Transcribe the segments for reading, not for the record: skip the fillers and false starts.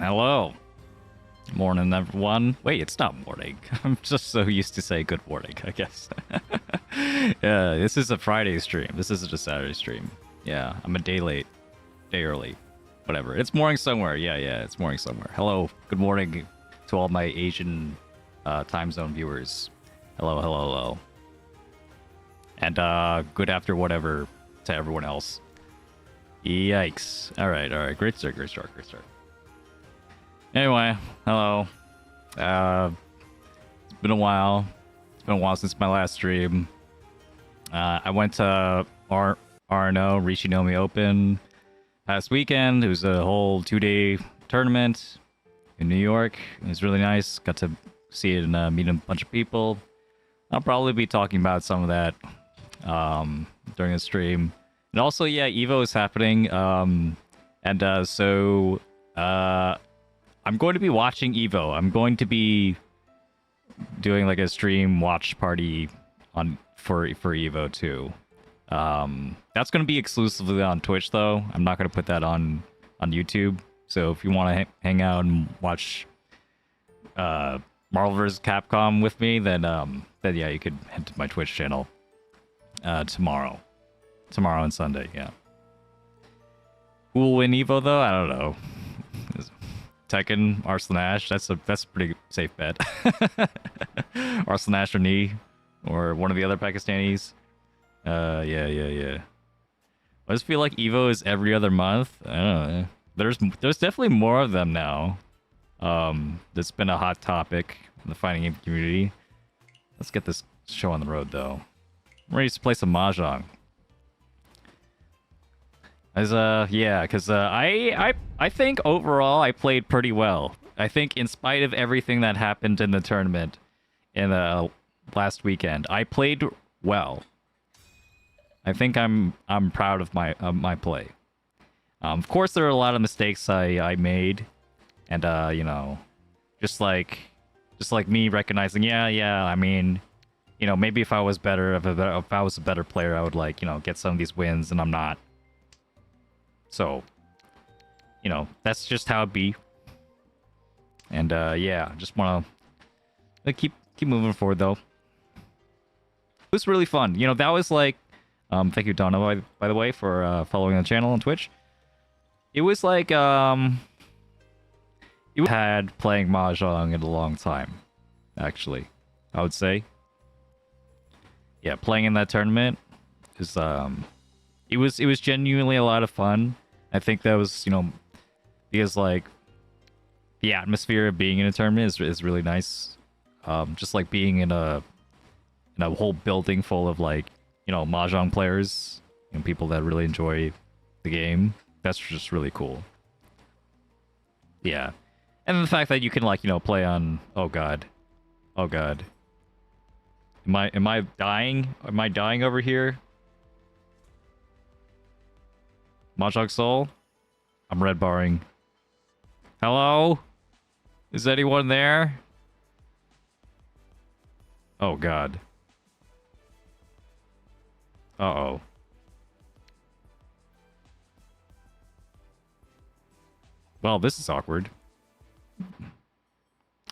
Hello. Morning, everyone. Wait, it's not morning. I'm just so used to say good morning, I guess. Yeah, this is a Friday stream. This isn't a Saturday stream. Yeah, I'm a day late. Day early. Whatever. It's morning somewhere. Yeah, it's morning somewhere. Hello. Good morning to all my Asian time zone viewers. Hello. And good after whatever to everyone else. Yikes. Alright. Great start. Anyway, hello. It's been a while. It's been a while since my last stream. I went to RNO, Riichi Mahjong Open, past weekend. It was a whole 2-day tournament in New York. It was really nice. Got to see it and meet a bunch of people. I'll probably be talking about some of that during the stream. And also, yeah, Evo is happening. So I'm going to be watching Evo. I'm going to be doing like a stream watch party for Evo too. That's going to be exclusively on Twitch though. I'm not going to put that on YouTube. So if you want to hang out and watch Marvel vs. Capcom with me, then yeah, you could head to my Twitch channel tomorrow and Sunday. Yeah. Who will win Evo though? I don't know. Tekken, Arslan Ash. That's a pretty safe bet. Arslan Ash or Nee, or one of the other Pakistanis. Yeah. I just feel like Evo is every other month. I don't know. There's definitely more of them now. That's been a hot topic in the fighting game community. Let's get this show on the road though. I'm ready to play some Mahjong. Because I think overall I played pretty well. I think in spite of everything that happened in the tournament in last weekend, I played well. I think I'm proud of my play. Of course, there are a lot of mistakes I made, and you know, just like me recognizing, yeah. I mean, you know, maybe if I was better, if I was a better player, I would get some of these wins, and I'm not. So, you know, that's just how it be. And yeah, just want to keep moving forward though. It was really fun. You know, that was like, thank you Donna by the way for following the channel on Twitch. It was like it had playing Mahjong in a long time, actually. I would say. Yeah, playing in that tournament is it was genuinely a lot of fun. I think that was, you know, because like the atmosphere of being in a tournament is really nice. Just like being in a whole building full of like, you know, Mahjong players and people that really enjoy the game. That's just really cool. Yeah. And the fact that you can like, you know, play on oh god. Am I dying? Am I dying over here? Mahjong Soul? I'm red barring. Hello? Is anyone there? Oh god. Uh-oh. Well, this is awkward.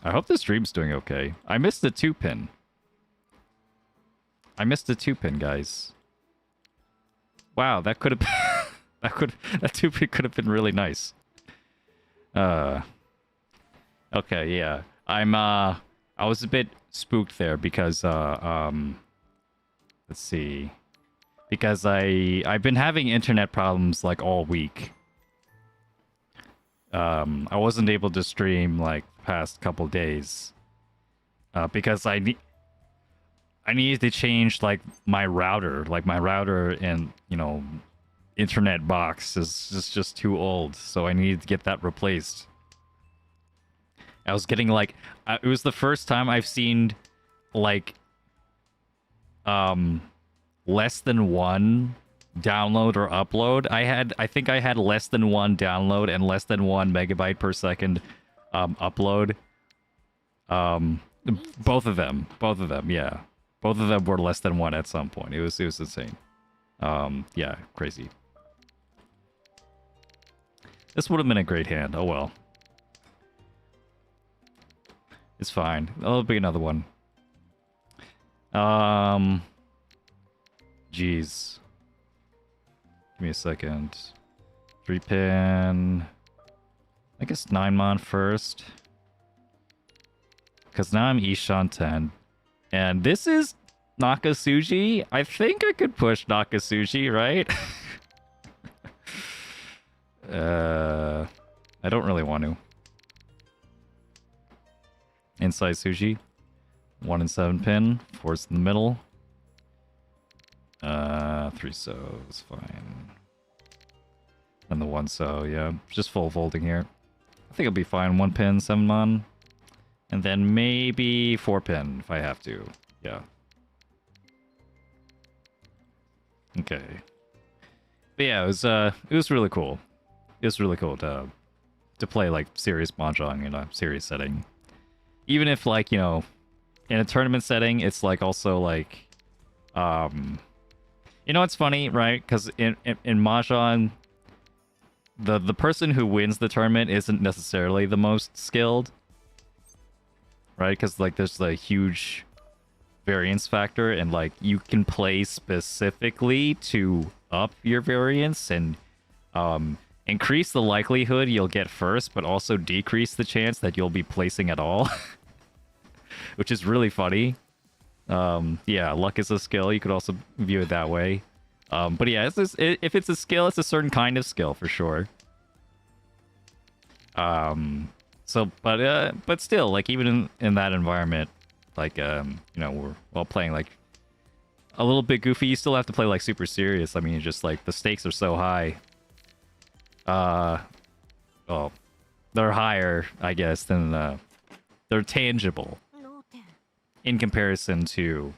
I hope the stream's doing okay. I missed the 2-pin. Guys. Wow, that could have been... that 2-pin could have been really nice. Okay, yeah. I was a bit spooked there because let's see. Because I've been having internet problems like all week. I wasn't able to stream like the past couple days. Because I needed to change like my router. Like my router and, you know, internet box is just too old, so I needed to get that replaced. I was getting like it was the first time I've seen like less than one download or upload. I think I had less than one download and less than 1 megabyte per second upload. Both of them, yeah. Both of them were less than 1 at some point. It was insane. Yeah, crazy. This would have been a great hand. Oh well. It's fine. There'll be another one. Jeez. Give me a second. 3-pin. I guess 9-mon first. Because now I'm Ishan 10. And this is Nakasuji. I think I could push Nakasuji, right? I don't really want to. Inside Sushi. 1 and 7-pin. 4's in the middle. 3 so is fine. And the 1 so, yeah. Just full folding here. I think it'll be fine. 1-pin, 7-mon. And then maybe 4-pin if I have to. Yeah. Okay. But yeah, it was really cool. It was really cool to play like serious Mahjong in a serious setting. Even if like, you know, in a tournament setting, it's like also like you know, it's funny, right? Because in Mahjong, the person who wins the tournament isn't necessarily the most skilled. Right? Because like there's the huge variance factor, and like you can play specifically to up your variance and increase the likelihood you'll get first, but also decrease the chance that you'll be placing at all. Which is really funny. Yeah, luck is a skill. You could also view it that way. But yeah, if it's a skill, it's a certain kind of skill for sure. So, but still, like even in that environment, like you know, we're all playing like a little bit goofy. You still have to play like super serious. I mean, just like the stakes are so high. Well, they're higher, I guess, than they're tangible in comparison to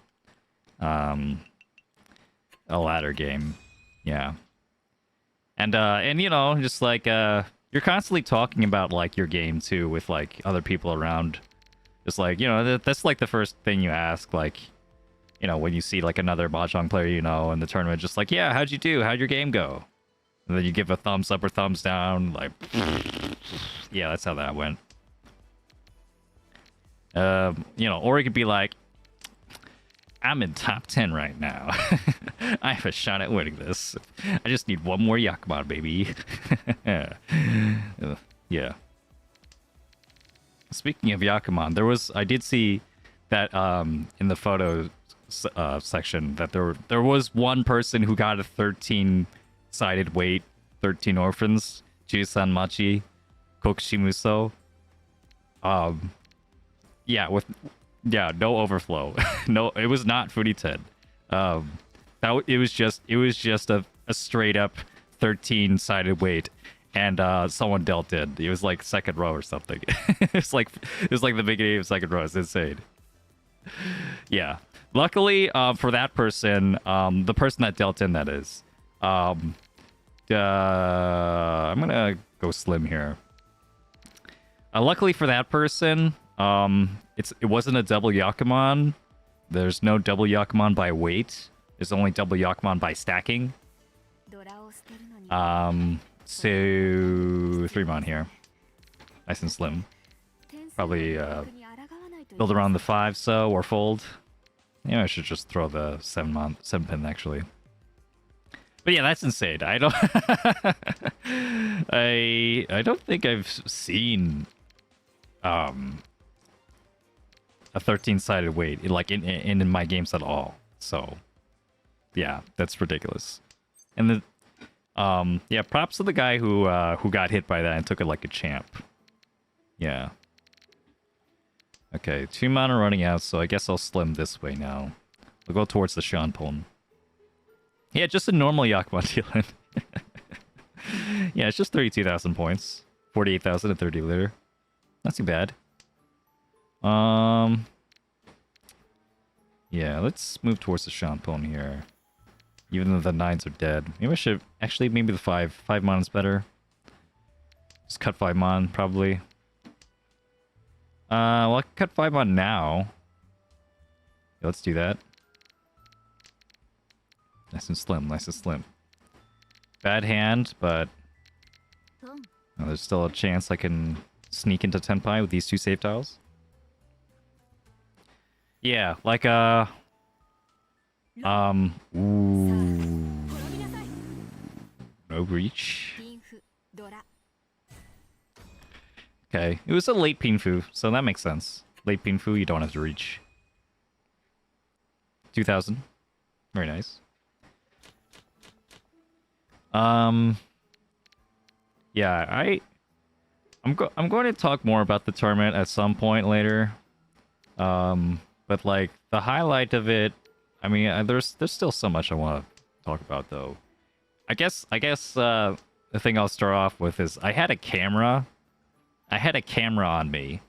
a ladder game. Yeah, and you know, just like you're constantly talking about like your game too with like other people around. Just like, you know, that's like the first thing you ask, like, you know, when you see like another Mahjong player, you know, in the tournament, just like, yeah, how'd you do? How'd your game go? And then you give a thumbs up or thumbs down, like, yeah, that's how that went. You know, or it could be like, I'm in top 10 right now. I have a shot at winning this. I just need one more Yakuman, baby. Yeah. Speaking of Yakuman, I did see that in the photo section that there was one person who got a 13-sided weight, 13 orphans, Jusan Machi, Kokushimuso. Yeah, no overflow. No, it was not Furiten. It was just a straight up 13-sided weight, and someone dealt it. It was like second row or something. it was like the beginning of second row. It's insane. Yeah. Luckily, for that person, the person that dealt in, that is, I'm gonna go slim here. Luckily for that person, it wasn't a double Yakuman. There's no double Yakuman by weight. There's only double Yakuman by stacking. So 3-mon here. Nice and slim. Probably build around the 5 so or fold. Yeah, I should just throw the 7-pin actually. But yeah, that's insane. I don't I don't think I've seen a 13-sided weight in my games at all. So yeah, that's ridiculous. And the yeah, props to the guy who got hit by that and took it like a champ. Yeah. Okay, 2 mana running out, so I guess I'll slim this way now. We'll go towards the Shanpon. Yeah, just a normal Yakuman dealing. Yeah, it's just 32,000 points. 48,000 at 30 liter. Not too bad. Yeah, let's move towards the Shanpon here. Even though the 9s are dead. Maybe I should... Actually, maybe the 5. 5 mon is better. Just cut 5 mon, probably. Well, I can cut 5 mon now. Yeah, let's do that. Nice and slim, nice and slim. Bad hand, but... there's still a chance I can sneak into Tenpai with these 2 save tiles. Yeah, like ooh, no reach. Okay, it was a late Pinfu, so that makes sense. Late Pinfu, you don't have to reach. 2000, very nice. Yeah, I'm going to talk more about the tournament at some point later. But like the highlight of it, I mean, there's still so much I want to talk about though. I guess the thing I'll start off with is I had a camera. I had a camera on me.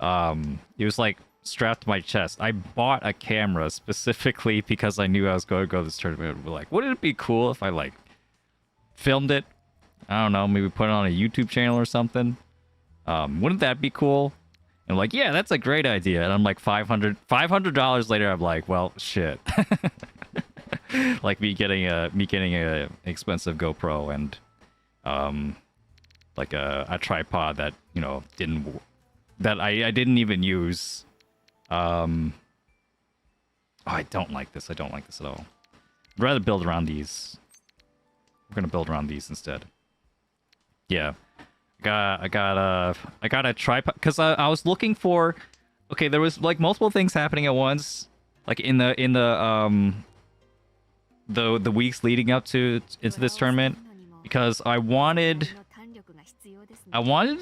It was like strapped to my chest. I bought a camera specifically because I knew I was going to go to this tournament. Like, wouldn't it be cool if I like filmed it? I don't know, maybe put it on a YouTube channel or something. Wouldn't that be cool? And I'm like, yeah, that's a great idea. And I'm like, $500 later, I'm like, well, shit. Like me getting a expensive GoPro and like a tripod that I didn't even use. Oh, I don't like this. I don't like this at all. I'd rather build around these. We're gonna build around these instead. Yeah, I got a tripod because I was looking for. Okay, there was like multiple things happening at once, like in the weeks leading up to into this tournament, because I wanted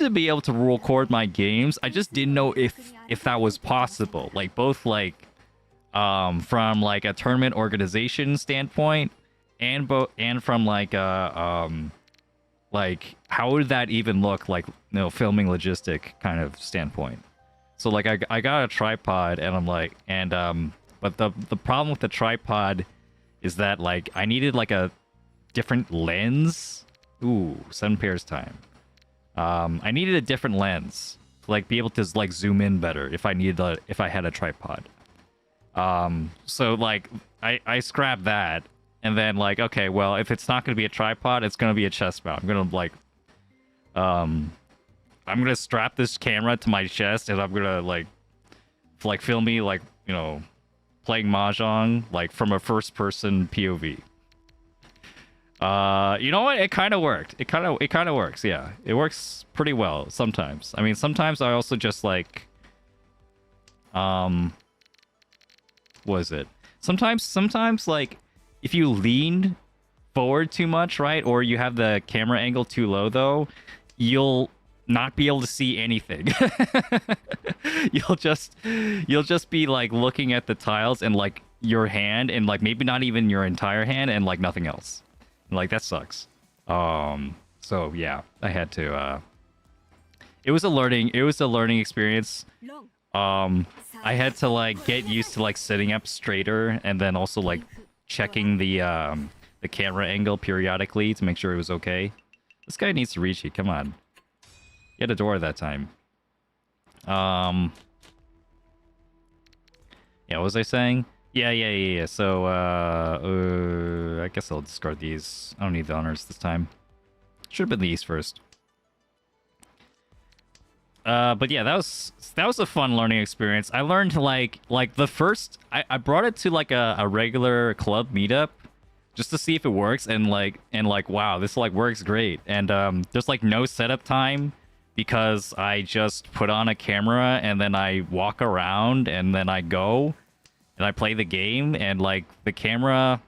to be able to record my games. I just didn't know if that was possible. Like both like from like a tournament organization standpoint and from like like how would that even look like, filming logistic kind of standpoint. So like I got a tripod and I'm like, and but the problem with the tripod is that like I needed like a different lens. Ooh, 7 pairs time. I needed a different lens to like be able to like zoom in better if I had a tripod. So like I scrapped that, and then like, okay, well, if it's not gonna be a tripod, it's gonna be a chest mount. I'm gonna like I'm gonna strap this camera to my chest and I'm gonna like film me like, playing Mahjong like from a first person POV. You know what? It kind of worked. It kind of works. Yeah, it works pretty well sometimes. I mean, sometimes I also just like, what is it? Sometimes like, if you lean forward too much, right, or you have the camera angle too low, though, you'll not be able to see anything. you'll just be like looking at the tiles and like your hand and like maybe not even your entire hand and like nothing else. Like that sucks. So yeah, I had to it was a learning experience. I had to like get used to like sitting up straighter and then also like checking the camera angle periodically to make sure it was okay. This guy needs to reach it. Come on. He had a door that time. Yeah, what was I saying? Yeah. So, I guess I'll discard these. I don't need the honors this time. Should have been these first. But yeah, that was a fun learning experience. I learned like the first. I brought it to like a regular club meetup just to see if it works, and like wow, this like works great. And there's like no setup time because I just put on a camera and then I walk around and then I go. And I play the game, and like the camera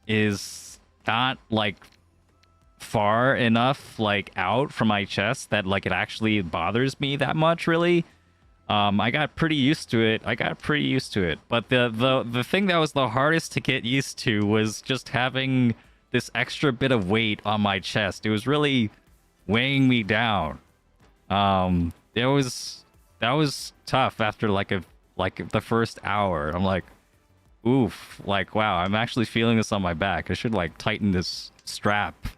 is not like far enough like out from my chest that like it actually bothers me that much, really. I got pretty used to it. But the thing that was the hardest to get used to was just having this extra bit of weight on my chest. It was really weighing me down. That was tough after like the first hour. I'm like, oof, like wow, I'm actually feeling this on my back. I should like tighten this strap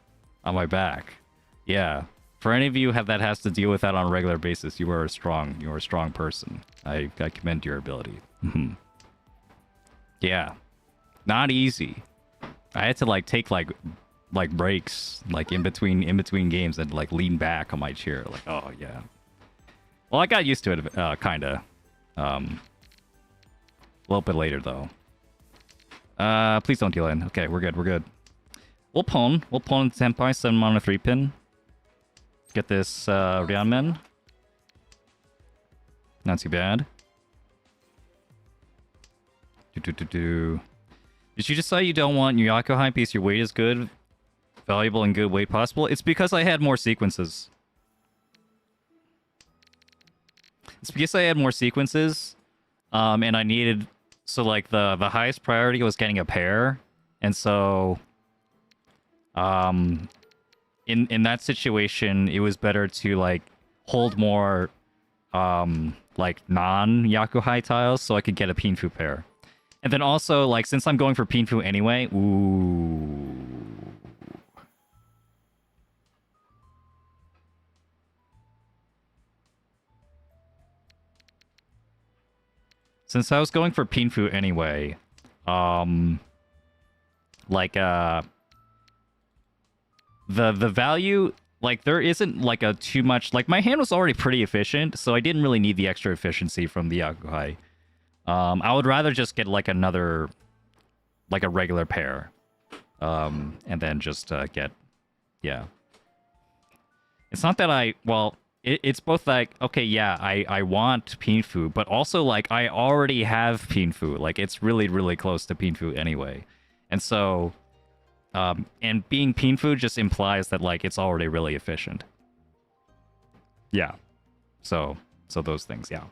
on my back. Yeah, for any of you that has to deal with that on a regular basis, you are a strong person. I commend your ability. Yeah, not easy. I had to like take like breaks like in between games and like lean back on my chair. Like, oh yeah. Well, I got used to it, kinda. A little bit later though. Please don't deal in. Okay, we're good. We're good. We'll pawn Senpai 7 mana 3 pin. Get this Ryanmen. Not too bad. Did you decide you don't want your Yakuhai because your weight is good, valuable, and good weight possible? It's because I had more sequences. And I needed... So, like, the highest priority was getting a pair. And so... In that situation, it was better to, like, hold more... like, non-Yakuhai tiles so I could get a Pinfu pair. And then also, like, since I'm going for Pinfu anyway... Ooh... Since I was going for Pinfu anyway, like, the value, like, there isn't, like, a too much... Like, my hand was already pretty efficient, so I didn't really need the extra efficiency from the Yakuhai. I would rather just get, like, another... Like, a regular pair. And then just, get... Yeah. It's not that I... Well... It's both like, okay, yeah, I want Pinfu, but also, like, I already have Pinfu. Like, it's really, really close to Pinfu anyway. And so, and being Pinfu just implies that, like, it's already really efficient. Yeah. So those things, yeah.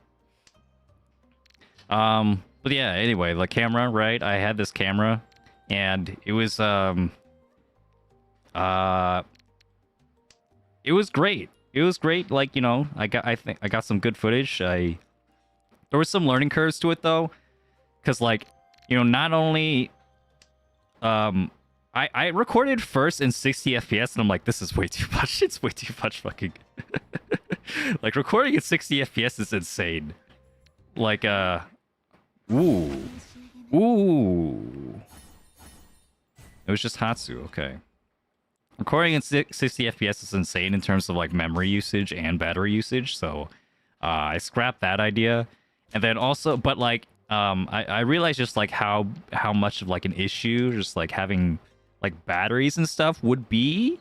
But yeah, anyway, the camera, right? I had this camera, and it was, it was great. It was great, like, you know, I think I got some good footage. There was some learning curves to it though, because, like, you know, not only I recorded first in 60 FPS and I'm like, this is way too much. It's way too much fucking like, recording at 60 FPS is insane. Like, ooh. It was just Hatsu, okay. Recording in 60 FPS is insane in terms of, like, memory usage and battery usage, so I scrapped that idea. And then also, but, like, I realized just, like, how much of, like, an issue just, like, having, like, batteries and stuff would be.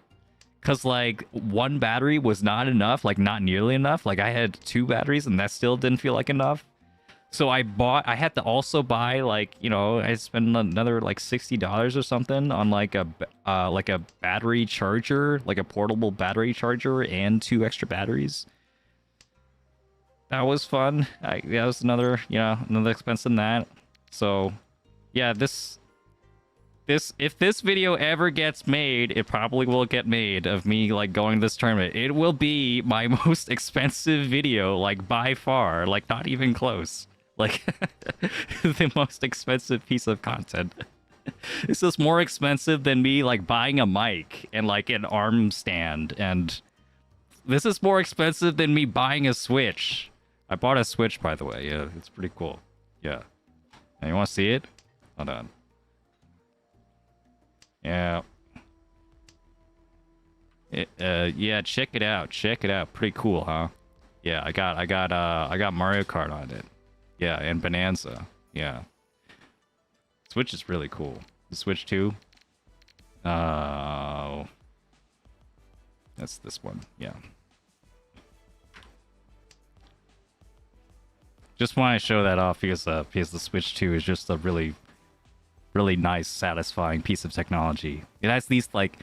Because, like, one battery was not enough, like, not nearly enough. Like, I had 2 batteries and that still didn't feel like enough. So I had to also buy, like, you know, I spent another, like, $60 or something on, like a battery charger, like a portable battery charger and 2 extra batteries. That was fun. That was another, you know, another expense than that. So, yeah, if this video ever gets made, it probably will get made of me, like, going to this tournament. It will be my most expensive video, like, by far, like, not even close. Like, the most expensive piece of content. This is more expensive than me, like, buying a mic and, like, an arm stand. And this is more expensive than me buying a Switch. I bought a Switch, by the way. Yeah, it's pretty cool. Yeah. Now, you want to see it? Hold on. Yeah. Yeah, check it out. Check it out. Pretty cool, huh? Yeah, I got Mario Kart on it. Yeah, and Bonanza. Yeah. Switch is really cool. The Switch 2. That's this one. Yeah. Just want to show that off because the Switch 2 is just a really, really nice, satisfying piece of technology. It has these, like,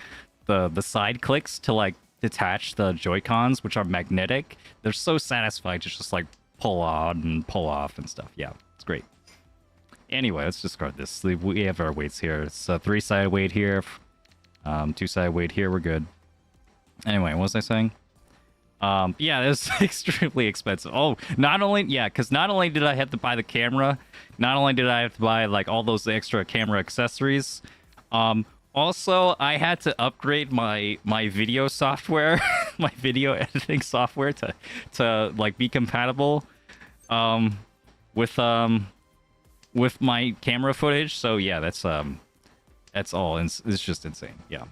the side clicks to, like, detach the Joy-Cons, which are magnetic. They're so satisfying to just, like, pull on and pull off and stuff. Yeah, it's great. Anyway, let's discard this. We have our weights here. It's a 3-sided weight here. 2-sided weight here. We're good. Anyway, what was I saying? Yeah, it's extremely expensive. Oh, not only... Yeah, because not only did I have to buy the camera, not only did I have to buy, like, all those extra camera accessories, also, I had to upgrade my video software, my video editing software to like, be compatible with my camera footage. So yeah, that's all. It's just insane. Yeah,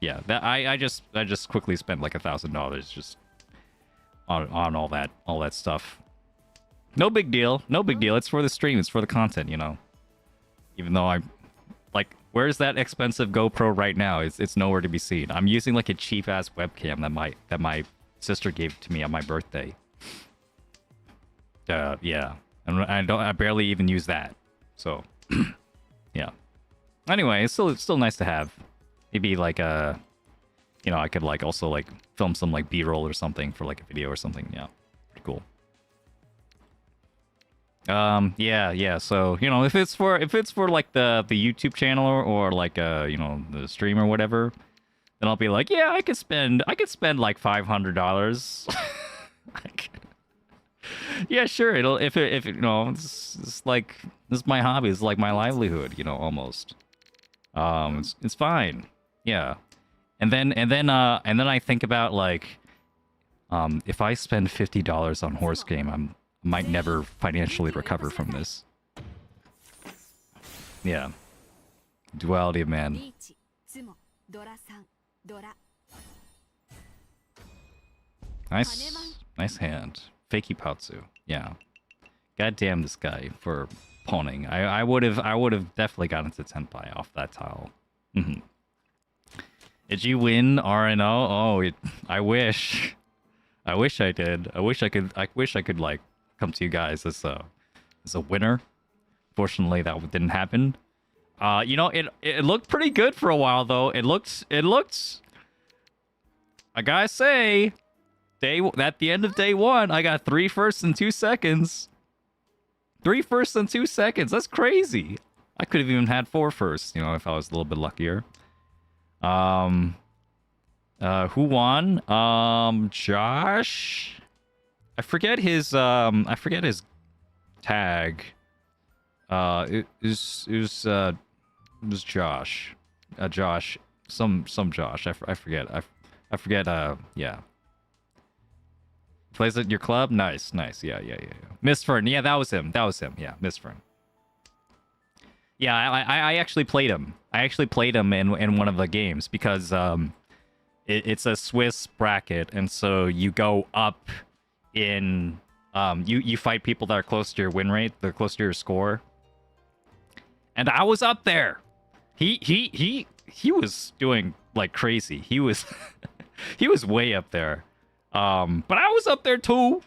yeah. That I just quickly spent like $1,000 just on all that stuff. No big deal. No big deal. It's for the stream. It's for the content, you know. Even though I'm like, where's that expensive GoPro right now? It's nowhere to be seen. I'm using like a cheap ass webcam that my sister gave to me on my birthday. Yeah. And I barely even use that. So, yeah. Anyway, it's still nice to have. Maybe like you know, I could like also like film some like B-roll or something for like a video or something. Yeah, pretty cool. Yeah. So you know, if it's for like the YouTube channel or like you know, the stream or whatever, then I'll be like, yeah, I could spend like $500. Yeah, sure. If you know, it's like this is my hobby. It's like my livelihood. You know, almost. It's fine. Yeah. And then I think about like, if I spend $50 on horse game, I might never financially recover from this. Yeah. Duality of man. Nice hand. Fakey Patsu. Yeah. God damn this guy for pawning. I would have definitely gotten to Tenpai off that tile. Did you win RNO? Oh, I wish. I wish I did. I wish I could like come to you guys as a winner. Fortunately, that didn't happen. You know, it looked pretty good for a while though. It looked. I gotta say, at the end of day 1, I got 3 firsts in 2 seconds. 3 firsts in 2 seconds. That's crazy. I could have even had 4 firsts, you know, if I was a little bit luckier. Who won? Josh? I forget his tag. It was Josh. Josh. Some Josh. I forget. I forget, yeah. Plays at your club? Nice. Yeah. Miss Fern. Yeah, that was him. Yeah, Miss Fern. Yeah, I actually played him. I actually played him in one of the games because it's a Swiss bracket, and so you go up in you fight people that are close to your win rate, they're close to your score. And I was up there. He was doing like crazy. He was he was way up there. But I was up there too.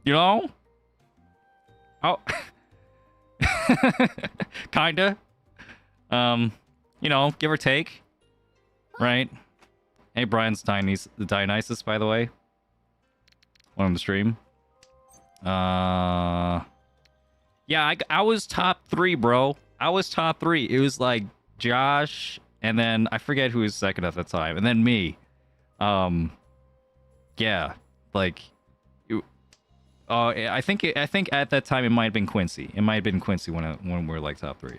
You know? Oh. Kinda. You know, give or take. Right? Hey, Brian's Dionysus, by the way. On the stream. Yeah, I was top 3, bro. I was top 3. It was like Josh, and then I forget who was second at the time, and then me. Yeah, like, I think at that time it might have been Quincy. It might have been Quincy when we were like top 3.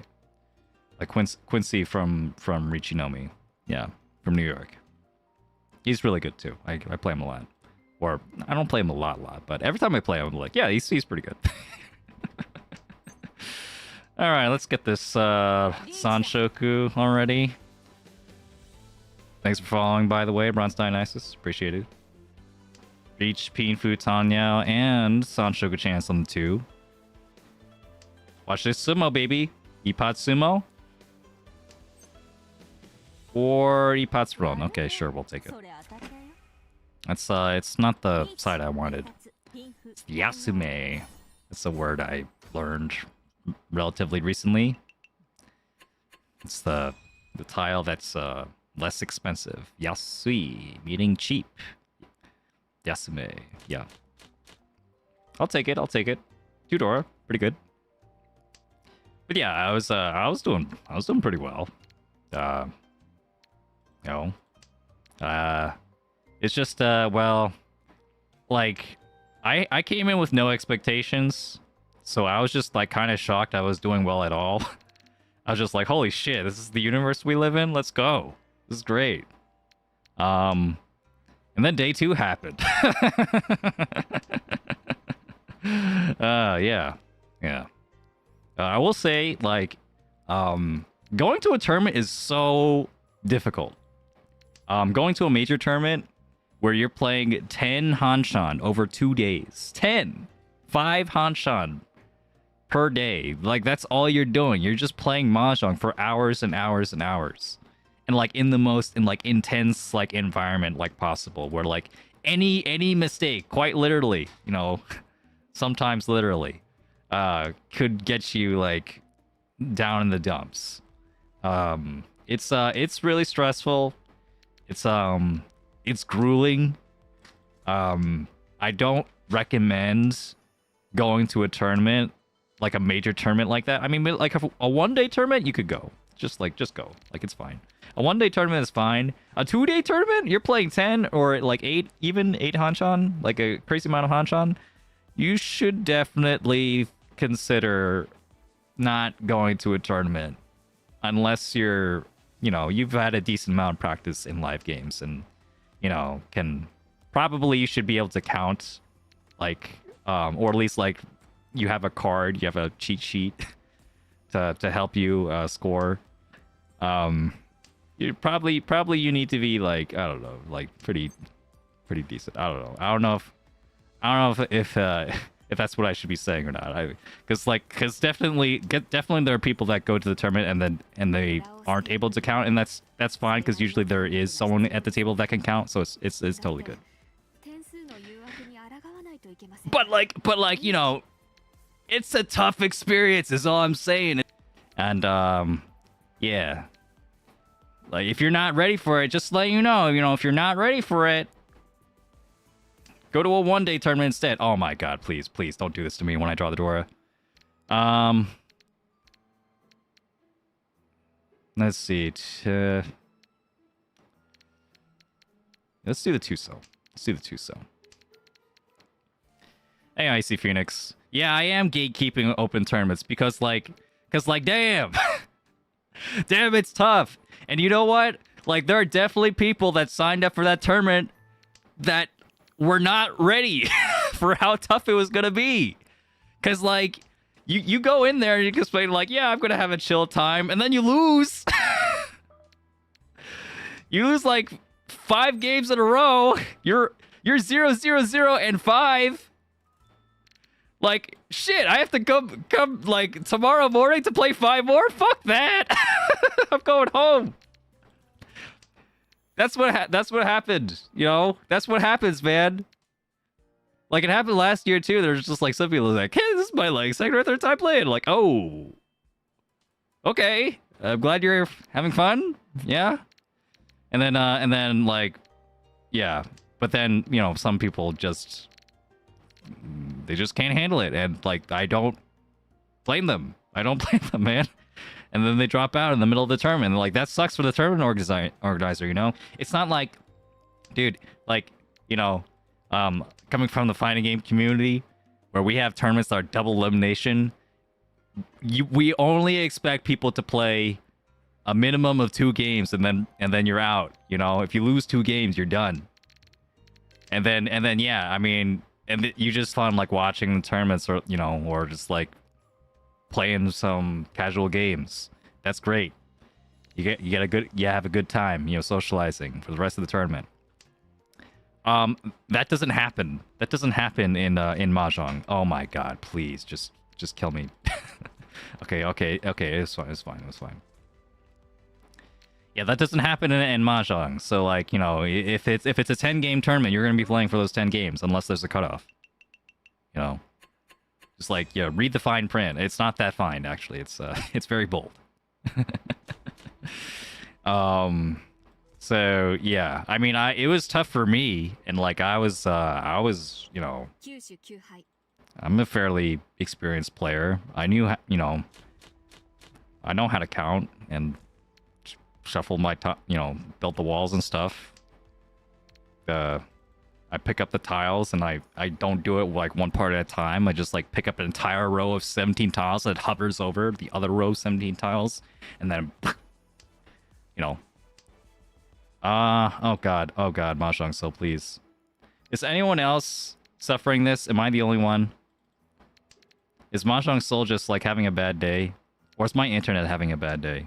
Like Quincy from Riichi. Yeah, from New York. He's really good too. I play him a lot. Or I don't play him a lot, but every time I play him, I'm like, yeah, he's pretty good. All right, let's get this Sanshoku already. Thanks for following, by the way, Bronze Dionysus. Appreciate it. Reach, Pinfu, Tanyao, and Sanshoku chance on the 2. Watch this sumo, baby. Ippat sumo. Or Ippat's run. Okay, sure, we'll take it. That's it's not the side I wanted. It's Yasume. It's a word I learned relatively recently. It's the tile that's less expensive. Yasui, meaning cheap. Yasume, yeah. I'll take it. 2-Dora, pretty good. But yeah, I was doing pretty well. You know, it's just well, like I came in with no expectations, so I was just like kind of shocked I was doing well at all. I was just like, holy shit, this is the universe we live in. Let's go. This is great. And then day 2 happened. Yeah. I will say, like, going to a tournament is so difficult. Going to a major tournament where you're playing 10 Hanshan over 2 days. 10! 5 hanshan per day. Like that's all you're doing. You're just playing mahjong for hours and hours and hours. And like in the most like intense like environment like possible where like any mistake, quite literally, you know, sometimes literally, could get you like down in the dumps. It's really stressful. It's grueling. I don't recommend going to a tournament, like a major tournament like that. I mean, like a 1-day tournament, you could go. Just go. Like it's fine. A 1-day tournament is fine. A 2-day tournament, you're playing 10 or like 8, even 8 hanshan, like a crazy amount of hanshan. You should definitely consider not going to a tournament unless you're, you know, you've had a decent amount of practice in live games and, you know, can probably you should be able to count, like, or at least like you have a card, you have a cheat sheet to help you score. You probably you need to be like, I don't know, like pretty decent. I don't know if if that's what I should be saying or not. Because definitely there are people that go to the tournament and they aren't able to count, and that's fine because usually there is someone at the table that can count, so it's totally good. But like you know, it's a tough experience is all I'm saying. And yeah, like if you're not ready for it, just let you know, if you're not ready for it, go to a 1-day tournament instead. Oh my god, please don't do this to me when I draw the Dora. Let's see. Let's do the Tuso. Hey, Icy Phoenix. Yeah, I am gatekeeping open tournaments because damn. Damn, it's tough. And you know what? Like, there are definitely people that signed up for that tournament that were not ready for how tough it was gonna be. Cause like, you go in there and you can explain like, yeah, I'm gonna have a chill time, and then you lose. You lose like 5 games in a row. You're 0-0-0-5. Like, shit, I have to come like tomorrow morning to play 5 more? Fuck that. I'm going home. That's what happened, That's what happens, man. Like, it happened last year, too. There's just, like, some people like, hey, this is my, like, second or third time playing. Like, oh. Okay. I'm glad you're having fun. Yeah. And then, like, yeah. But then, some people just... They just can't handle it. And, like, I don't blame them. Man. And then they drop out in the middle of the tournament. And, like, that sucks for the tournament organizer, It's not like, dude, like, coming from the fighting game community, where we have tournaments that are double elimination, we only expect people to play a minimum of 2 games, and then you're out. If you lose 2 games, you're done. And then yeah, I mean, you just find like watching the tournaments, or or just like playing some casual games. That's great. You have a good time, socializing for the rest of the tournament. That doesn't happen. That doesn't happen in Mahjong. Oh my god, please just kill me. Okay, it's fine. Yeah, that doesn't happen in Mahjong. So like, if it's a 10-game tournament, you're gonna be playing for those 10 games unless there's a cutoff. Just like, read the fine print. It's not that fine, actually. It's very bold. So yeah, I mean, it was tough for me, and like I was, I'm a fairly experienced player. I knew, I know how to count and shuffle my top, build the walls and stuff. I pick up the tiles, and I don't do it like one part at a time. I just like pick up an entire row of 17 tiles that hovers over the other row of 17 tiles, and then, oh god, Mahjong Soul, please. Is anyone else suffering this? Am I the only one? Is Mahjong Soul just like having a bad day? Or is my internet having a bad day?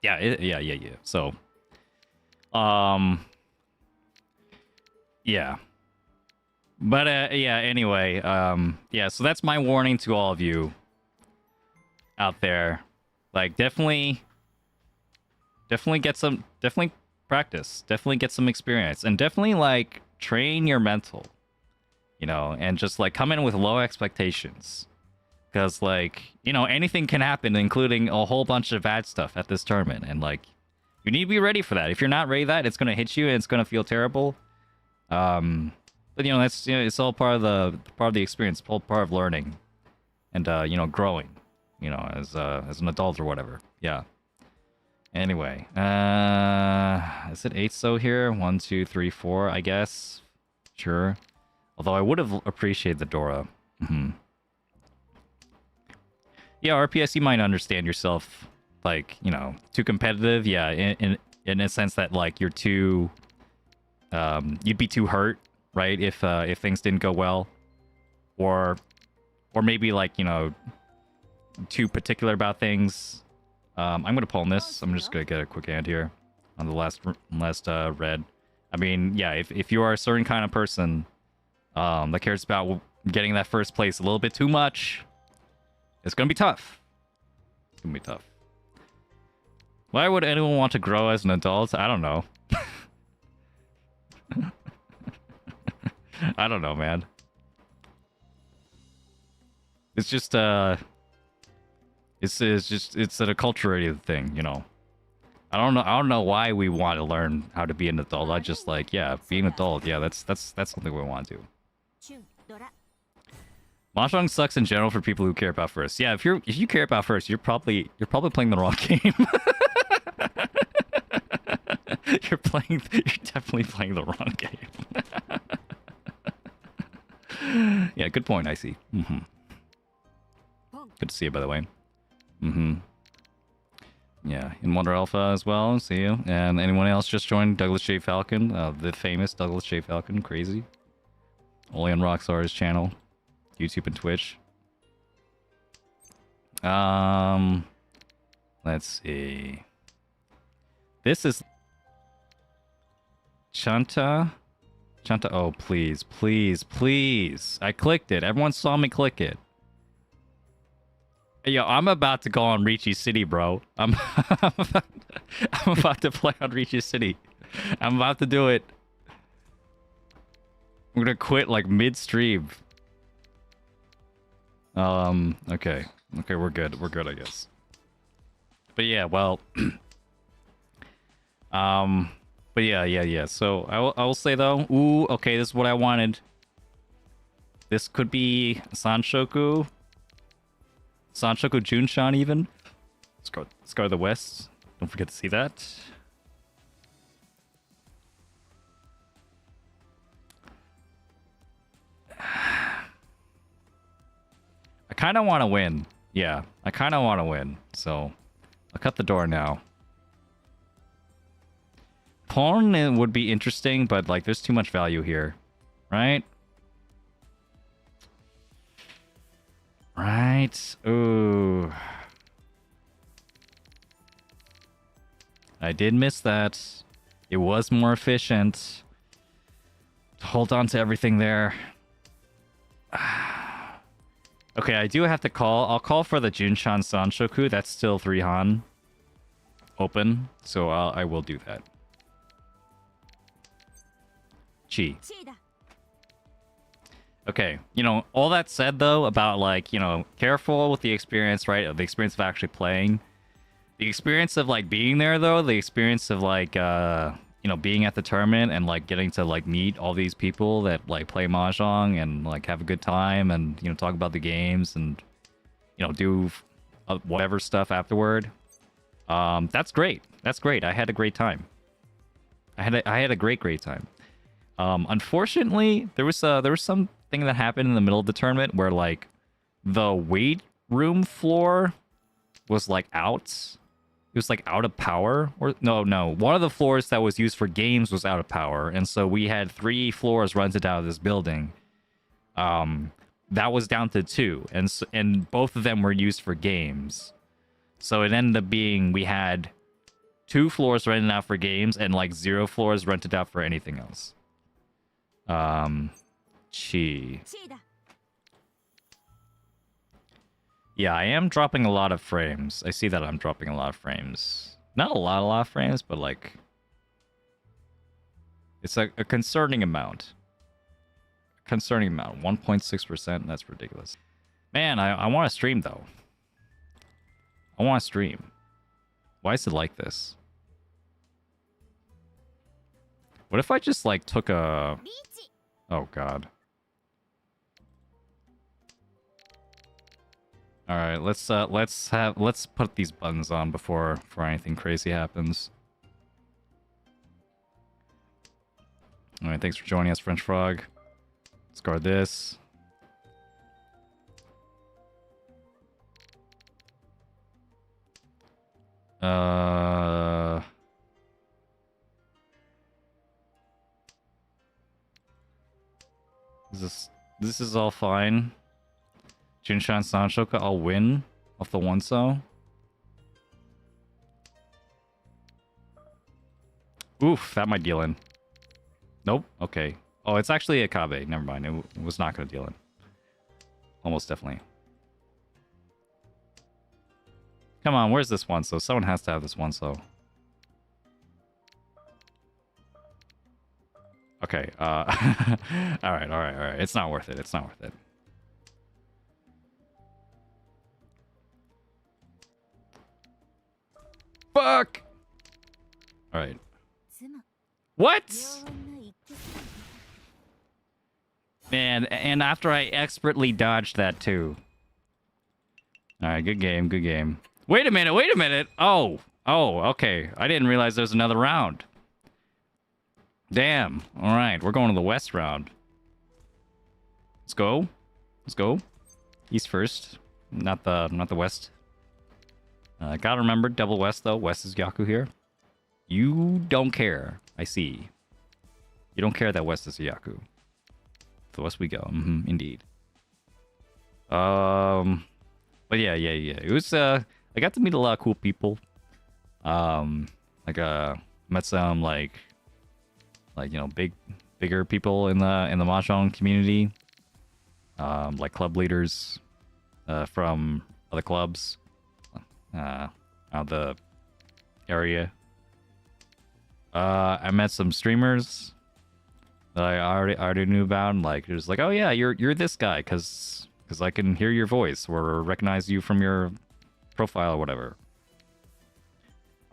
Yeah. So, yeah. But yeah, anyway, yeah, so that's my warning to all of you out there. Like, definitely get some, definitely practice, definitely get some experience, and definitely like train your mental, you know, and just like come in with low expectations. Because, like, you know, anything can happen, including a whole bunch of bad stuff at this tournament. And, like, you need to be ready for that. If you're not ready for that, it's going to hit you and it's going to feel terrible. But, you know, that's, you know, it's all part of the experience, all part of learning and, you know, growing, you know, as an adult or whatever. Yeah. Anyway, is it 8 so here? 1, 2, 3, 4, I guess. Sure. Although I would have appreciated the Dora. Mm-hmm. Yeah, RPS, you might understand yourself, like, you know, too competitive. Yeah, in a sense that like you're too, you'd be too hurt, right? If things didn't go well, or maybe like, you know, too particular about things. I'm gonna pull on this. I'm just gonna get a quick hand here on the last red. I mean, yeah, if you are a certain kind of person, that cares about getting that first place a little bit too much. It's gonna be tough. It's gonna be tough. Why would anyone want to grow as an adult? I don't know. I don't know, man. It's just it's a acculturated thing, you know. I don't know why we want to learn how to be an adult. I just like, yeah, being an adult, yeah, that's something we want to do. Mahjong sucks in general for people who care about first. Yeah, if you care about first, you're probably playing the wrong game. You're definitely playing the wrong game. Yeah, good point, I see. Mm-hmm. Good to see you, by the way. Mm-hmm. Yeah, in Wonder Alpha as well, see you. And anyone else just joined? Douglas J. Falcon, the famous Douglas J. Falcon, crazy. Only on Rockstar's channel. YouTube and Twitch. Let's see. This is Chanta. Oh, please, please, please. I clicked it. Everyone saw me click it. Yo, I'm about to go on Riichi City, bro. I'm about to play on Riichi City. I'm about to do it. I'm gonna quit like mid-stream. Okay, we're good, I guess. But yeah, well, but yeah. So I will say though, ooh, okay, this is what I wanted. This could be Sanshoku Junshan even. Scar of the West. Don't forget to see that. I kind of want to win. Yeah, I kind of want to win. So, I'll cut the door now. Pawn would be interesting, but like, there's too much value here, right? Right. Ooh. I did miss that. It was more efficient. Hold on to everything there. Okay, I do have to call. I'll call for the Junshan Sanshoku. That's still 3 Han open, so I will do that. Chi. Okay, you know, all that said though about like, you know, careful with the experience, right? The experience of actually playing. The experience of like being there though, the experience of like you know, being at the tournament and like getting to like meet all these people that like play Mahjong and like have a good time and, you know, talk about the games and, you know, do whatever stuff afterward. That's great. That's great. I had a great time. I had a great time. Unfortunately, there was something that happened in the middle of the tournament where like the weight room floor was like out. It was like out of power, or no, one of the floors that was used for games was out of power, and so we had 3 floors rented out of this building. That was down to 2, and both of them were used for games. So it ended up being we had 2 floors rented out for games and like 0 floors rented out for anything else. Riichi. Yeah, I am dropping a lot of frames. I see that I'm dropping a lot of frames. Not a lot of frames, but like... It's a concerning amount. Concerning amount. 1.6%, that's ridiculous. Man, I want to stream, though. I want to stream. Why is it like this? What if I just, like, took a... Oh, God. Alright, let's put these buttons on before anything crazy happens. Alright, thanks for joining us, French Frog. Let's guard this. This is all fine. Jinshan Sanshoka, I'll win off the one-so. Oof, that might deal in. Nope, okay. Oh, it's actually a Kabe. Never mind, it was not going to deal in. Almost definitely. Come on, where's this one-so? Someone has to have this one-so. Okay, alright. It's not worth it, it's not worth it. Fuck! Alright. What? Man, and after I expertly dodged that too. Alright, good game, good game. Wait a minute! Oh, okay. I didn't realize there's another round. Damn. Alright, we're going to the west round. Let's go. Let's go. East first. Not the west. Gotta remember, double west though. West is Yaku here. You don't care. I see. You don't care that west is Yaku. The west we go. Indeed. But yeah. It was I got to meet a lot of cool people. Met some like you know, bigger people in the Mahjong community. Like club leaders from other clubs out of the area. I met some streamers that I already knew about, and like just like, oh yeah, you're this guy because I can hear your voice or recognize you from your profile or whatever.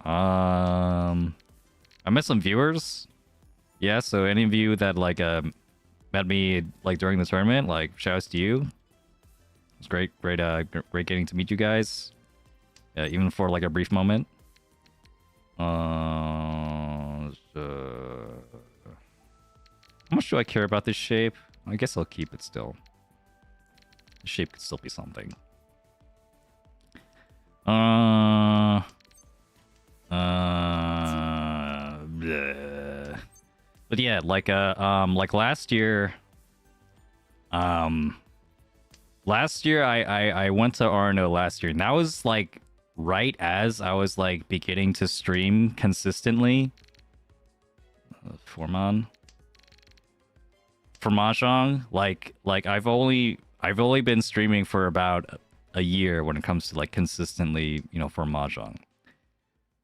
I met some viewers. Yeah, so any of you that like met me like during the tournament, like shouts to you. It was great getting to meet you guys. Even for like a brief moment. How much do I care about this shape? I guess I'll keep it still. The shape could still be something. Bleh. But yeah, like last year, I went to Arno last year, and that was like right as I was like beginning to stream consistently. For Mahjong, like I've only been streaming for about a year when it comes to like consistently, you know, for Mahjong.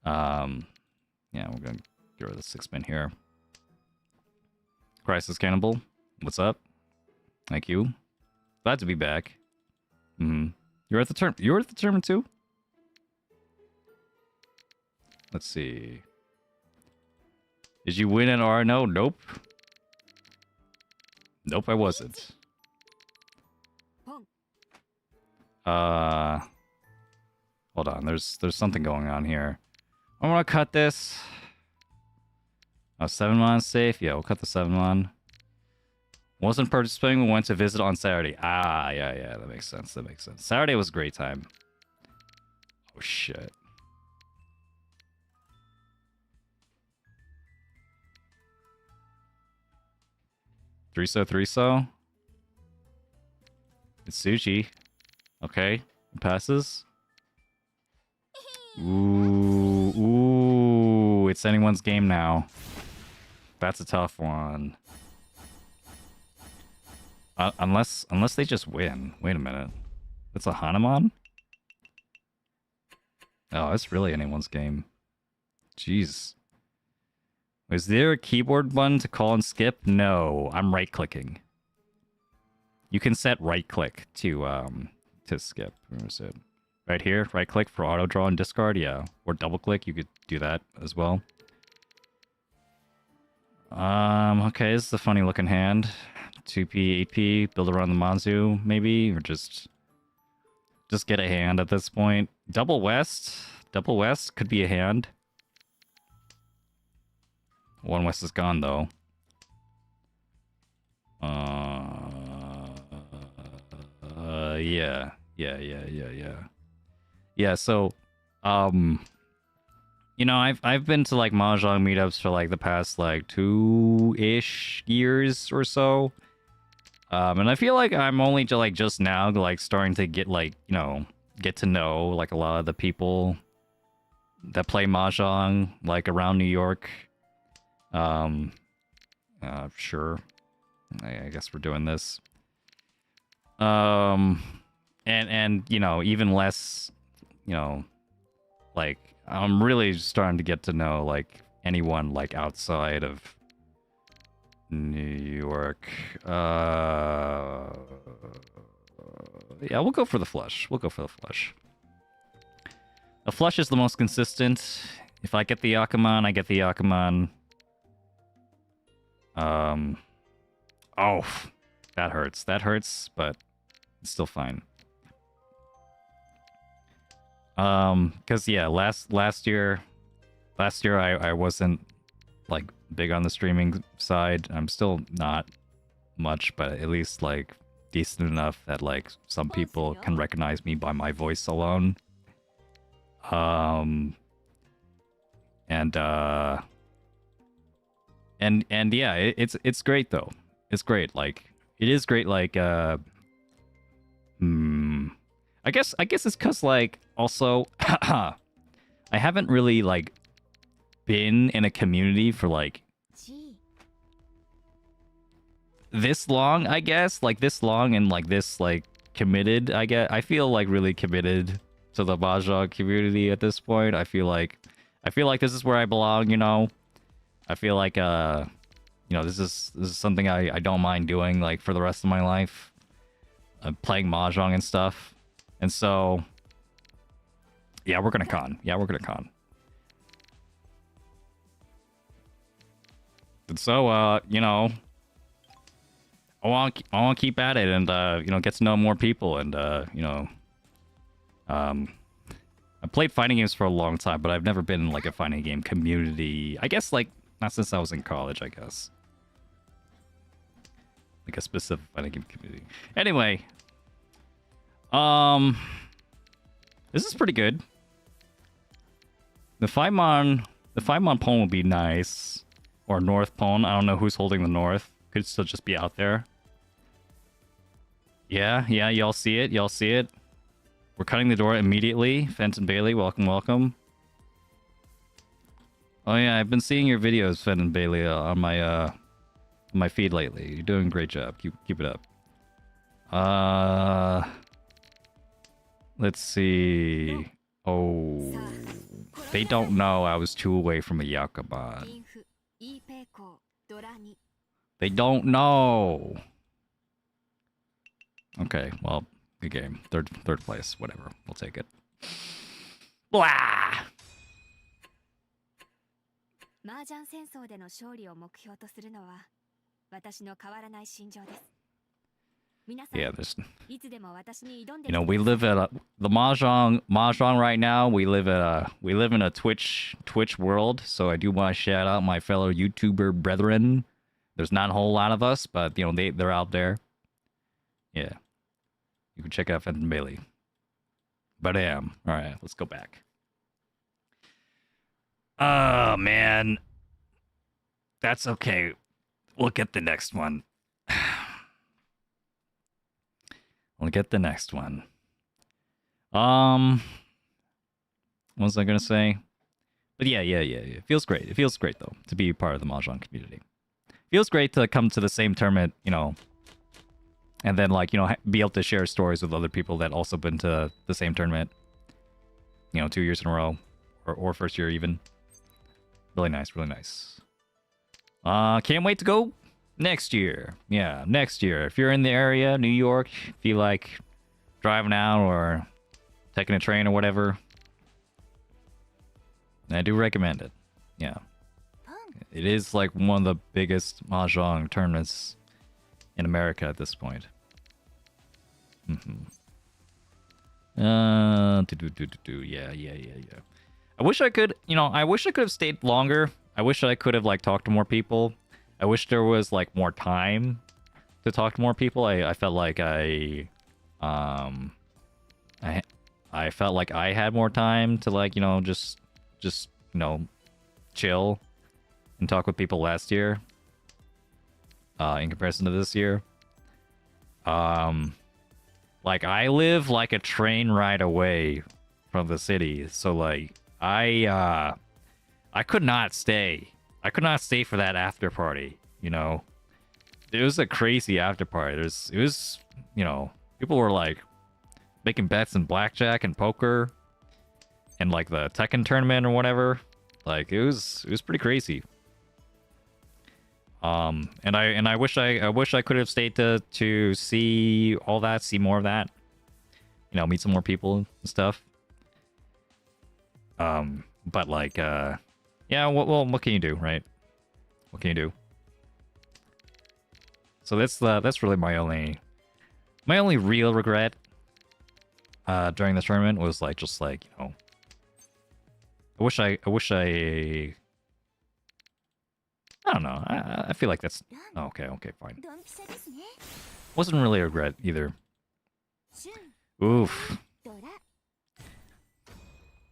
Yeah, we're gonna get rid of the 6-pin here. Crisis Cannibal, what's up? Thank you. Glad to be back. You're at the tournament too? Let's see. Did you win at RNO? Nope. Nope, I wasn't. Hold on. There's something going on here. I want to cut this. Oh, 7-mon safe? Yeah, we'll cut the 7-mon. Wasn't participating, we went to visit on Saturday. Ah, yeah, that makes sense. Saturday was a great time. Oh, shit. Three-so. It's Sushi. Okay, it passes. Ooh, it's anyone's game now. That's a tough one. Unless they just win. Wait a minute. It's a Hanuman? Oh, it's really anyone's game. Jeez. Is there a keyboard button to call and skip? No, I'm right-clicking. You can set right-click to skip. Where is it? Right here, right-click for auto-draw and discard, yeah. Or double-click, you could do that as well. Okay, this is a funny-looking hand. 2p, 8p, build around the Manzu, maybe? Or just get a hand at this point. Double West? Double West could be a hand. One West is gone, though. Yeah. Yeah, so, you know, I've been to, like, Mahjong meetups for, like, the past, like, 2-ish years or so. And I feel like I'm only just now, like, starting to get, like, you know, get to know, like, a lot of the people that play Mahjong, like, around New York. Sure. I guess we're doing this. And you know, even less, you know, like, I'm really starting to get to know, like, anyone, like, outside of New York. Yeah, we'll go for the flush. We'll go for the flush. The flush is the most consistent. If I get the Yakuman, I get the Yakuman. Oh, that hurts. That hurts, but it's still fine. Cause yeah, last year I wasn't, like, big on the streaming side. I'm still not much, but at least, like, decent enough that, like, some people can recognize me by my voice alone. And yeah, it's great though. It's great. Like, it is great. Like, I guess it's cause, like, also I haven't really, like, been in a community for, like, this long. I guess, like, this long and, like, this, like, committed. I feel, like, really committed to the Mahjong community at this point. I feel like this is where I belong. You know. I feel like, you know, this is something I don't mind doing, like, for the rest of my life. Playing Mahjong and stuff. And so, yeah, we're gonna con. Yeah, we're gonna con. And so, you know, I want to keep at it and, you know, get to know more people and, you know, I played fighting games for a long time, but I've never been in, like, a fighting game community. I guess, like, not since I was in college, I guess. Like, a specific fighting game community. Anyway. This is pretty good. The Faimon pawn would be nice. Or North pawn. I don't know who's holding the North. Could still just be out there. Yeah, y'all see it. Y'all see it. We're cutting the door immediately. Fenton Bailey, welcome, welcome. Oh yeah, I've been seeing your videos, Fenton Bailey, on my feed lately. You're doing a great job. Keep it up. Let's see. Oh, they don't know I was 2 away from a Yakuman. They don't know. Okay, well, good game. Third place, whatever. We'll take it. Blah. 麻雀戦争での勝利を目標とするのは私の変わらない信条です。 Yeah, there's, you know, we live at the mahjong right now. We live in a Twitch world. So I do want to shout out my fellow YouTuber brethren. There's not a whole lot of us, but you know they're out there. Yeah, you can check out Fenton Bailey. But I am all right. Let's go back. Oh man, that's okay. We'll get the next one. We'll get the next one. What was I gonna say? But yeah. It feels great. It feels great though to be part of the Mahjong community. Feels great to come to the same tournament, you know, and then like be able to share stories with other people that also been to the same tournament. 2 years in a row, or first year even. Really nice, really nice. Can't wait to go next year. Yeah, next year. If you're in the area, New York, if you like driving out or taking a train or whatever, I do recommend it. Yeah. It is like one of the biggest Mahjong tournaments in America at this point. Yeah. I wish I could, I wish I could have stayed longer. I wish I could have like talked to more people. I wish there was like more time to talk to more people. I felt like I felt like I had more time to like, just chill and talk with people last year. In comparison to this year. Like I live like a train ride away from the city, so like I could not stay. I could not stay for that after party, It was a crazy after party. It was, people were like making bets in blackjack and poker and like the Tekken tournament or whatever. Like it was pretty crazy. And I wish I could have stayed to see all that, see more of that. Meet some more people and stuff. But like, yeah. Well, what can you do, right? What can you do? So that's really my only real regret. During the tournament was like just like I wish I don't know. I feel like that's okay. Fine. Wasn't really a regret either. Oof.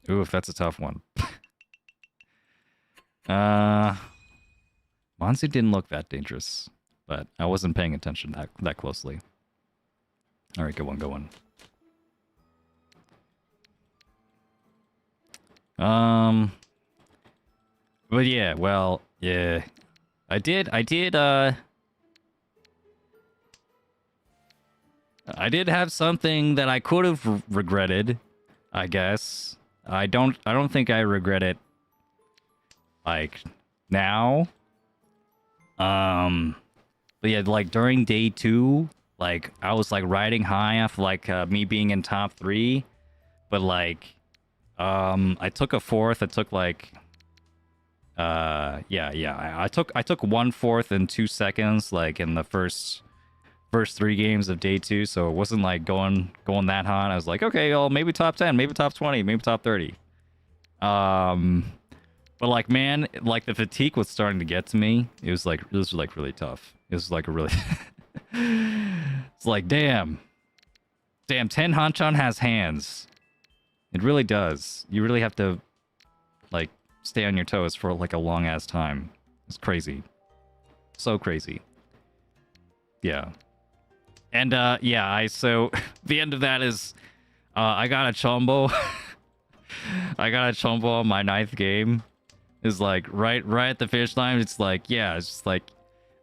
That's a tough one. Monzi didn't look that dangerous, but I wasn't paying attention that closely. All right, go on. But yeah, well, yeah. I did have something that I could have regretted, I guess. I don't think I regret it like now. But yeah, like during day 2, like I was like riding high off like me being in top 3, but like I took a fourth. I took like I took 1/4 in 2 seconds, like in the first 3 games of day 2. So it wasn't like going that hot. I was like, okay, well, maybe top 10, maybe top 20, maybe top 30. But like, man, like the fatigue was starting to get to me. It was like really tough. It was like a really, it's like damn, 10 Hanchan has hands. It really does. You really have to like stay on your toes for like a long ass time. It's crazy. So crazy. Yeah. And yeah, so the end of that is I got a chombo. I got a chombo on my 9th game. It's like right at the finish line. It's like, yeah, it's just like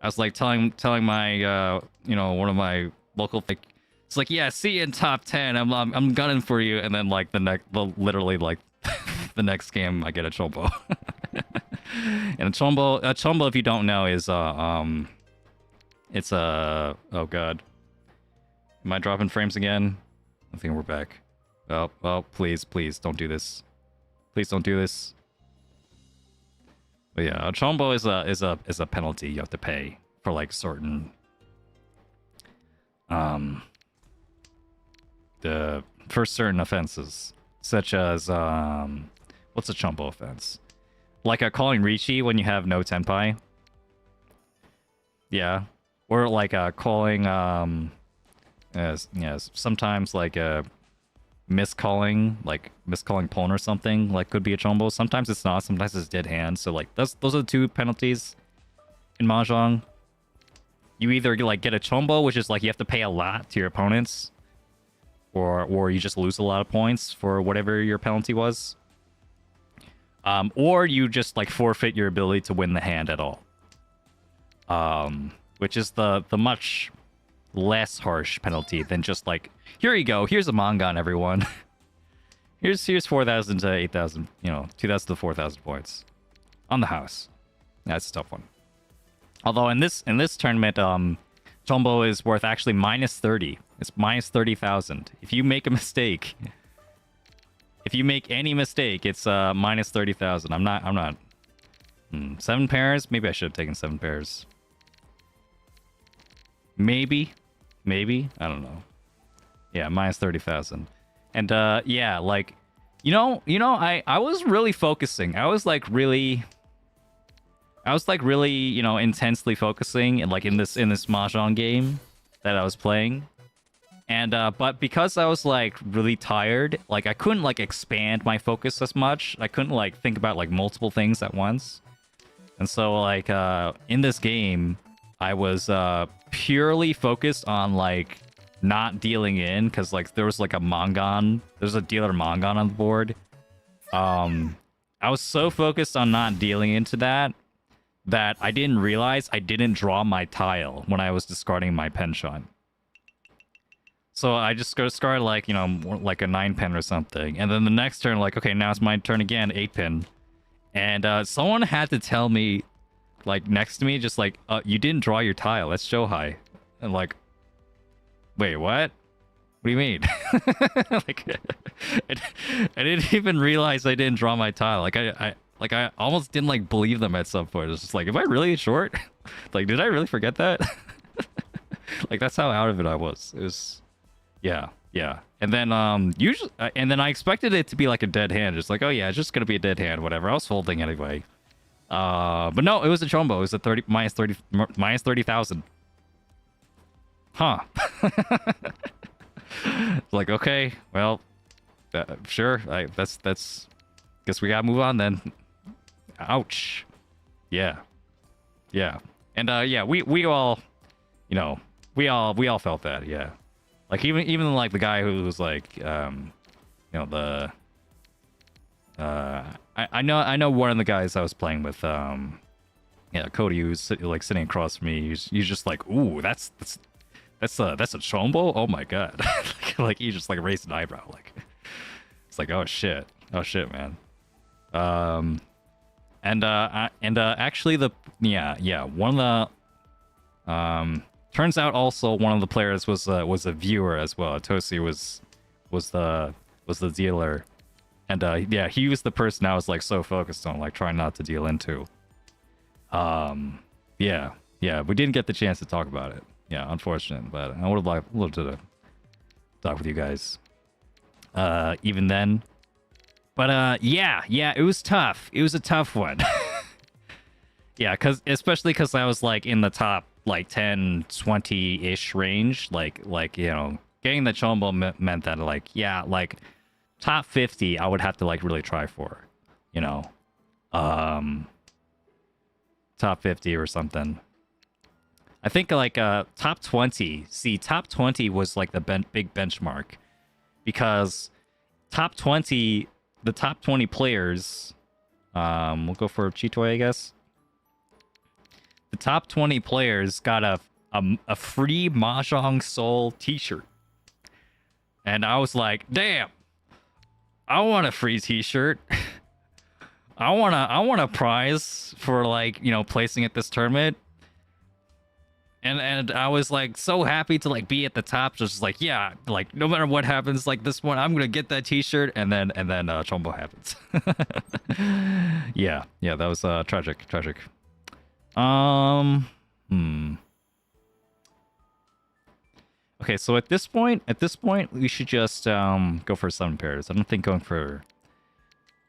I was like telling my one of my local like, it's like, yeah, see you in top 10. I'm gunning for you. And then like literally like the next game I get a chombo. And a chombo, if you don't know, is it's oh god. Am I dropping frames again? I think we're back. Oh, please don't do this. Please don't do this. But yeah, a chombo is a penalty you have to pay for like certain for certain offenses, such as what's a chombo offense? Like a calling Riichi when you have no tenpai. Yeah, or like calling sometimes like a miscalling pawn or something, like could be a chombo. Sometimes it's not, sometimes it's dead hand. So like those are the 2 penalties in Mahjong. You either like get a chombo, which is like you have to pay a lot to your opponents, or you just lose a lot of points for whatever your penalty was. Or you just like forfeit your ability to win the hand at all. Which is the much less harsh penalty than just like, here you go, here's a Mangan, everyone. here's 4,000 to 8,000, 2,000 to 4,000 points on the house. That's a tough one. Although in this tournament, Chombo is worth actually minus 30. It's minus 30,000. If you make a mistake, if you make any mistake, it's minus 30,000. I'm not. 7 pairs? Maybe I should have taken 7 pairs. Maybe. I don't know. Yeah, minus 30,000. And yeah, like, I was really focusing. I was like really, intensely focusing in this Mahjong game that I was playing. And but because I was like really tired, like I couldn't like expand my focus as much. I couldn't like think about like multiple things at once. And so like in this game, I was purely focused on like not dealing in, because like there was like a Mangan, there's a dealer Mangan on the board. I was so focused on not dealing into that I didn't realize I didn't draw my tile when I was discarding my penchant. So I just started like, like a 9-pin or something. And then the next turn, like, okay, now it's my turn again, 8-pin. And someone had to tell me, like, next to me, just like, you didn't draw your tile. That's Shohei. And like, wait, what? What do you mean? Like, I didn't even realize I didn't draw my tile. Like, I almost didn't, like, believe them at some point. It was just like, am I really short? Like, did I really forget that? Like, that's how out of it I was. It was... Yeah. And then usually and then I expected it to be like a dead hand, just like, oh yeah, it's just gonna be a dead hand, whatever. I was folding anyway. But no, it was a Chombo. It was a minus 30,000. Huh. Like, okay, well, sure. That's guess we gotta move on then. Ouch. Yeah. And yeah, we all, we all felt that. Yeah. Like even like the guy who was like, the I know one of the guys I was playing with, Cody, who's like sitting across from me. He's just like, ooh, that's a Chombo. Oh my god. Like he just like raised an eyebrow. Like it's like, oh shit, man. And actually one of the turns out also one of the players was a viewer as well. Tosi was the dealer, and yeah, he was the person I was like so focused on, like trying not to deal into. Yeah, we didn't get the chance to talk about it. Yeah, unfortunate, but I would have loved to talk with you guys even then. But yeah, it was tough. It was a tough one. Yeah, especially because I was like in the top like 10, 20-ish range. Like getting the Chombo meant that like, yeah, like top 50 I would have to like really try for, top 50 or something. I think like top 20. See, top 20 was like the big benchmark, because top 20, the top 20 players, we'll go for Chitoy, I guess. The top 20 players got a free Mahjong Soul t-shirt. And I was like, damn, I want a free t-shirt. I want a prize for like, placing at this tournament. And I was like so happy to like be at the top, just like, yeah, like no matter what happens, like this one, I'm gonna get that t-shirt. And then Chombo happens. Yeah, that was tragic. Okay, so at this point, we should just go for 7 pairs. I don't think going for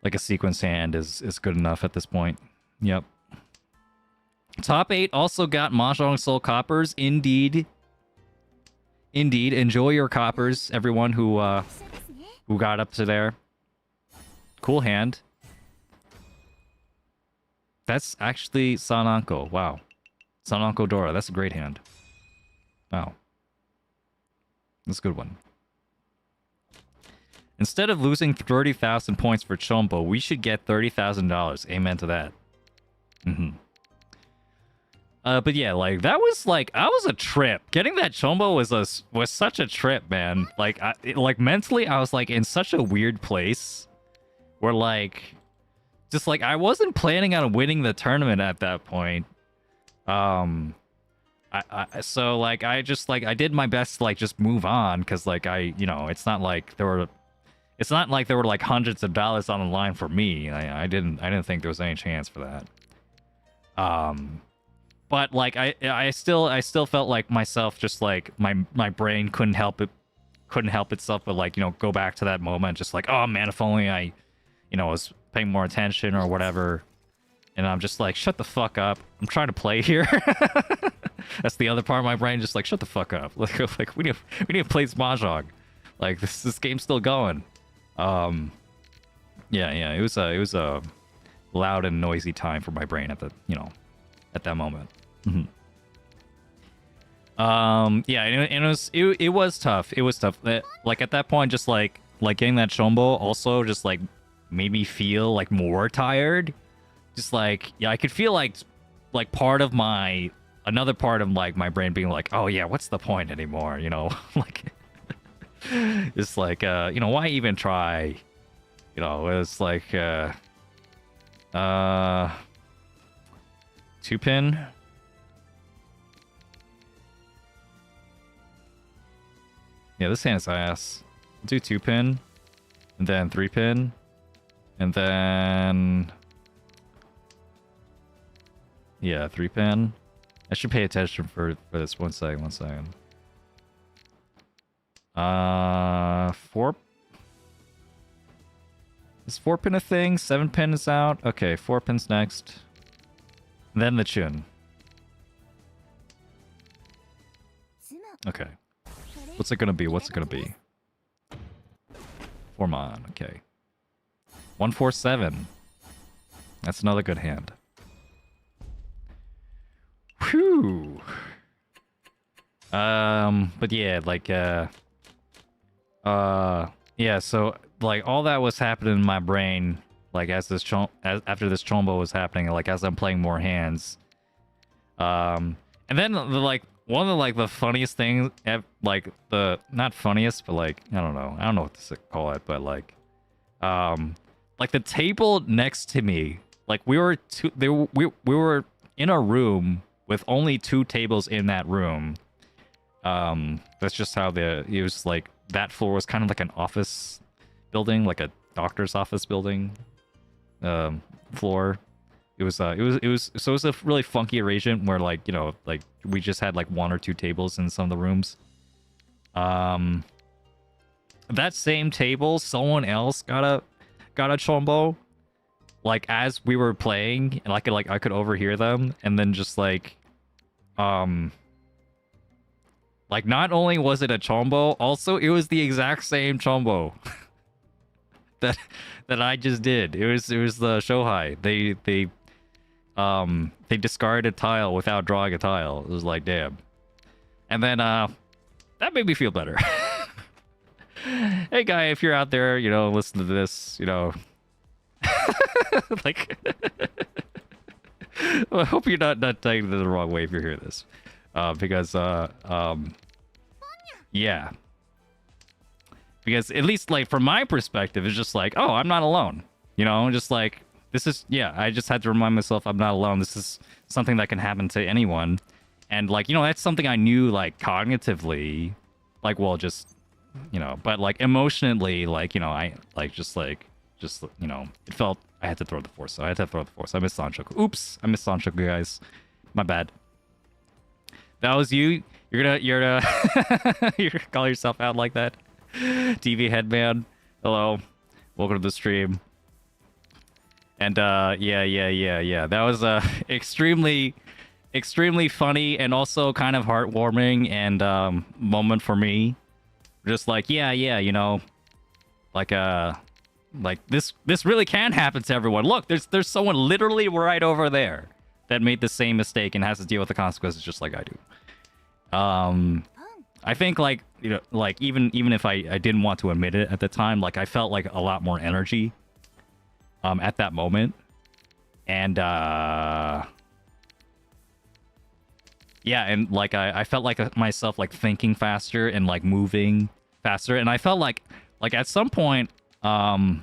like a sequence hand is good enough at this point. Yep. Top 8 also got Mahjong Soul coppers. Indeed. Enjoy your coppers, everyone who got up to there. Cool hand. That's actually Sananko. Wow. Sananko Dora. That's a great hand. Wow. That's a good one. Instead of losing 30,000 points for Chombo, we should get $30,000. Amen to that. But yeah, like that was a trip. Getting that chombo was such a trip, man. Like like mentally, I was like in such a weird place where like just like I wasn't planning on winning the tournament at that point. So like I just like I did my best to like just move on because like it's not like there were like hundreds of dollars on the line for me. I didn't think there was any chance for that. But like I still felt like myself, just like my brain couldn't help itself but like go back to that moment, just like, oh man, if only I was paying more attention or whatever. And I'm just like, shut the fuck up, I'm trying to play here. That's the other part of my brain, just like, shut the fuck up. Like we need to play this Mahjong. Like this game's still going. Yeah, it was a loud and noisy time for my brain at the at that moment. Yeah, and it was tough. It was tough. Like at that point, just like getting that chombo also just like made me feel like more tired. Just like, yeah, I could feel like another part of like my brain being like, oh yeah, what's the point anymore? Like it's like why even try? It's like 2-pin. Yeah, this hand is ass. Do 2-pin, and then 3-pin, and then 3-pin. I should pay attention for this. One second. 4. Is 4-pin a thing? 7-pin is out. Okay, 4-pin's next. Then the chin. Okay. What's it gonna be? 4-mon. Okay. 1-4-7. That's another good hand. Whew. But yeah, like yeah, so like all that was happening in my brain, like after this chombo was happening, like as I'm playing more hands. And then like one of the like the funniest things, like the not funniest, but like I don't know what to call it, but like the table next to me, like we were in a room with only 2 tables in that room. That's just how it was like that floor was kind of like an office building, like a doctor's office building floor. It was so it was a really funky arrangement where like like we just had like 1 or 2 tables in some of the rooms. That same table, someone else got a chombo, like as we were playing, and I could overhear them, and then just like not only was it a chombo, also it was the exact same chombo that I just did. It was the Shohai. They discarded a tile without drawing a tile. It was like, damn. And then that made me feel better. Hey guy, if you're out there, listen to this, like well, I hope you're not taking it the wrong way if you hear this. Because yeah. Because at least like from my perspective, it's just like, oh, I'm not alone. Just like this is, yeah, I just had to remind myself I'm not alone. This is something that can happen to anyone. And like, that's something I knew like cognitively, like, well, just, but like emotionally, like, I like just it felt I had to throw the force. So I had to throw the force. I missed Sanchoku. Oops, I missed Sanchoku, guys. My bad. That was you. You're gonna call yourself out like that? TV headman. Hello. Welcome to the stream. And yeah. That was extremely funny and also kind of heartwarming and moment for me. Just like, like this really can happen to everyone. Look, there's someone literally right over there that made the same mistake and has to deal with the consequences just like I do. I think like like even if I didn't want to admit it at the time, like I felt like a lot more energy at that moment. And yeah, and like I felt like myself like thinking faster and like moving faster, and I felt like at some point I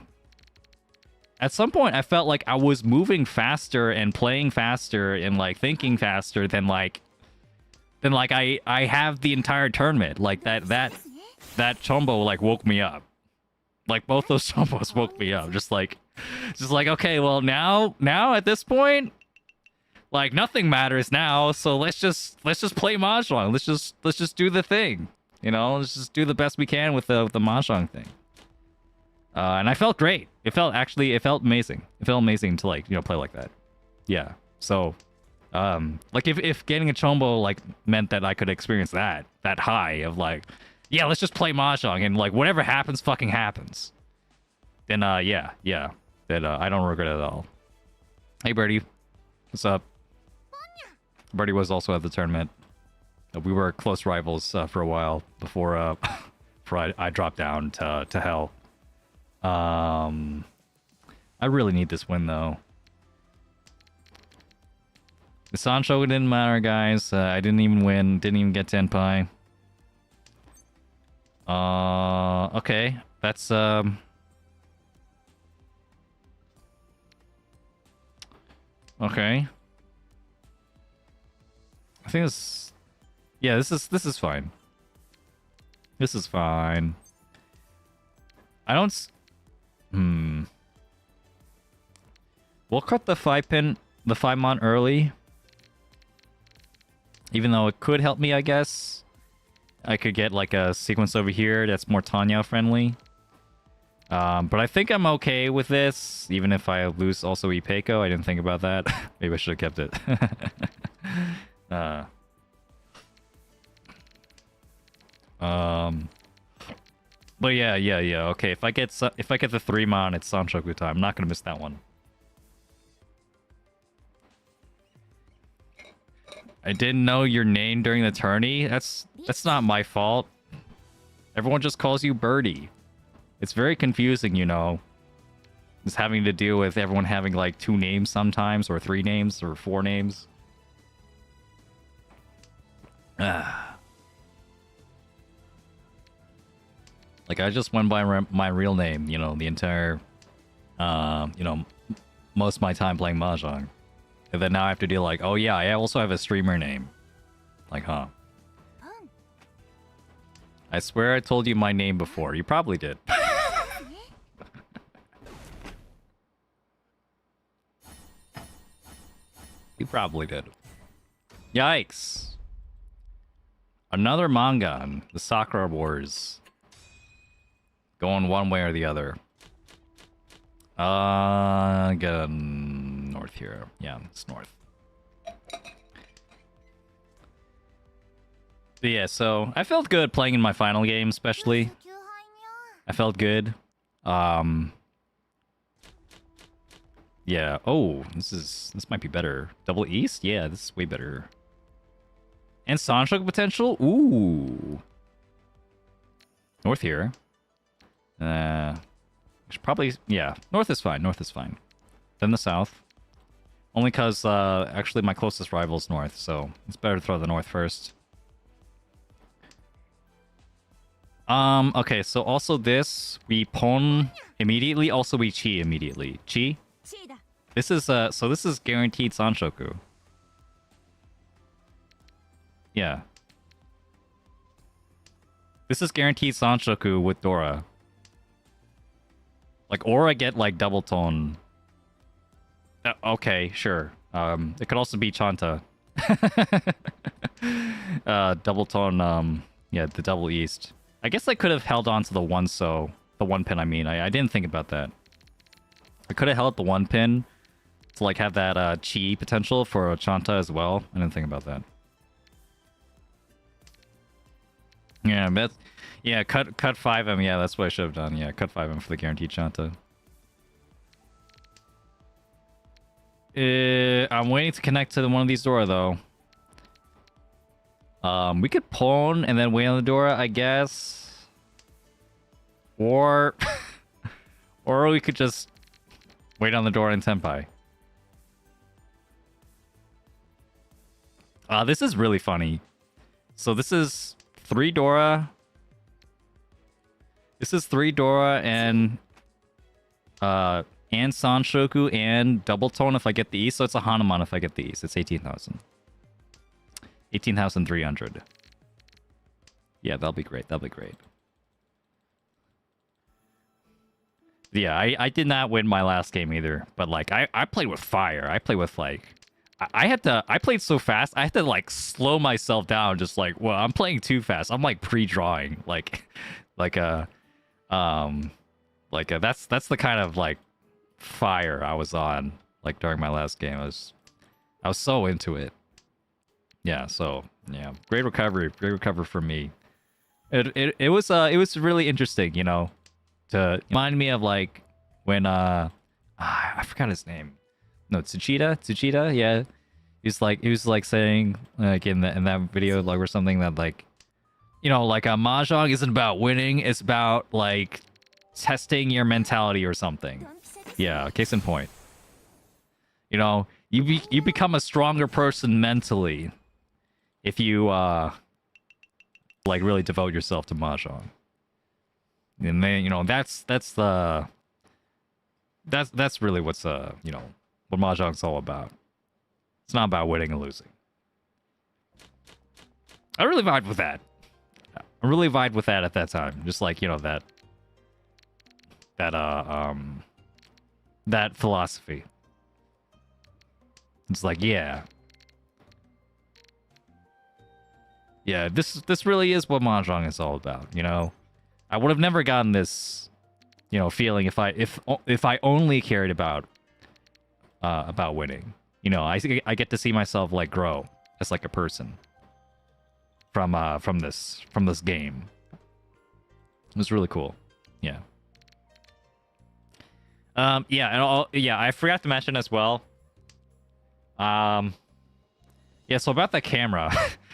felt like I was moving faster and playing faster and like thinking faster than like I have the entire tournament. Like that chombo like woke me up. Like both those chombos woke me up. Just like okay, well now at this point, like nothing matters now, so let's just play mahjong. Let's just do the thing. You know, let's just do the best we can with the mahjong thing. And I felt great. It felt amazing. It felt amazing to like, you know, play like that. Yeah. So like if getting a chombo like meant that I could experience that high of like, yeah, let's just play mahjong and like whatever happens fucking happens. Then yeah. That I don't regret it at all. Hey Birdie. What's up? Birdie was also at the tournament. We were close rivals for a while before before I dropped down to hell. I really need this win though. The Sancho didn't matter, guys. I didn't even win. Didn't even get Tenpai. Okay. That's okay. I think this, yeah, this is fine. This is fine. I don't We'll cut the 5 mon early. Even though it could help me, I guess. I could get like a sequence over here that's more Tanya friendly. But I think I'm okay with this, even if I lose also Ipeco. I didn't think about that. Maybe I should have kept it. But yeah. Okay, if I get the 3 mon, it's Sanchoku time. I'm not gonna miss that one. I didn't know your name during the tourney. That's not my fault. Everyone just calls you Birdie. It's very confusing, you know. Just having to deal with everyone having like 2 names sometimes, or 3 names, or 4 names. Like I just went by my real name, you know, the entire, you know, most of my time playing Mahjong. And then now I have to deal like, oh yeah, I also have a streamer name. Like, huh. I swear I told you my name before. You probably did. You probably did. Yikes. Another manga, the Sakura Wars. Going one way or the other. Get north here. Yeah, it's north. But yeah, so I felt good playing in my final game, especially. I felt good. Yeah. Oh, this might be better. Double East? Yeah, this is way better. And Sancho potential? Ooh. North here. Should probably, yeah. North is fine. North is fine. Then the south. Only because, actually my closest rival is north, so it's better to throw the north first. Okay, so also this, we Pon immediately, also we Chi immediately. Chi? This is, so this is guaranteed Sanshoku. Yeah. This is guaranteed Sanshoku with Dora. Like, or I get, like, double tone. Okay, sure. It could also be Chanta. Double tone, yeah, the double east. I guess I could have held on to the one so... The one pin, I mean. I didn't think about that. I could have held the one pin to, like, have that, chi potential for Chanta as well. I didn't think about that. Yeah, but... Yeah, cut 5M. Yeah, that's what I should have done. Yeah, cut 5M for the guaranteed Chanta. I'm waiting to connect to one of these Dora, though. We could pawn and then wait on the Dora, I guess. Or... or we could just wait on the Dora and Tenpai. This is really funny. So this is 3 Dora. This is 3 Dora and Sanshoku and double tone if I get the East. So it's a Hanuman if I get the East. It's 18,000. 18,300. Yeah, that'll be great. That'll be great. Yeah, I did not win my last game either. But like I played with fire. I played with like I played so fast, I had to like slow myself down, just like, well, I'm playing too fast. I'm like pre-drawing. Like that's the kind of like fire I was on like during my last game. I was so into it. Yeah, so yeah. Great recovery for me. It was really interesting, you know, to remind me of like when I forgot his name. No, Tsuchida, yeah. He was like saying like in that video like or something that like, you know, like a mahjong isn't about winning, it's about like testing your mentality or something. Yeah, case in point. You know, you become a stronger person mentally if you like really devote yourself to mahjong. And then, you know, that's really what's you know, what Mahjong's all about. It's not about winning and losing. I really vibed with that. I really vibed with that at that time. Just like, you know, that philosophy. It's like, yeah. Yeah, this really is what Mahjong is all about, you know? I would have never gotten this, you know, feeling if I only cared about winning. You know, I get to see myself like grow as like a person from this game. It was really cool. Yeah. Yeah, I forgot to mention as well. Yeah, so about that camera.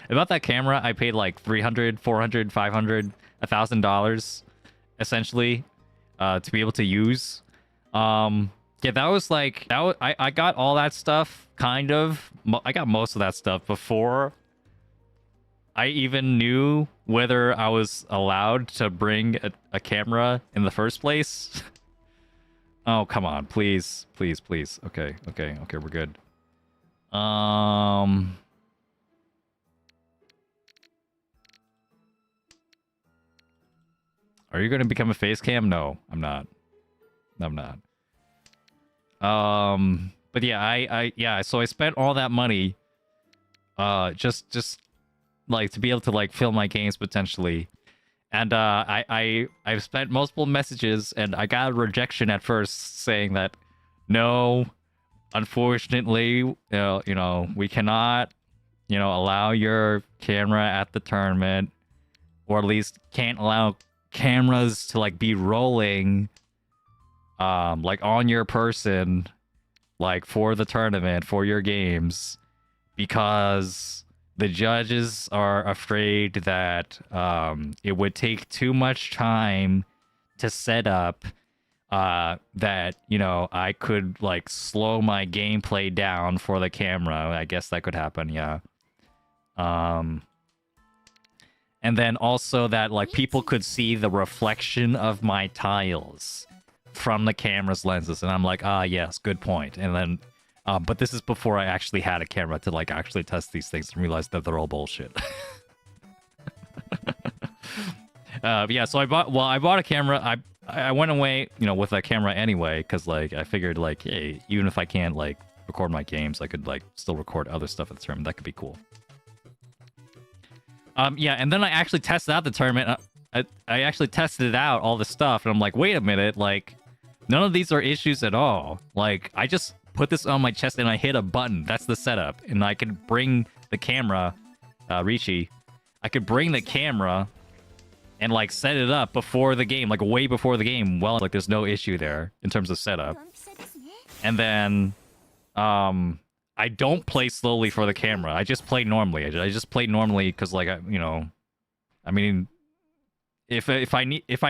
About that camera, I paid like $300, $400, $500, $1,000 essentially to be able to use. Yeah, that was like I got all that stuff kind of. I got most of that stuff before I even knew whether I was allowed to bring a camera in the first place. Oh, come on, please. Okay, we're good. Are you gonna become a face cam? No, I'm not. But yeah, so I spent all that money just like to be able to like film my games potentially. And I've spent multiple messages and I got a rejection at first saying that no, unfortunately, you know, we cannot, you know, allow your camera at the tournament, or at least can't allow cameras to like be rolling like on your person like for the tournament for your games, because the judges are afraid that it would take too much time to set up, that, you know, I could like slow my gameplay down for the camera. I guess that could happen, yeah. And then also that like people could see the reflection of my tiles from the camera's lenses, and I'm like, yes, good point. And then but this is before I actually had a camera to like actually test these things and realize that they're all bullshit. Yeah, so I bought a camera. I went away, you know, with a camera anyway, because like I figured like, hey, even if I can't like record my games, I could like still record other stuff at the tournament. That could be cool. Yeah, and then I actually tested out the tournament. I actually tested it out, all the stuff, and I'm like, wait a minute, like none of these are issues at all. Like I just put this on my chest and I hit a button. That's the setup, and I could bring the camera, Riichi. I could bring the camera and like set it up before the game, like way before the game. Well, like there's no issue there in terms of setup. And then, I don't play slowly for the camera. I just play normally. I just play normally because, like, you know, I mean, if I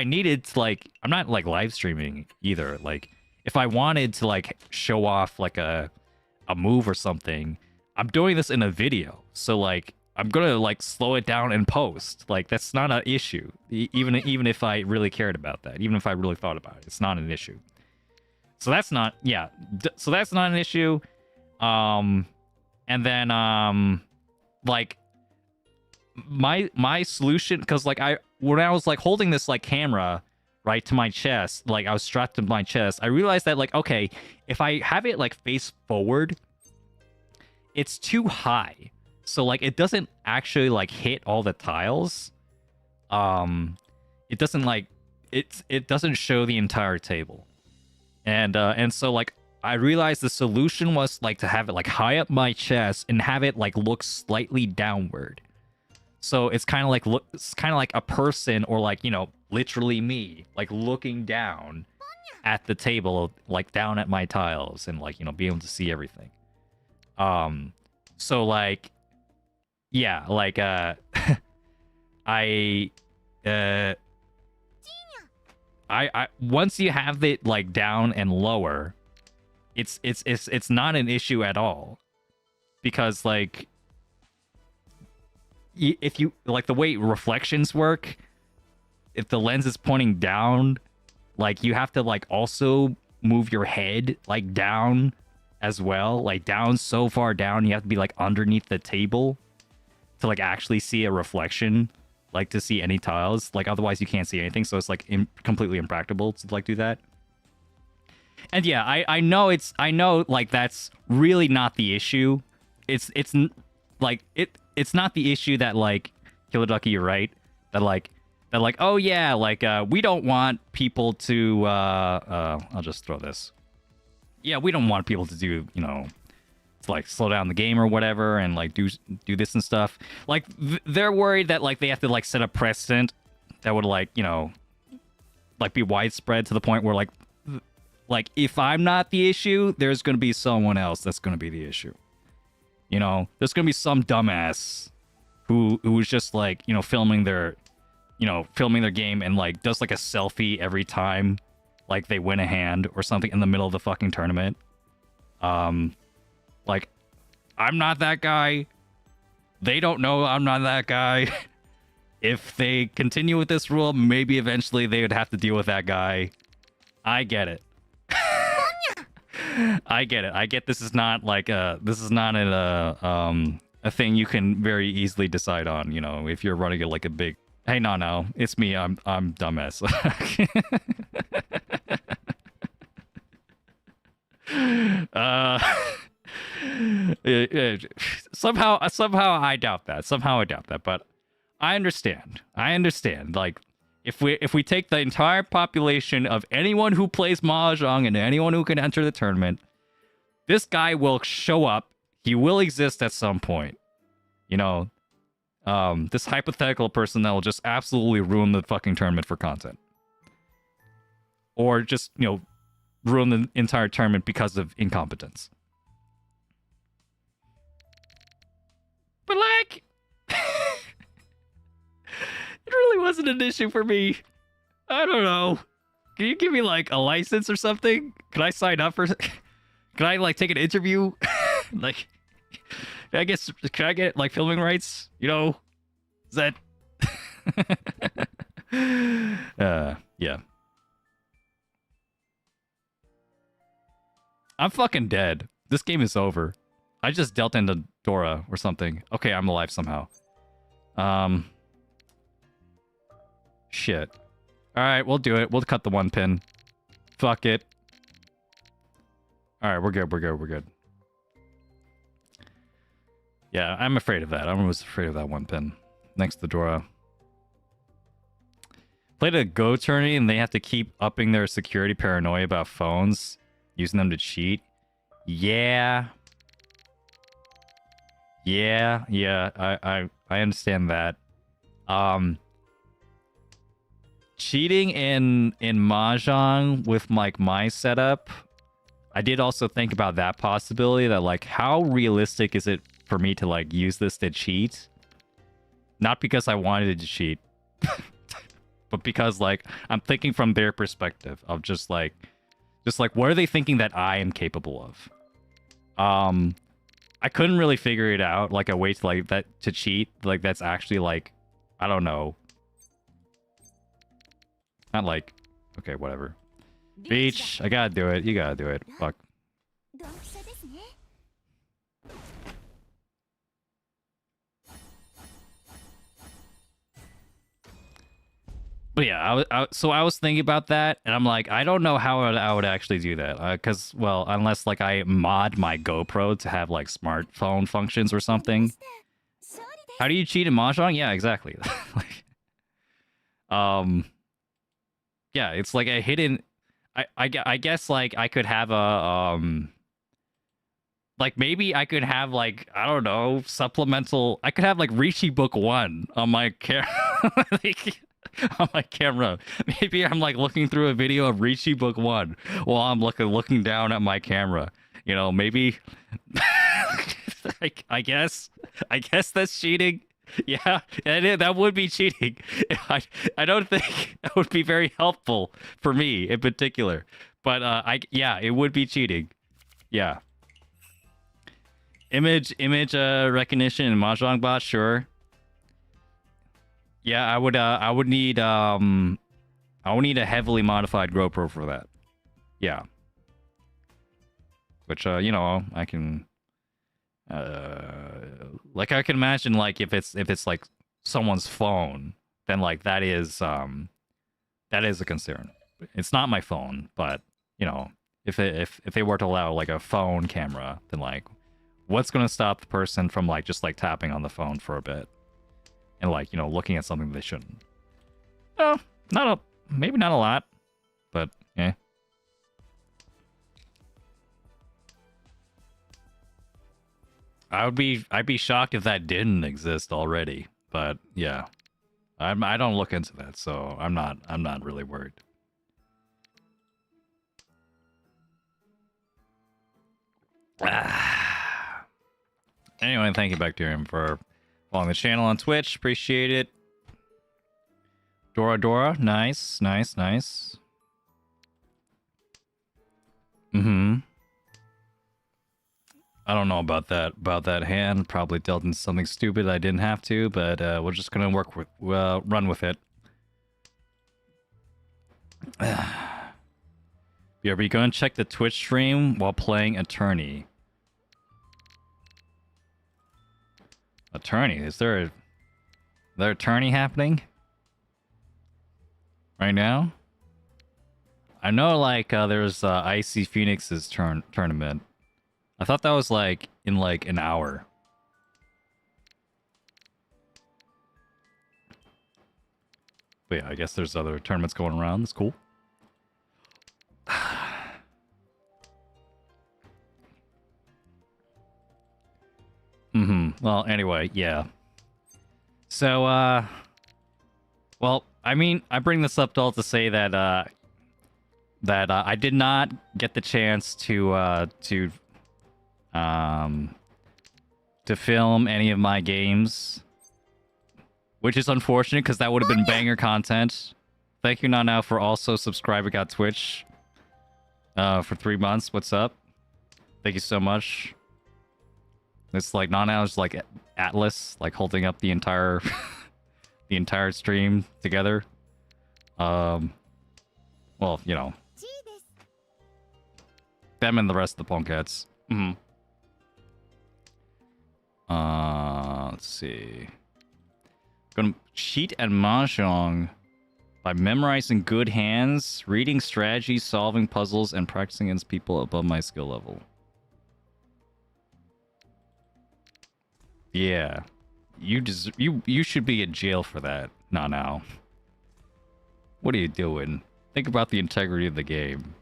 needed to, like, I'm not like live streaming either. Like, if I wanted to like show off like a move or something, I'm doing this in a video, so like I'm gonna like slow it down and post. Like that's not an issue. Even if I really cared about that, even if I really thought about it, it's not an issue. So that's not so that's not an issue. And then like my solution, because like when I was like holding this like camera right to my chest, like I was strapped to my chest, I realized that like, okay, if I have it like face forward, it's too high, so like it doesn't actually like hit all the tiles. It doesn't like it doesn't show the entire table. And so like I realized the solution was like to have it like high up my chest and have it like look slightly downward. So it's kind of like a person, or like, you know, literally me, like looking down at the table, like down at my tiles, and like, you know, be able to see everything. So like, yeah, like I once you have it like down and lower, it's not an issue at all, because like if you like the way reflections work, if the lens is pointing down, like you have to like also move your head like down as well, like down so far down you have to be like underneath the table to like actually see a reflection, like to see any tiles, like otherwise you can't see anything. So it's like completely impractical to like do that. And yeah, I know like that's really not the issue. It's like it's not the issue that like Killer Ducky, you're right, that like oh yeah, like we don't want people to I'll just throw this. Yeah, we don't want people to do, you know, to like slow down the game or whatever, and like do this and stuff. Like they're worried that like they have to like set a precedent that would like, you know, like be widespread to the point where like if I'm not the issue, there's going to be someone else that's going to be the issue. You know, there's going to be some dumbass who's just like, you know, filming their game and like does like a selfie every time like they win a hand or something in the middle of the fucking tournament. Like I'm not that guy. They don't know I'm not that guy. If they continue with this rule, maybe eventually they would have to deal with that guy. I get it. I get it. I get this is not like a thing you can very easily decide on, you know, if you're running it like a big, hey, no, it's me, I'm dumbass. Somehow I doubt that, but I understand. Like if we take the entire population of anyone who plays Mahjong and anyone who can enter the tournament, this guy will show up. He will exist at some point. You know, this hypothetical person that will just absolutely ruin the fucking tournament for content. Or just, you know, ruin the entire tournament because of incompetence. But like, it really wasn't an issue for me. I don't know. Can you give me like a license or something? Can I sign up for? Can I like take an interview? Like, can I get like filming rights? You know, is that? Yeah. I'm fucking dead. This game is over. I just dealt into Dora or something. Okay, I'm alive somehow. Shit. Alright, we'll do it. We'll cut the one pin. Fuck it. Alright, we're good. Yeah, I'm afraid of that. I was afraid of that one pin. Next to Dora. Played a Go tourney and they have to keep upping their security paranoia about phones, using them to cheat. Yeah. I understand that. Cheating in Mahjong with like my setup, I did also think about that possibility, that like how realistic is it for me to like use this to cheat? Not because I wanted to cheat, but because like I'm thinking from their perspective of just like what are they thinking that I am capable of? I couldn't really figure it out, like a way to like that to cheat, like that's actually like, I don't know, not like, okay, whatever. Beach, I gotta do it. You gotta do it. Fuck. ドンピシャですね。But yeah, so I was thinking about that, and I'm like, I don't know how I would actually do that, because well, unless like I mod my GoPro to have like smartphone functions or something. How do you cheat in Mahjong? Yeah, exactly. Like, yeah, it's like a hidden. I guess like I could have a like maybe I could have like, I don't know, supplemental. I could have like Riichi Book 1 on my camera. Like, on my camera. Maybe I'm like looking through a video of Riichi Book 1 while I'm looking down at my camera. You know, maybe I guess that's cheating. Yeah, that would be cheating. I don't think that would be very helpful for me in particular. But yeah, it would be cheating. Yeah. Image recognition in Mahjong bot, sure. Yeah, I would need a heavily modified GoPro for that. Yeah. Which you know, I can like I can imagine like if it's like someone's phone, then like that is a concern. It's not my phone, but you know, if they were to allow like a phone camera, then like what's going to stop the person from like just like tapping on the phone for a bit and like, you know, looking at something they shouldn't? No, maybe not a lot, but yeah. I'd be shocked if that didn't exist already, but yeah. I don't look into that, so I'm not really worried. Anyway, thank you, Bacterium, for following the channel on Twitch. Appreciate it. Dora, nice. Mm-hmm. I don't know about that hand. Probably dealt into something stupid I didn't have to, but we're just gonna run with it. BRB, go and check the Twitch stream while playing Attorney. Attorney? Is there Attorney happening right now? I know, like, there's Icy Phoenix's tournament. I thought that was like in like an hour. But yeah, I guess there's other tournaments going around. That's cool. Well, anyway, yeah. So, well, I mean, I bring this up to say that I did not get the chance to film any of my games, which is unfortunate because that would have been banger content. Thank you, Nanao, for also subscribing on Twitch for 3 months. What's up? Thank you so much. It's like Nanao's like Atlas, like holding up the entire the entire stream together. Well, you know, them and the rest of the Punkets. Let's see. Gonna cheat at Mahjong by memorizing good hands, reading strategies, solving puzzles, and practicing against people above my skill level. Yeah. You should be in jail for that. Now. What are you doing? Think about the integrity of the game.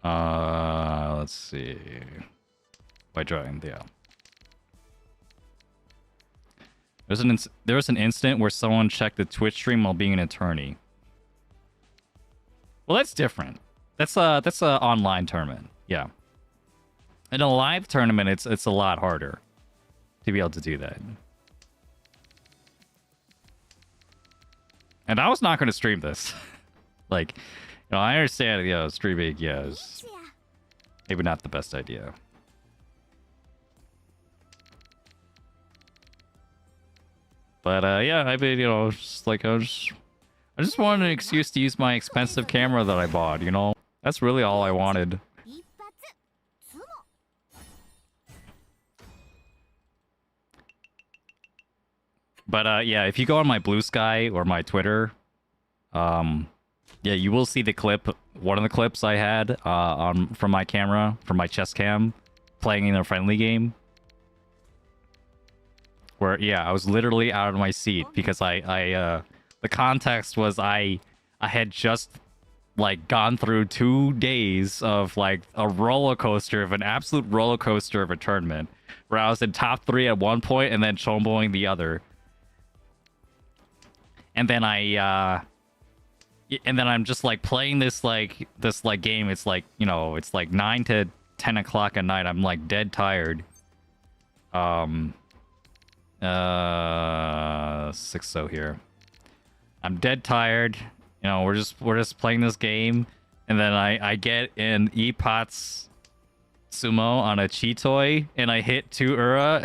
Let's see. By drawing, yeah. There was an incident where someone checked the Twitch stream while being an attorney. Well, that's different. That's a online tournament. Yeah. In a live tournament, it's a lot harder to be able to do that. And I was not going to stream this. Like, you know, I understand, you know, streaming, yeah, is maybe not the best idea. But yeah, I mean, just like I just wanted an excuse to use my expensive camera that I bought. That's really all I wanted. But yeah, if you go on my Blue Sky or my Twitter, yeah, you will see the clip. One of the clips I had from my camera, from my chest cam, playing in a friendly game. Where yeah, I was literally out of my seat because the context was I had just like gone through 2 days of like a roller coaster of an absolute roller coaster of a tournament where I was in top 3 at one point and then chomboing the other. And then I'm just like playing this game. It's like, it's like 9 to 10 o'clock at night. I'm like dead tired. 6-0 here. I'm dead tired. We're just playing this game, and then I get in Epot's sumo on a Chitoi, and I hit 2 Ura.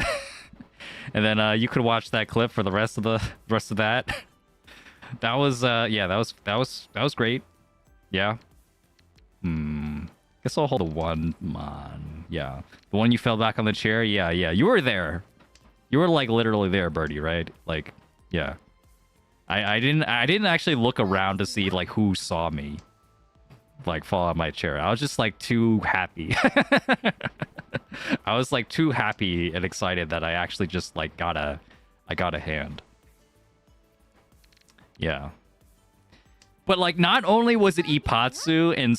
And then you could watch that clip for the rest of that. That was yeah, that was great. Yeah. Guess I'll hold the one man. Yeah. The one you fell back on the chair? Yeah. You were there. You were like literally there, Birdie, right? Like, yeah. I didn't actually look around to see like who saw me like fall out my chair. I was just like too happy. I was like too happy and excited that I actually just like got a hand. Yeah. But like not only was it Ipatsu and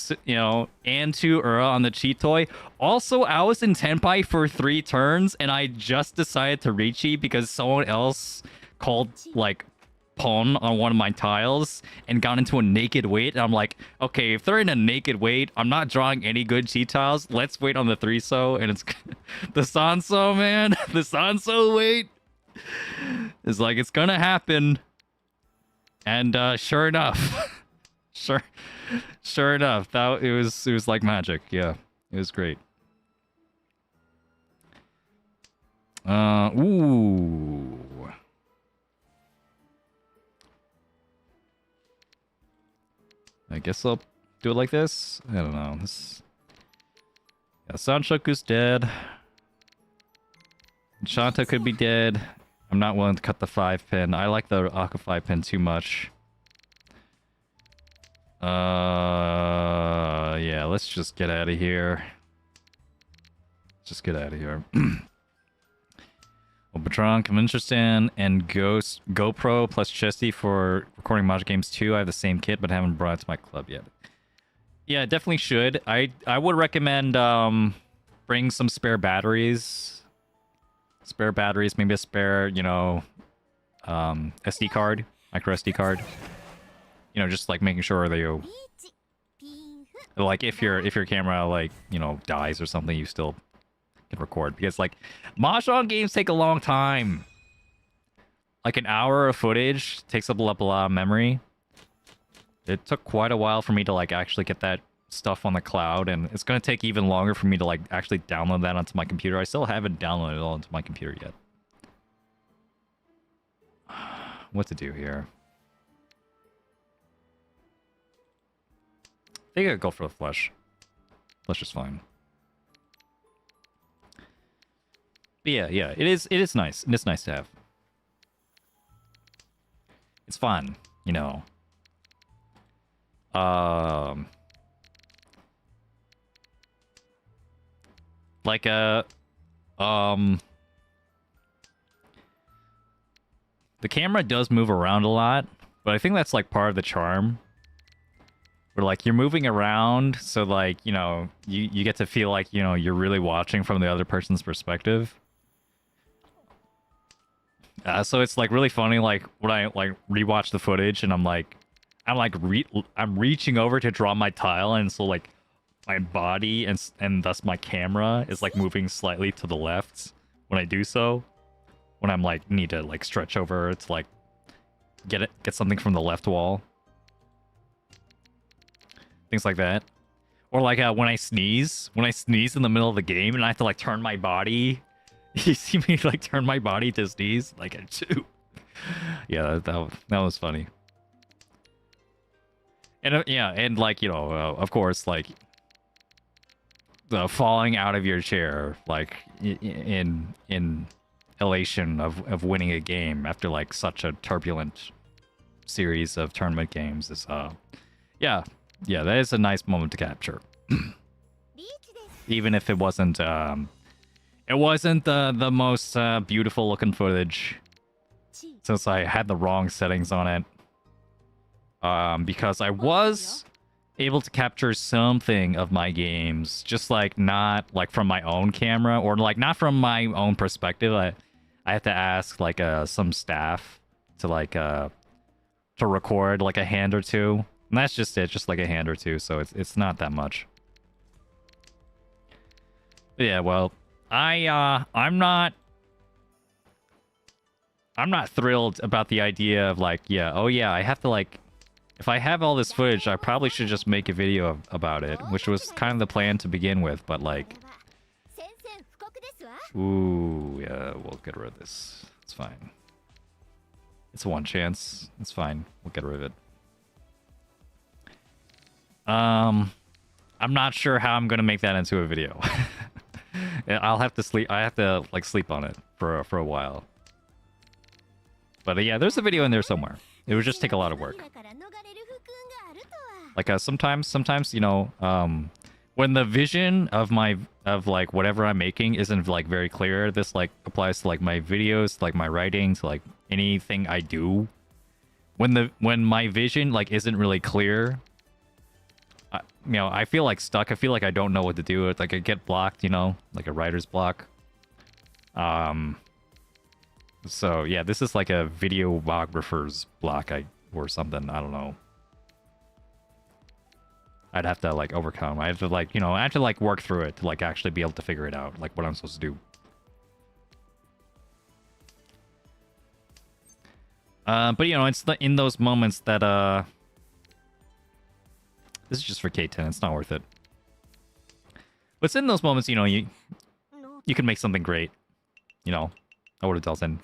2 Ura on the Chitoi, also I was in Tenpai for 3 turns and I just decided to Riichi because someone else called like Pon on one of my tiles and got into a naked wait. And I'm like, okay, if they're in a naked wait, I'm not drawing any good Chi tiles. Let's wait on the 3-so, and it's the Sanso, man. The Sanso wait is like it's gonna happen. And sure enough, sure enough, that it was like magic. Yeah, it was great. Ooh. I guess I'll do it like this. I don't know. Yeah, Sanshoku's dead. Shanta could be dead. I'm not willing to cut the 5-pin. I like the Aka 5-pin too much. Yeah, let's just get out of here. Just get out of here. Well, Patron, come interested in, and GoPro plus Chesty for recording Mahjong games too. I have the same kit, but haven't brought it to my club yet. Yeah, definitely should. I would recommend bring some spare batteries. Maybe a spare, SD card, micro SD card. Just like making sure that like if your camera like dies or something, you still can record, because like Mahjong games take a long time. Like an hour of footage takes up a lot of memory. It took quite a while for me to like actually get that stuff on the cloud, and it's gonna take even longer for me to like actually download that onto my computer. I still haven't downloaded it all onto my computer yet. What to do here? I think I'd go for the flush. Flush is fine. But yeah, it is nice. It is nice to have. It's fun, like the camera does move around a lot, but I think that's like part of the charm. Where like you're moving around, so like you get to feel like you're really watching from the other person's perspective. So it's like really funny, like when I like rewatch the footage and I'm reaching over to draw my tile, and so like my body and thus my camera is like moving slightly to the left when I do so. When I'm like need to like stretch over to like get something from the left wall. Things like that. Or like when I sneeze in the middle of the game and I have to like turn my body. You see me like turn my body to sneeze? Like I do. Yeah, that was funny. And yeah, and like, you know, of course, like the falling out of your chair, like in elation of winning a game after like such a turbulent series of tournament games is yeah, yeah, that is a nice moment to capture. Even if it wasn't the most beautiful looking footage, since I had the wrong settings on it. Because I was able to capture something of my games, just like not like from my own camera or like not from my own perspective. I had to ask like some staff to like to record like a hand or two. And that's just it, just like a hand or two, so it's not that much. But yeah, well, I'm not thrilled about the idea of like, yeah, oh yeah, I have to like, if I have all this footage, I probably should just make a video about it, which was kind of the plan to begin with, but like, ooh, yeah, we'll get rid of this. It's fine. It's one chance. It's fine. We'll get rid of it. I'm not sure how I'm gonna make that into a video. I'll have to sleep. I have to like sleep on it for a while. But yeah, there's a video in there somewhere. It would just take a lot of work. Like sometimes you know, when the vision of like whatever I'm making isn't like very clear, this like applies to like my videos, like my writing, to like anything I do. When my vision like isn't really clear, you know, I feel like stuck. I feel like I don't know what to do. It's like I get blocked, you know, like a writer's block. So yeah, this is like a videographer's block, or something. I don't know. I'd have to like overcome. I have to like, you know, I have to like work through it to like actually be able to figure it out, like what I'm supposed to do. But you know, it's in those moments that this is just for K10. It's not worth it. But it's in those moments, you know, you can make something great. You know, I would have dealt in.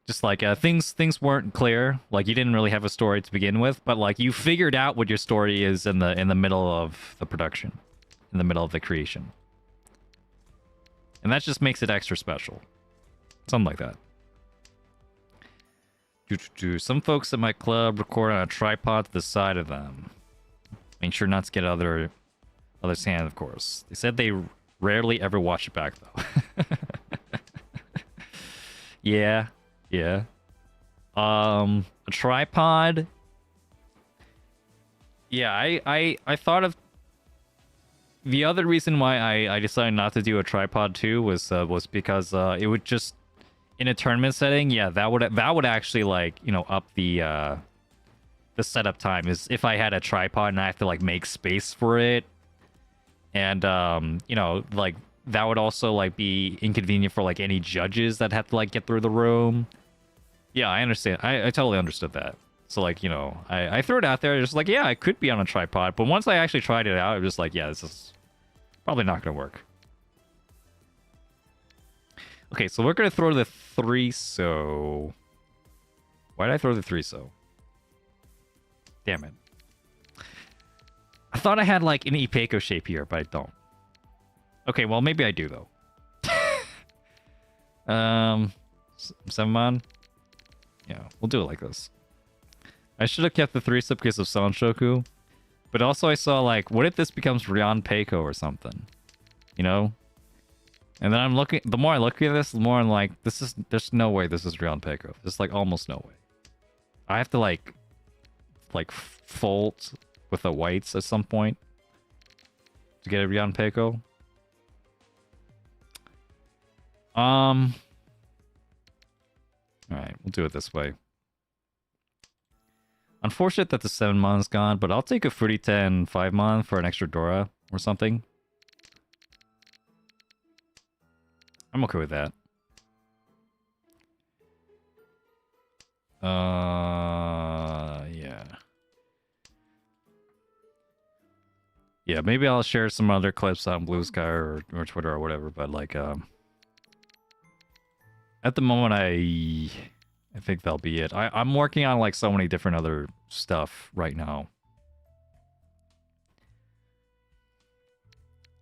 Just like things weren't clear. Like you didn't really have a story to begin with, but like you figured out what your story is in the middle of the production, in the middle of the creation, and that just makes it extra special. Something like that. Some folks at my club record on a tripod to the side of them. Make sure not to get others' hand, of course. They said they rarely ever watch it back though. Yeah. Yeah. A tripod. Yeah, I thought of the other reason why I decided not to do a tripod too was because it would just, in a tournament setting, yeah, that would actually like, you know, up the setup time, is if I had a tripod and I have to like make space for it. And you know, like that would also like be inconvenient for like any judges that have to like get through the room. Yeah, I understand. I totally understood that. So like, you know, I threw it out there, just like, yeah, I could be on a tripod. But once I actually tried it out, it was just like, yeah, this is probably not gonna work. Okay, so we're gonna throw the 3-so. Why did I throw the 3-so? Damn it. I thought I had like an Ipeco shape here, but I don't. Okay, well maybe I do though. 7-man. Yeah, we'll do it like this. I should have kept the 3-so because of Sanshoku. But also I saw like, what if this becomes Ryan Peiko or something? You know? And then I'm looking, the more I look at this, the more I'm like, there's no way this is Ryan Peiko. There's like almost no way. I have to like fold with the whites at some point to get a Ryan Peiko. Alright, we'll do it this way. Unfortunate that the 7-man's gone, but I'll take a Furita and 5-man for an extra Dora or something. I'm okay with that. Yeah. Yeah, maybe I'll share some other clips on Blue Sky or Twitter or whatever, but like, At the moment, I think that'll be it. I'm working on like so many different other stuff right now.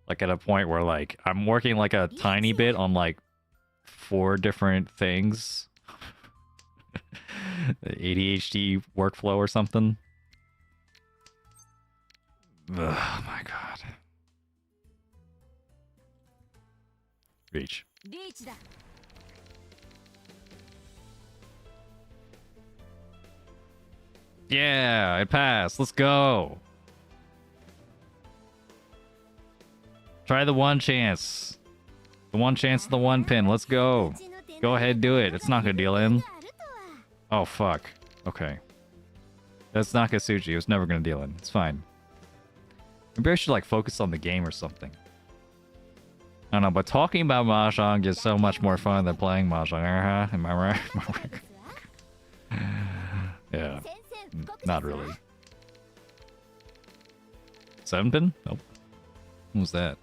Like at a point where like I'm working like a tiny bit on like 4 different things. ADHD workflow or something. Oh my god. Reach. Yeah, it passed. Let's go. Try the one chance. The one chance, the one pin. Let's go. Go ahead, do it. It's not gonna deal in. Oh, fuck. Okay. That's Nakatsuchi. It was never gonna deal in. It's fine. Maybe I should, like, focus on the game or something. I don't know, but talking about Mahjong is so much more fun than playing Mahjong. Am I right? Yeah. Not really. 7 pin? Nope. What was that?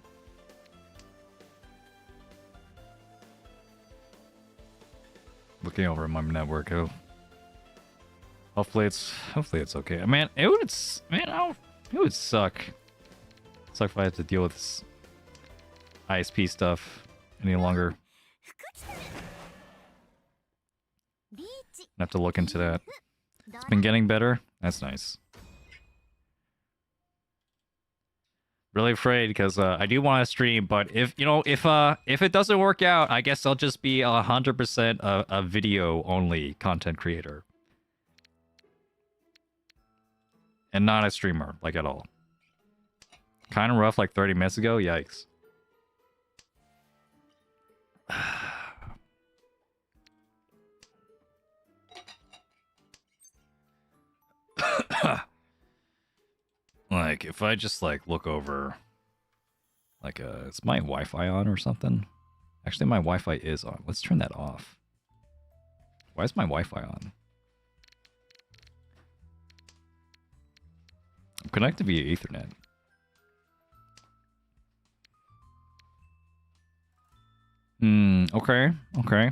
Looking over my network. Oh. Hopefully it's okay. Man, it would suck. Suck if I had to deal with this ISP stuff any longer. I have to look into that. It's been getting better. That's nice. Really afraid because I do want to stream, but if it doesn't work out, I guess I'll just be 100% a video only content creator, and not a streamer like at all. Kind of rough, like 30 minutes ago. Yikes. Like, if I just, like, look over... Like, is my Wi-Fi on or something? Actually, my Wi-Fi is on. Let's turn that off. Why is my Wi-Fi on? I'm connected via Ethernet. Okay. Okay.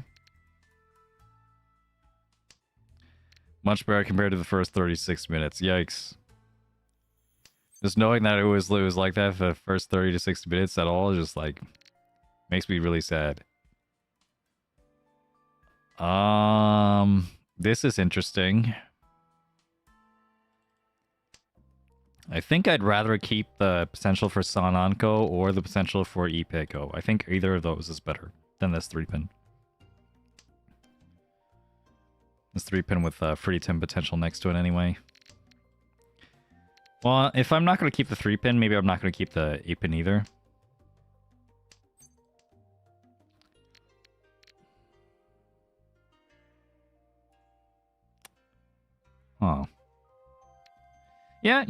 Much better compared to the first 36 minutes. Yikes. Just knowing that it was like that for the first 30 to 60 minutes at all, just like makes me really sad. This is interesting. I think I'd rather keep the potential for Sananko or the potential for Ipeko. I think either of those is better than this 3-pin. This 3-pin with Free Tim potential next to it anyway. Well, if I'm not going to keep the 3-pin, maybe I'm not going to keep the 8-pin either. Oh. Yeah,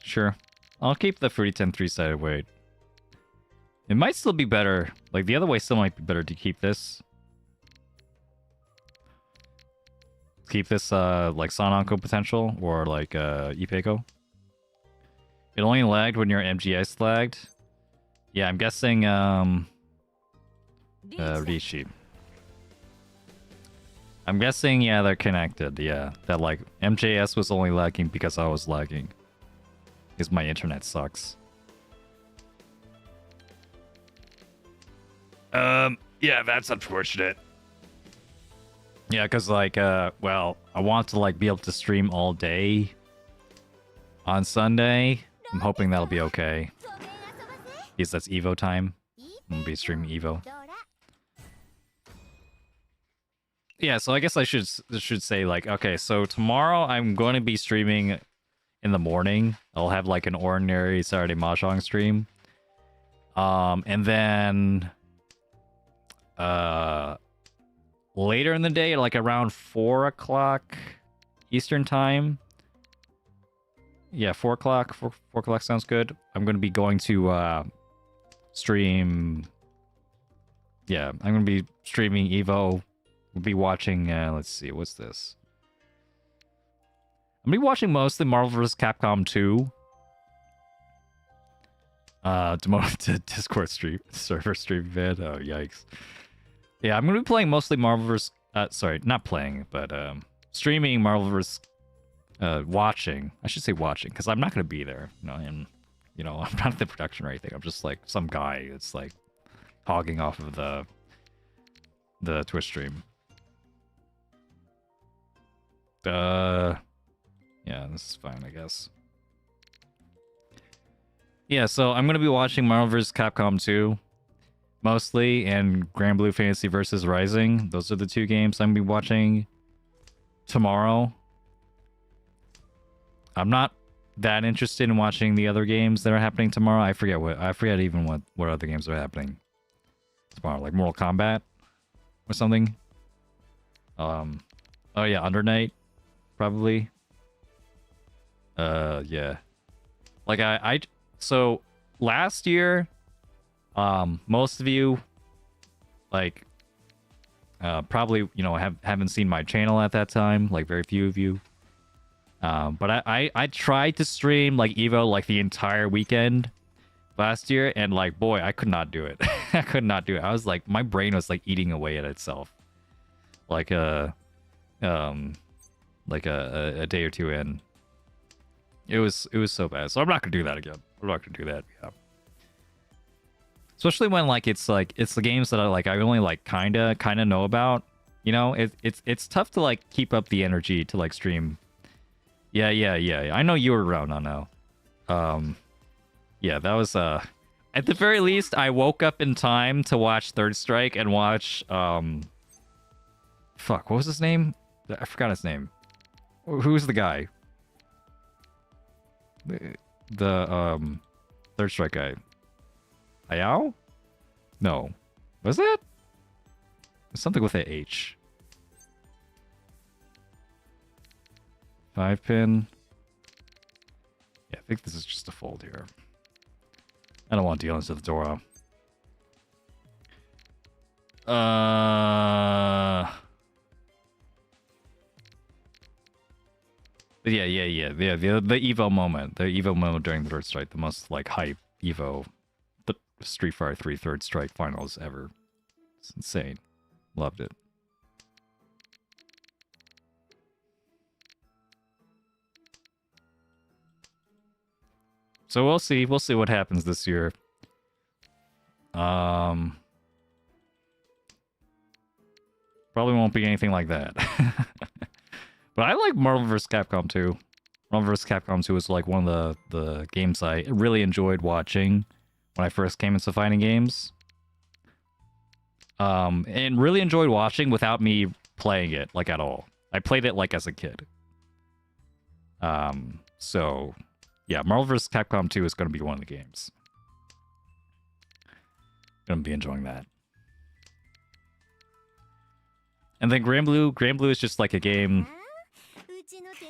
sure. I'll keep the Fruity 10 3-sided weight. It might still be better. Like, the other way still might be better to keep this. Keep this, like, Sananko potential, or, like, Ipeko. It only lagged when your MGS lagged. Yeah, I'm guessing, Riichi. I'm guessing, yeah, they're connected, yeah. That, like, MJS was only lagging because I was lagging. Because my internet sucks. Yeah, that's unfortunate. Yeah, because, like, well, I want to, like, be able to stream all day on Sunday. I'm hoping that'll be okay. Because that's Evo time. I'm gonna be streaming Evo. Yeah, so I guess I should say, like, okay, so tomorrow I'm going to be streaming in the morning. I'll have, like, an ordinary Saturday Mahjong stream. And then... later in the day, like, around 4 o'clock Eastern time... Yeah, 4 o'clock. 4 o'clock sounds good. I'm going to be going to stream... Yeah, I'm going to be streaming Evo. We'll be watching... let's see, what's this? I'm going to be watching mostly Marvel vs. Capcom 2. To Discord stream. Server stream vid. Oh, yikes. Yeah, I'm gonna be playing mostly Marvel vs. Sorry, not playing, but streaming Marvel vs. Watching. I should say watching, because I'm not gonna be there. You know, and I'm not the production or anything. I'm just like some guy that's like hogging off of the Twitch stream. Yeah, this is fine, I guess. Yeah, so I'm gonna be watching Marvel vs. Capcom 2 mostly, and Grand Blue Fantasy vs. Rising. Those are the two games I'm gonna be watching tomorrow. I'm not that interested in watching the other games that are happening tomorrow. I forget even what other games are happening tomorrow, like Mortal Kombat or something. Oh yeah, Under Night, probably. Yeah. Like so last year, most of you, like, probably haven't seen my channel at that time. Like very few of you. But I tried to stream like Evo like the entire weekend last year, and like boy, I could not do it. I could not do it. I was like, my brain was like eating away at itself. Like a day or two in. It was so bad. So I'm not gonna do that again. I'm not gonna do that. Yeah. Especially when like it's the games that I only like kinda know about. You know, it's tough to like keep up the energy to like stream. Yeah. I know you were around, I know. Yeah, that was at the very least I woke up in time to watch Third Strike and watch fuck, what was his name? I forgot his name. Who's the guy? The Third Strike guy. Ayao? No. Was it? Something with a H. 5-pin. Yeah, I think this is just a fold here. I don't want dealings with the Dora. But yeah. The Evo moment. The Evo moment during the Third Strike. The most, like, hype Evo. The Street Fighter 3 Third Strike finals ever. It's insane. Loved it. So we'll see. We'll see what happens this year. Probably won't be anything like that. But I like Marvel vs. Capcom 2. Marvel vs. Capcom 2 was like one of the games I really enjoyed watching when I first came into fighting games. And really enjoyed watching without me playing it like at all. I played it like as a kid. So yeah, Marvel vs. Capcom 2 is going to be one of the games. Going to be enjoying that. And then Grand Blue is just like a game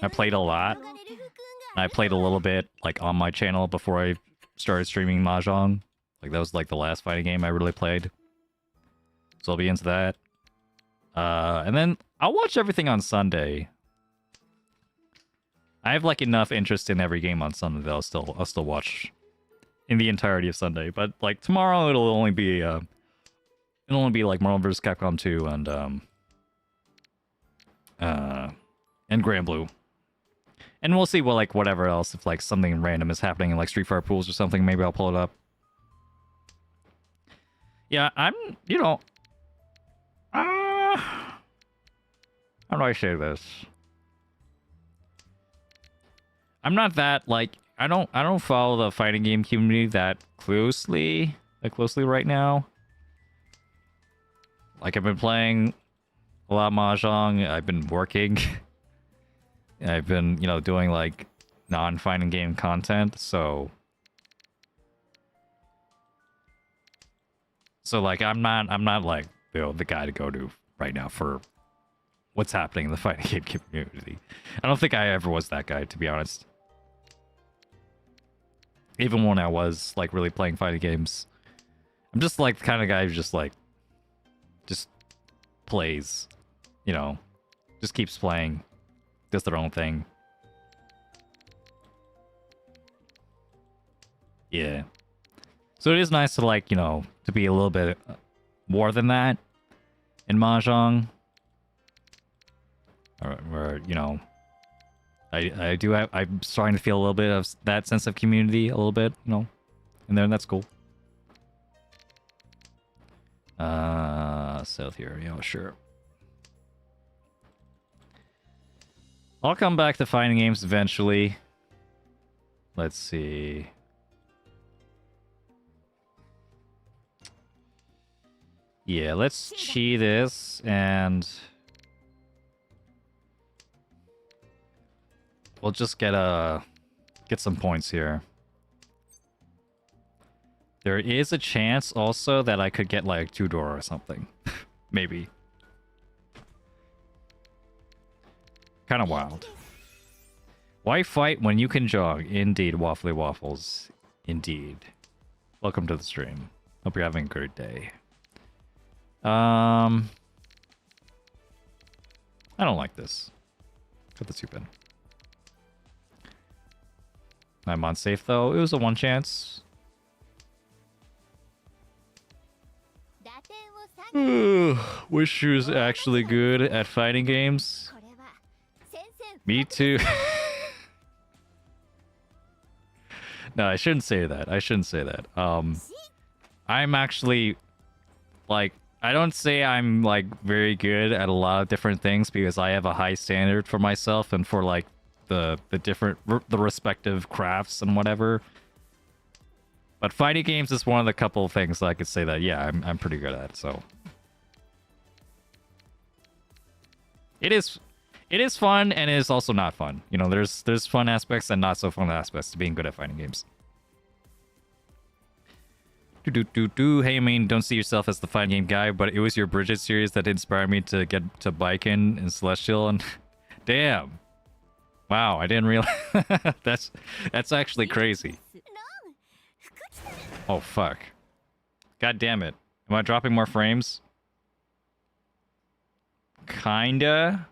I played a lot. I played a little bit like on my channel before I started streaming Mahjong. Like that was like the last fighting game I really played. So I'll be into that. And then I'll watch everything on Sunday. I have like enough interest in every game on Sunday that I'll still watch in the entirety of Sunday. But like tomorrow it'll only be like Marvel vs. Capcom 2 and Grand Blue. And we'll see whatever else, if like something random is happening in like Street Fighter pools or something, maybe I'll pull it up. Yeah, I'm how do I say this? I'm not that like I don't follow the fighting game community that closely right now. Like I've been playing a lot of Mahjong, I've been working. I've been, doing like non-fighting game content, so like I'm not like the guy to go to right now for what's happening in the fighting game community. I don't think I ever was that guy, to be honest. Even when I was like really playing fighting games, I'm just like the kind of guy who just plays, just keeps playing, does their own thing. Yeah. So it is nice to like, to be a little bit more than that. in Mahjong. Or you know, I do have, I'm starting to feel a little bit of that sense of community, a little bit, you know, in there, and that's cool. South here, yeah, sure. I'll come back to fighting games eventually. Let's see. Yeah, let's chi this and we'll just get some points here. There is a chance also that I could get like 2-door or something. Maybe. Kind of wild. Why fight when you can jog? Indeed, Waffly Waffles. Indeed. Welcome to the stream. Hope you're having a great day. I don't like this. Put the soup in. I'm on safe though. It was a one chance. Wish she was actually good at fighting games. Me too. No, I shouldn't say that. I shouldn't say that. I'm actually like, I don't say I'm like very good at a lot of different things because I have a high standard for myself and for like the respective crafts and whatever. But fighting games is one of the couple of things that I could say that yeah, I'm pretty good at. So it is fun and it is also not fun. You know, there's fun aspects and not so fun aspects to being good at fighting games. Hey, I mean, don't see yourself as the fighting game guy, but it was your Bridget series that inspired me to get to Biken and Celestial, and damn, wow, I didn't realize that's actually crazy. Oh fuck, god damn it, am I dropping more frames? Kinda,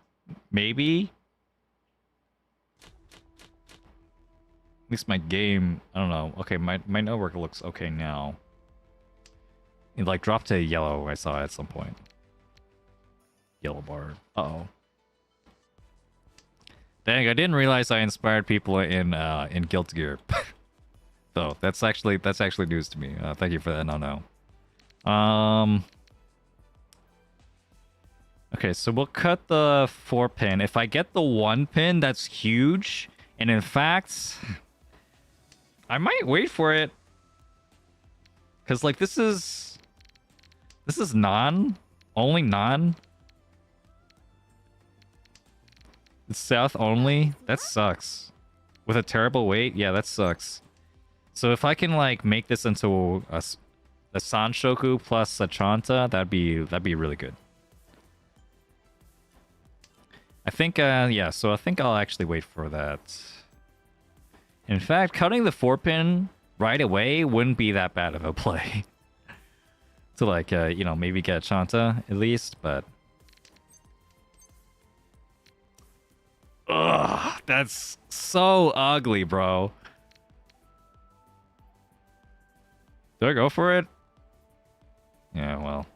maybe. At least my game, I don't know. Okay, my network looks okay now. It like dropped to yellow, I saw at some point. Yellow bar. Uh-oh. Dang, I didn't realize I inspired people in Guilty Gear. So that's actually news to me. Thank you for that, no. Okay, so we'll cut the 4-pin. If I get the 1-pin, that's huge. And in fact, I might wait for it. Cause like this is only non. It's south only. That sucks. With a terrible weight, yeah, that sucks. So if I can like make this into a Sanshoku plus a Chanta, that'd be really good. I think yeah, so I think I'll actually wait for that. In fact, cutting the 4-pin right away wouldn't be that bad of a play. To like, you know, maybe get Chanta at least, but... Ugh, that's so ugly, bro. Do I go for it? Yeah, well.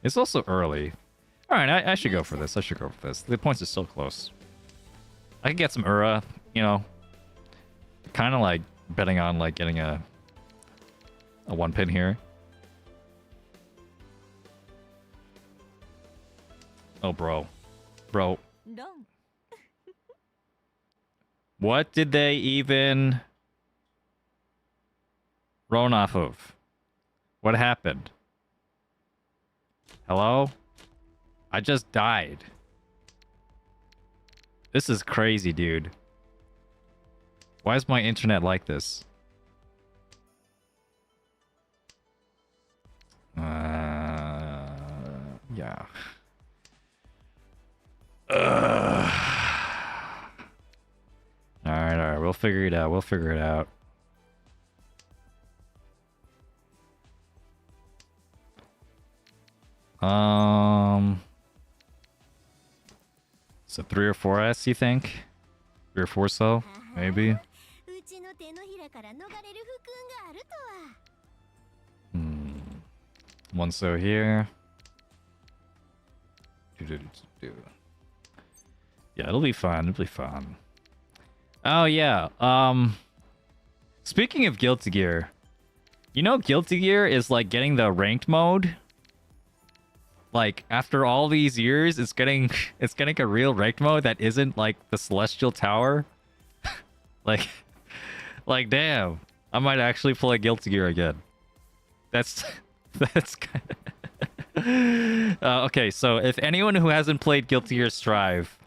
It's also early. Alright, I should go for this. I should go for this. The points are still close. I can get some Ura, you know. Kind of like betting on like getting a 1-pin here. Oh, bro. Bro. What did they even run off of? What happened? Hello? I just died. This is crazy, dude. Why is my internet like this? Yeah. Alright, we'll figure it out. We'll figure it out. So 3 or 4S, you think? 3 or 4 so? Maybe? one so here. Yeah, it'll be fun. It'll be fun. Oh yeah. Speaking of Guilty Gear, you know Guilty Gear is like getting the ranked mode. Like after all these years, it's getting a real ranked mode that isn't like the Celestial Tower. like damn, I might actually play Guilty Gear again. That's kind of... okay, so if anyone who hasn't played Guilty Gear Strive,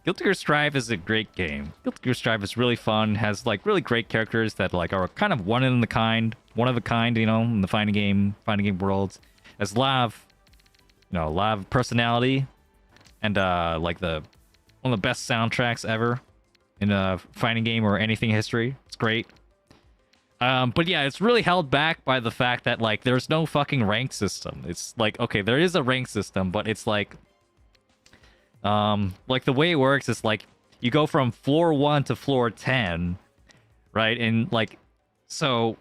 Guilty Gear Strive is a great game. Guilty Gear Strive is really fun, has like really great characters that like are kind of one of a kind, you know, in the fighting game world. Has a lot of personality, and like one of the best soundtracks ever in a fighting game or anything history. It's great. But yeah, it's really held back by the fact that like there's no fucking rank system. It's like, okay, there is a rank system, but it's like the way it works is like you go from floor 1 to floor 10, right? And like, so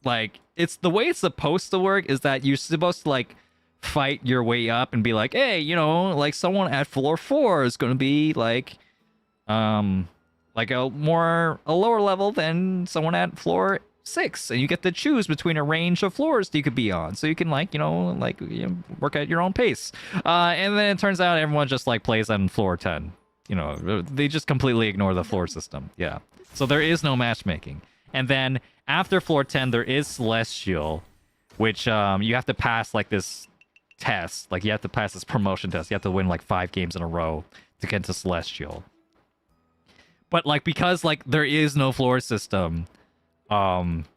like it's the way it's supposed to work is that you're supposed to like fight your way up and be like, hey, you know, like someone at floor 4 is going to be like a lower level than someone at floor 6, and you get to choose between a range of floors that you could be on, so you can work at your own pace. And then it turns out everyone just like plays on floor 10. You know, they just completely ignore the floor system. Yeah, so there is no matchmaking. And then after floor 10, there is Celestial, which you have to pass like this test. Like you have to pass this promotion test. You have to win like 5 games in a row to get to Celestial. But like because like there is no floor system, everyone's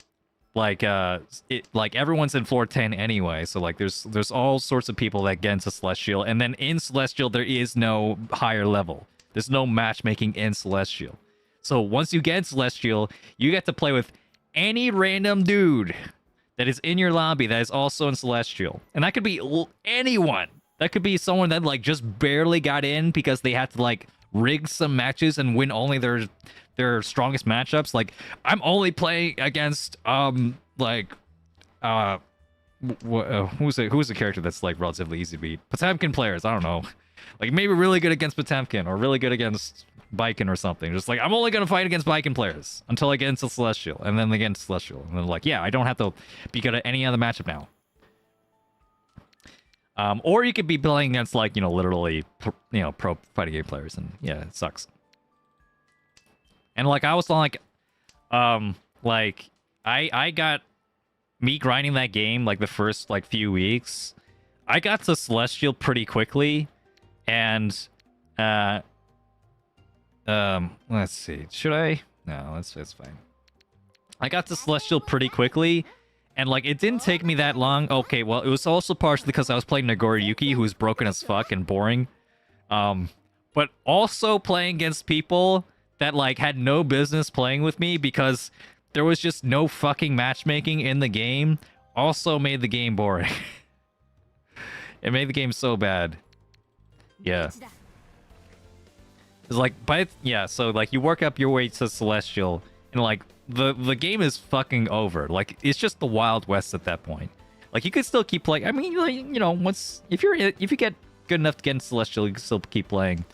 in floor 10 anyway, so like there's all sorts of people that get into Celestial, and then in Celestial there is no higher level. There's no matchmaking in Celestial. So once you get in Celestial, you get to play with any random dude that is in your lobby that is also in Celestial. And that could be anyone. That could be someone that like just barely got in because they had to like rig some matches and win only their strongest matchups. Like I'm only playing against who's the character that's like relatively easy to beat? Potemkin players, I don't know. Like maybe really good against Potemkin or really good against Baiken or something. Just like I'm only gonna fight against Baiken players until I get into Celestial, and then against Celestial, and then like yeah, I don't have to be good at any other matchup now. Or you could be playing against like, you know, literally, pro fighting game players, and yeah, it sucks. And like I was like, I got me grinding that game like the first like few weeks. I got to Celestial pretty quickly, and let's see, should I? No, it's fine. I got to Celestial pretty quickly. And, like, it didn't take me that long. Okay, well, it was also partially because I was playing Nagoriyuki, who was broken as fuck and boring. But also playing against people that, like, had no business playing with me because there was just no fucking matchmaking in the game also made the game boring. It made the game so bad. Yeah. It's like, so, like, you work up your way to Celestial, and, like, the game is fucking over. Like it's just the Wild West at that point. Like you could still keep playing. I mean, like, you know, if you get good enough to get in Celestial, you can still keep playing.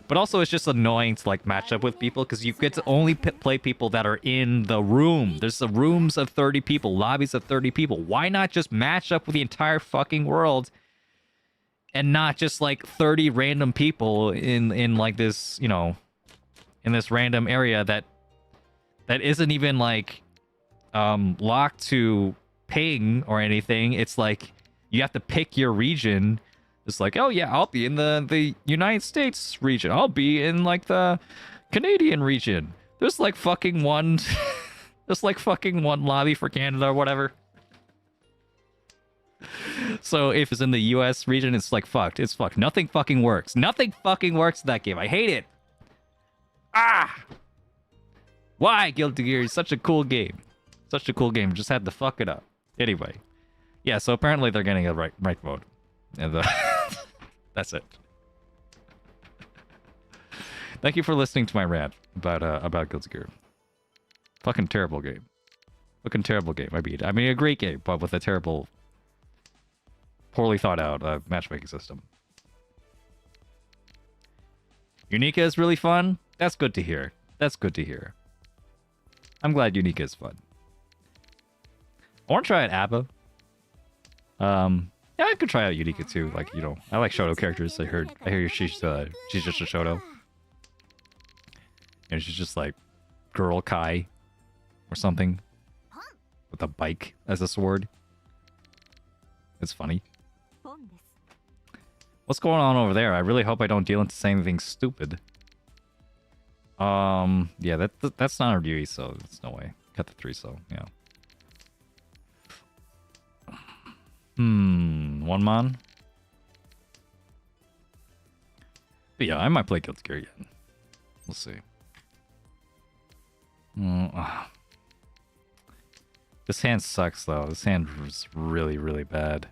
But also, it's just annoying to like match up with people because you get to only play people that are in the room. There's the rooms of 30 people, lobbies of 30 people. Why not just match up with the entire fucking world, and not just like 30 random people in like this, you know, in this random area that isn't even like locked to ping or anything. It's like you have to pick your region. It's like, oh yeah, I'll be in the United States region. I'll be in like the Canadian region. There's like fucking one lobby for Canada or whatever. So if it's in the US region, it's like fucked. It's fucked. Nothing fucking works. Nothing fucking works in that game. I hate it. Ah! Why Guilty Gear is such a cool game. Such a cool game. Just had to fuck it up. Anyway. Yeah, so apparently they're getting a right mode. And that's it. Thank you for listening to my rant about Guilty Gear. Fucking terrible game. Fucking terrible game. I mean a great game, but with a terrible poorly thought out matchmaking system. Unica is really fun. That's good to hear. That's good to hear. I'm glad Unica is fun. I want to try out ABBA. Yeah, I could try out Unica too. Like, you know, I like Shoto characters. I hear she's just a Shoto. And she's just like Girl Kai or something with a bike as a sword. It's funny. What's going on over there? I really hope I don't deal into saying anything stupid. Yeah, that's not a Ryui, so there's no way. Cut the 3, so yeah. One mon. But yeah, I might play Guilty Gear again. We'll see. This hand sucks though. This hand is really, really bad.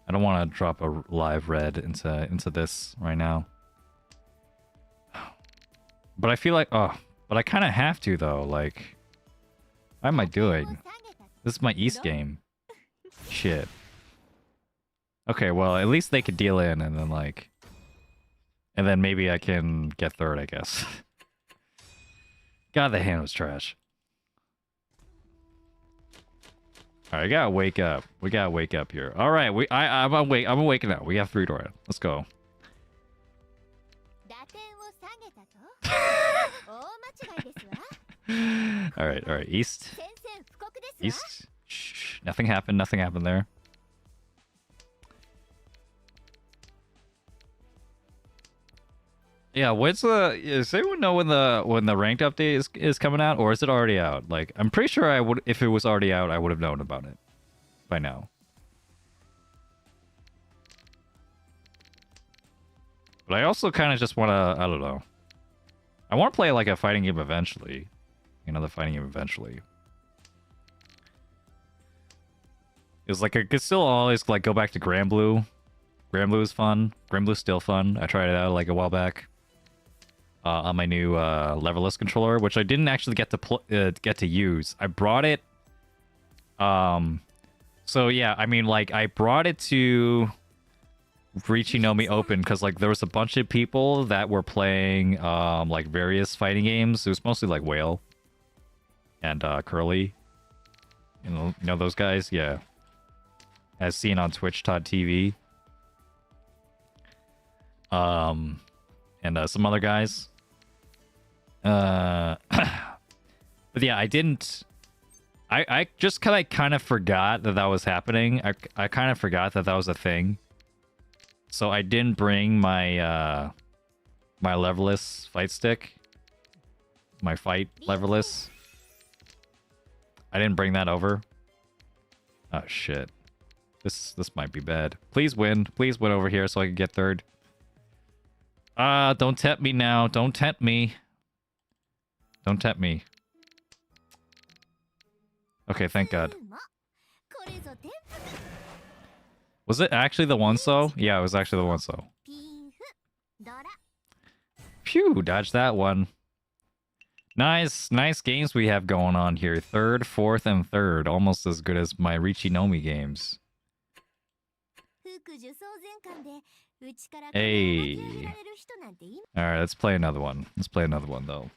I don't want to drop a live red into this right now. But I feel like, but I kind of have to though. Like, how am I doing? This is my East game. Shit. Okay, well, at least they could deal in and then like... And then maybe I can get third, I guess. God, the hand was trash. Alright, I gotta wake up. We gotta wake up here. Alright, I'm waking up. We have 3 door. Let's go. Alright. East. East. Shh. Nothing happened there. Yeah, does anyone know when the ranked update is coming out, or is it already out? Like, I'm pretty sure if it was already out, I would have known about it by now. But I also kind of just want to, I don't know. I want to play like a fighting game eventually. Another fighting game eventually. It's like I could still always like go back to Grand Blue. Grand Blue is fun. Grand Blue's still fun. I tried it out like a while back. On my new leverless controller, which I didn't actually get to use. I brought it. So yeah, I mean, like I brought it to Riichi Open because like there was a bunch of people that were playing like various fighting games. It was mostly like Whale and Curly. You know those guys, yeah. As seen on Twitch.tv. And some other guys. But yeah, I didn't. I just kind of forgot that was happening. I kind of forgot that was a thing. So I didn't bring my my leverless fight stick. My fight leverless. I didn't bring that over. Oh shit. This might be bad. Please win. Please win over here so I can get third. Don't tempt me now. Don't tempt me. Don't tempt me. Okay, thank God. Was it actually the one so? Yeah, it was actually the one so. Phew, dodged that one. Nice games we have going on here. 3rd, 4th, and 3rd. Almost as good as my Riichi games. Hey. Alright, let's play another one. Let's play another one, though.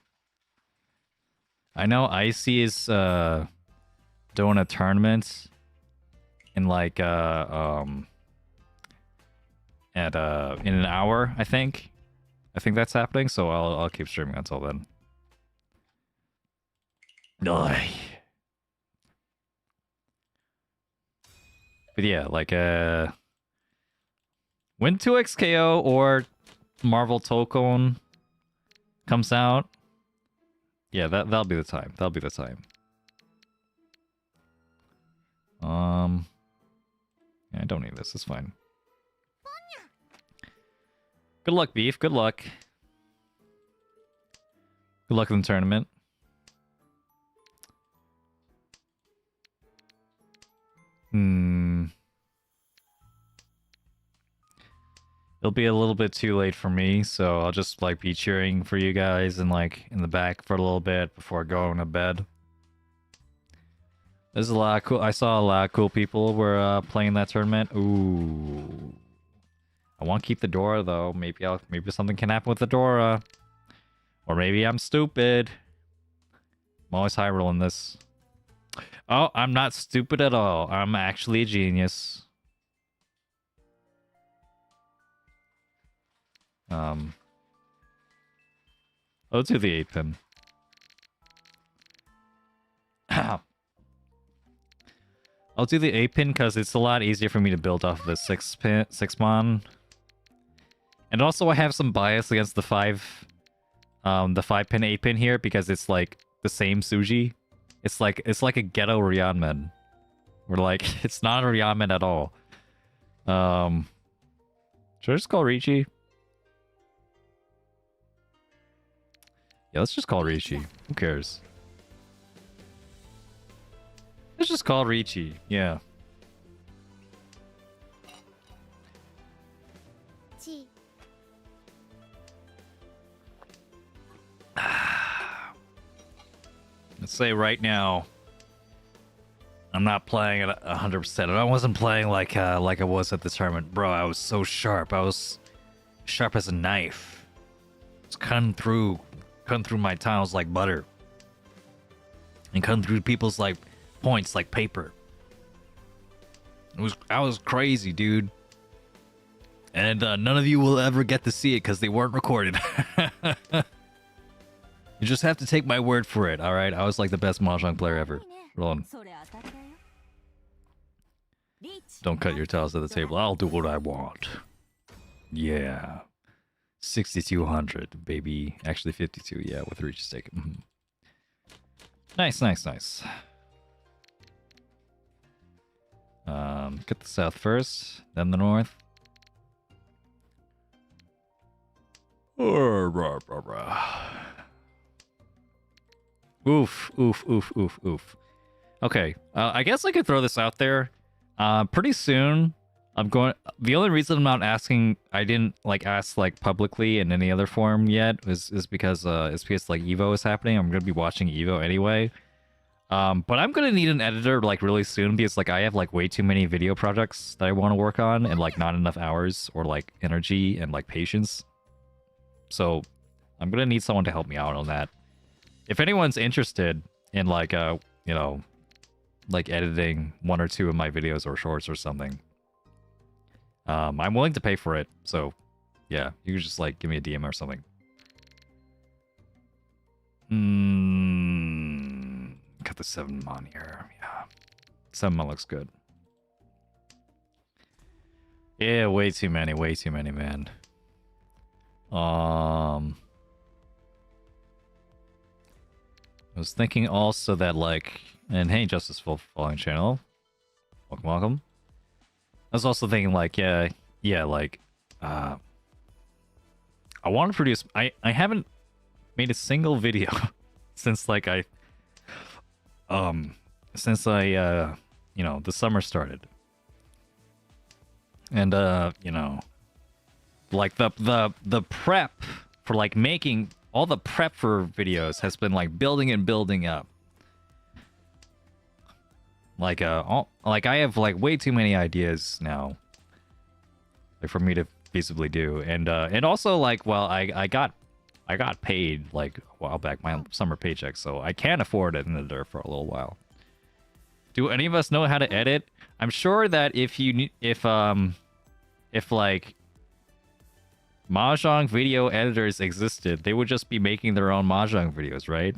I know Icy is doing a tournament in like in an hour, I think. I think that's happening, so I'll keep streaming until then. But yeah, like when 2XKO or Marvel Tokon comes out, yeah, that'll be the time. That'll be the time. Yeah, I don't need this. It's fine. Good luck, Beef. Good luck. Good luck in the tournament. It'll be a little bit too late for me, so I'll just like be cheering for you guys and like in the back for a little bit before going to bed. There's a lot of cool. I saw a lot of cool people were playing that tournament. Ooh. I want to keep the Dora though. Maybe something can happen with the Dora. Or maybe I'm stupid. I'm always high rolling this. Oh, I'm not stupid at all. I'm actually a genius. I'll do the 8-pin. I'll do the 8-pin because it's a lot easier for me to build off of the 6-mon. And also I have some bias against the 5-pin 8-pin here because it's like the same Suji. It's like a ghetto Ryanman. We're like it's not a Ryanman at all. Should I just call Riichi? Yeah, let's just call Riichi. Who cares? Let's just call Riichi. Yeah. Let's say right now, I'm not playing at 100%. I wasn't playing like I was at the tournament, bro. I was so sharp. I was sharp as a knife. It's cutting through my tiles like butter, and cutting through people's like points like paper. I was crazy, dude. And none of you will ever get to see it because they weren't recorded. You just have to take my word for it, alright? I was like the best Mahjong player ever. Roll on. Don't cut your tiles at the table. I'll do what I want. Yeah. 6,200, baby. Actually 52, yeah, with Riichi stake. Nice, nice, nice. Get the south first, then the north. Oof, oof, oof, oof, oof. Okay, I guess I could throw this out there. Pretty soon, I'm going... The only reason I'm not asking... I didn't, like, ask, like, publicly in any other forum yet is because, like, EVO is happening. I'm going to be watching EVO anyway. But I'm going to need an editor, like, really soon because, like, I have, like, way too many video projects that I want to work on and, like, not enough hours or, like, energy and, like, patience. So, I'm going to need someone to help me out on that. If anyone's interested in, like, you know, like, editing 1 or 2 of my videos or shorts or something, I'm willing to pay for it. So, yeah, you can just, like, give me a DM or something. Got the 7-mon here. Yeah. 7-mon looks good. Yeah, way too many, man. I was thinking also that, like, and hey, Justice for following channel. Welcome. I was also thinking, like, yeah, like, I want to produce, I haven't made a single video since, like, you know, the summer started. And, you know, like, the prep for, like, making... All the prep for videos has been, like, building and building up. Like, like, I have, like, way too many ideas now, like, for me to feasibly do. And also, like, well, I got paid, like, a while back, my summer paycheck, so I can't afford an editor for a little while. Do any of us know how to edit? I'm sure that if like, Mahjong video editors existed, they would just be making their own Mahjong videos, right?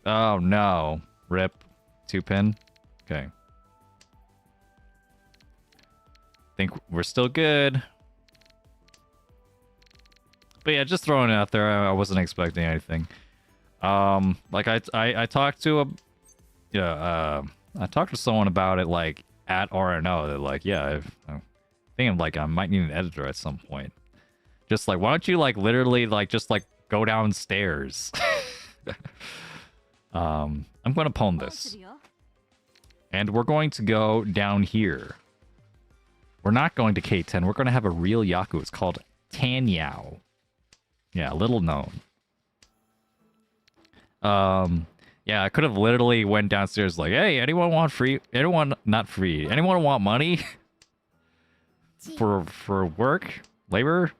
Oh no. Rip. 2-pin. Okay. Think we're still good. But yeah, just throwing it out there. I wasn't expecting anything. Like I talked to I talked to someone about it, like, at RNO. They're like, yeah, I'm thinking, like, I might need an editor at some point. Just, like, why don't you, like, literally, like, just, like, go downstairs? I'm going to pawn this. And we're going to go down here. We're not going to K10. We're going to have a real Yaku. It's called Tanyao. Yeah, little known. Yeah, I could have literally went downstairs like, hey, anyone want free? Anyone not free? Anyone want money for work, labor?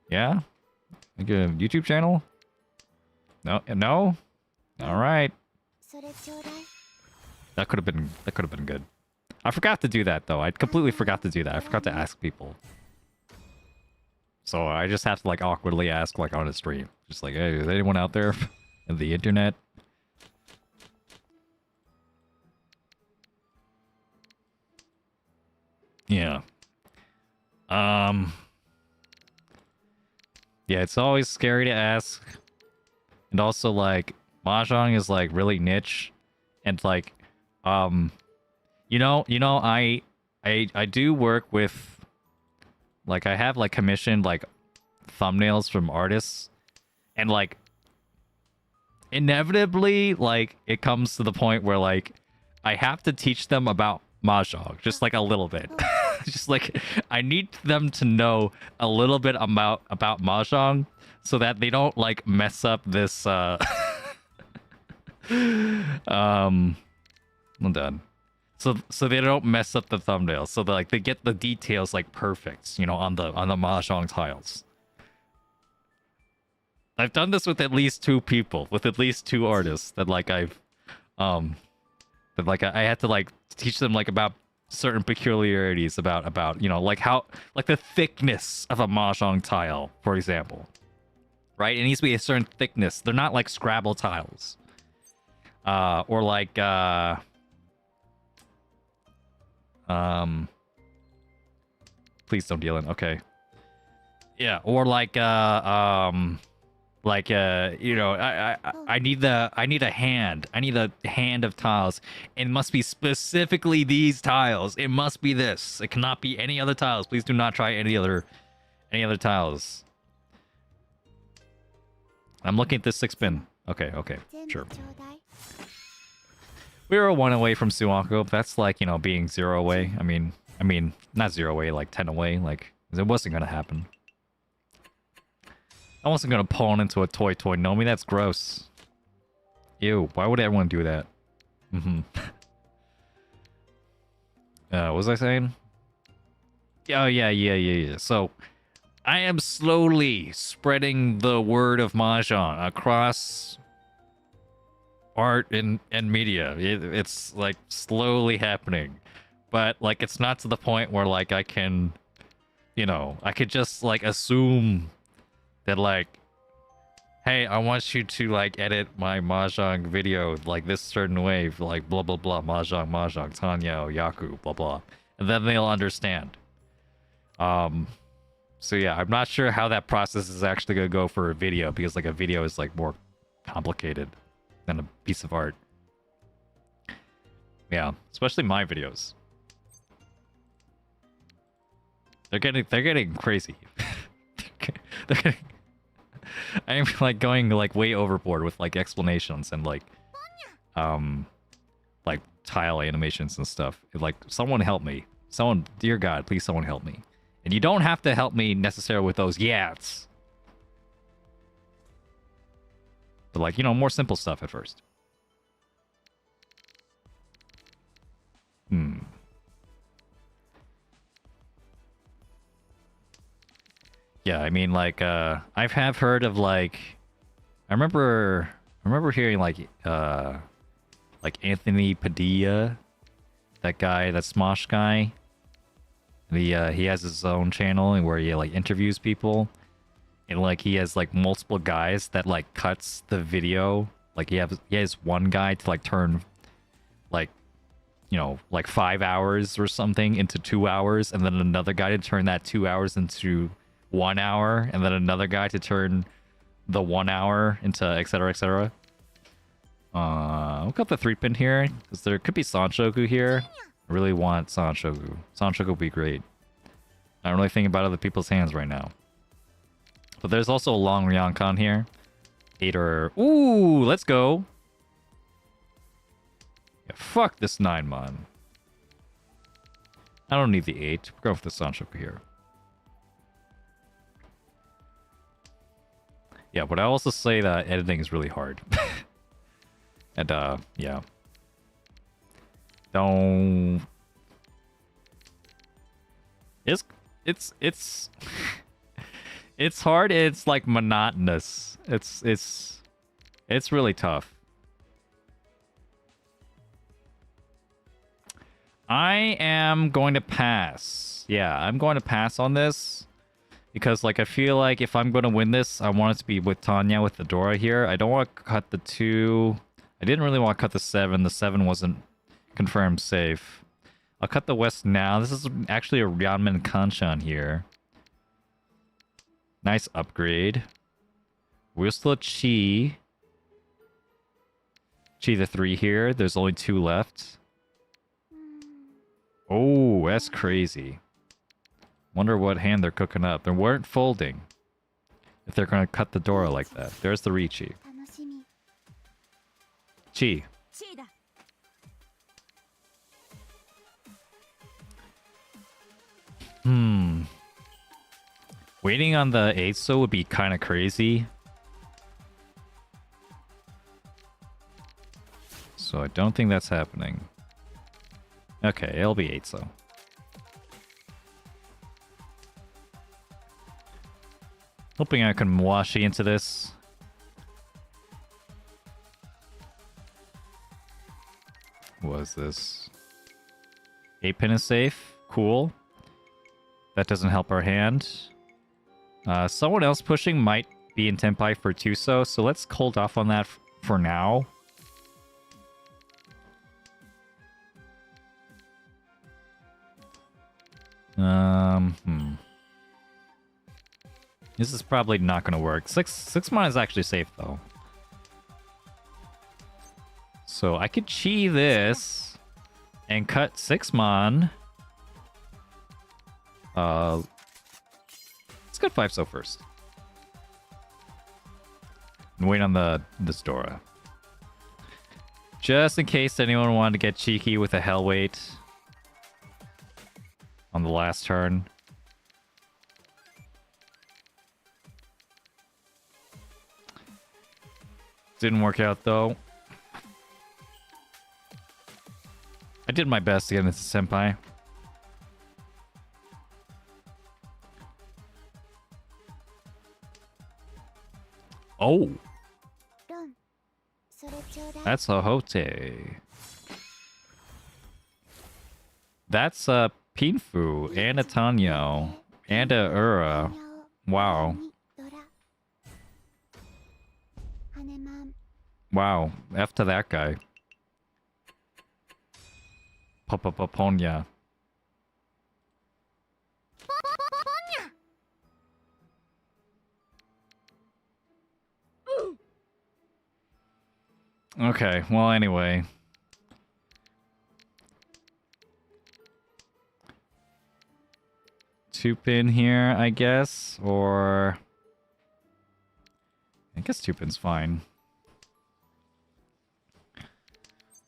Yeah, like a YouTube channel? No, no. All right. That could have been good. I forgot to do that though. I completely forgot to do that. I forgot to ask people. So I just have to like awkwardly ask like on a stream. Just like, hey, is anyone out there in the internet? Yeah. Yeah, it's always scary to ask. And also like Mahjong is like really niche and like I do work with like I have like commissioned like thumbnails from artists and like inevitably like it comes to the point where like I have to teach them about Mahjong just like a little bit. Just like I need them to know a little bit about Mahjong so that they don't like mess up this I'm done. So they don't mess up the thumbnail. So like they get the details like perfect, you know, on the Mahjong tiles. I've done this with at least 2 people, with at least 2 artists that like I've that like I had to like teach them like about certain peculiarities about you know like how like the thickness of a Mahjong tile, for example. Right? It needs to be a certain thickness. They're not like Scrabble tiles. Or like please don't deal in. Okay. Yeah, or like you know, I need a hand. I need a hand of tiles. It must be specifically these tiles. It must be this. It cannot be any other tiles. Please do not try any other tiles. I'm looking at this 6-pin. Okay, sure. We were 1 away from Suanko. That's like, you know, being 0 away. I mean, not 0 away, like 10 away. Like, it wasn't gonna happen. I wasn't gonna pawn into a toy Nomi. That's gross. Ew, why would everyone do that? What was I saying? Oh, yeah. So, I am slowly spreading the word of Mahjong across art and media. It's like slowly happening. But like it's not to the point where like I can, you know, I could just like assume that like, hey, I want you to like edit my Mahjong video like this certain way, like blah blah blah, Mahjong, Tanya, Yaku, blah blah. And then they'll understand. So yeah, I'm not sure how that process is actually gonna go for a video because like a video is like more complicated than a piece of art. Yeah, especially my videos. They're getting crazy. they're getting, I'm like going like way overboard with like explanations and like tile animations and stuff. Like someone help me. Someone, dear God, please someone help me. And you don't have to help me necessarily with those yats. But like, you know, more simple stuff at first. Yeah, I mean like I've heard of like I remember hearing like Anthony Padilla, that guy, that Smosh guy. He has his own channel where he like interviews people. And like he has like multiple guys that like cuts the video. Like he has one guy to like turn like, you know, like 5 hours or something into 2 hours, and then another guy to turn that 2 hours into 1 hour, and then another guy to turn the 1 hour into etc etc. Look up the 3-pin here because there could be Sanshoku here. I really want Sanshoku. Sanshoku would be great. I don't really think about other people's hands right now. But there's also a long Ryoncon here. 8 or... Ooh, let's go. Yeah, fuck this 9, man. I don't need the 8. We're going for the Sanshoku here. Yeah, but I also say that editing is really hard. And yeah. Don't it's it's hard, it's like monotonous. It's really tough. I am going to pass. Yeah, I'm going to pass on this. Because, like, I feel like if I'm going to win this, I want it to be with Tanya, with the Dora here. I don't want to cut the 2. I didn't really want to cut the 7. The 7 wasn't confirmed safe. I'll cut the West now. This is actually a Ryanman Kanchan here. Nice upgrade. We're still at Chi. Chi the 3 here. There's only 2 left. Oh, that's crazy. Wonder what hand they're cooking up. They weren't folding. If they're going to cut the Dora like that. There's the Riichi. Chi. Waiting on the 8-so would be kind of crazy. So I don't think that's happening. Okay, it'll be 8-so. Hoping I can Mawashi into this. What is this? 8-pin is safe. Cool. That doesn't help our hand. Someone else pushing might be in Tenpai for 2-so, so let's hold off on that for now. This is probably not going to work. 6 mana is actually safe, though. So I could chi this and cut 6 mon. Let's cut 5-so first. And wait on this Dora. Just in case anyone wanted to get cheeky with a Hell Weight on the last turn. Didn't work out, though. I did my best to get into Senpai. Oh! That's a Hote. That's a Pinfu and a Tanyo and a Ura. Wow. Wow, F to that guy. Ponya. Okay, well, anyway. Two pin here, I guess, or I guess 2-pin's fine.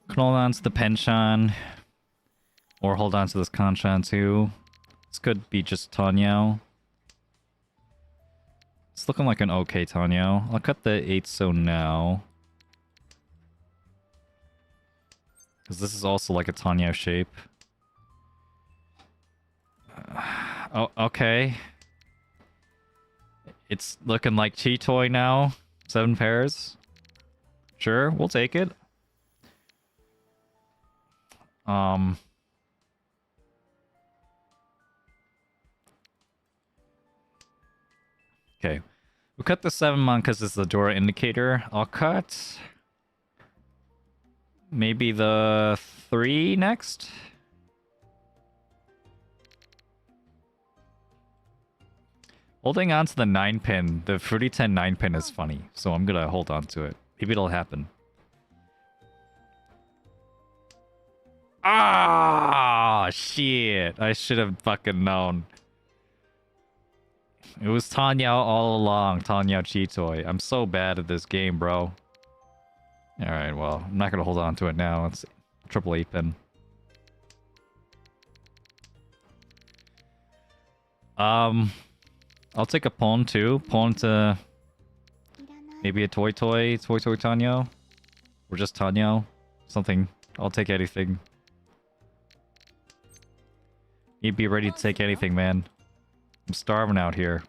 Can hold on to the Penshan, or hold on to this Kanchan too. This could be just Tanyo. It's looking like an okay Tanyo. I'll cut the 8-so now. Because this is also like a Tanyo shape. Oh, okay. It's looking like Chi Toy now. 7 pairs. Sure, we'll take it. Okay. We'll cut the 7 mon because it's the Dora indicator. I'll cut maybe the 3 next. Holding on to the 9-pin, the Fruity 10 9-pin is funny, so I'm gonna hold on to it. Maybe it'll happen. Ah, shit. I should have fucking known. It was Tanya all along, Tanya Chitoy. I'm so bad at this game, bro. Alright, well, I'm not gonna hold on to it now. It's triple 8-pin. I'll take a pawn too. Pawn to Maybe a toy Tanyo? Or just Tanyo? Something. I'll take anything. You'd be ready to take anything, man. I'm starving out here.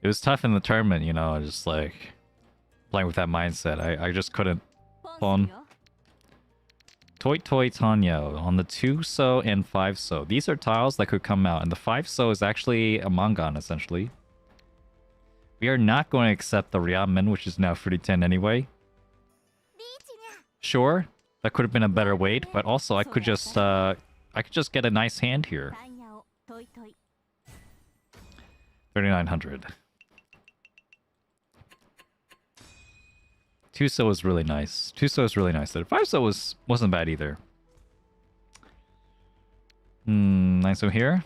It was tough in the tournament, you know, just like playing with that mindset. I just couldn't pawn. Toy Tanyo on the 2-so and 5-so. These are tiles that could come out, and the 5-so is actually a Mangan, essentially. We are not going to accept the Riamen, which is now 30-10 anyway. Sure, that could have been a better weight, but also I could just get a nice hand here. 3,900. 2-so was really nice. 2-so was really nice. 5-so wasn't bad either. 9-so here.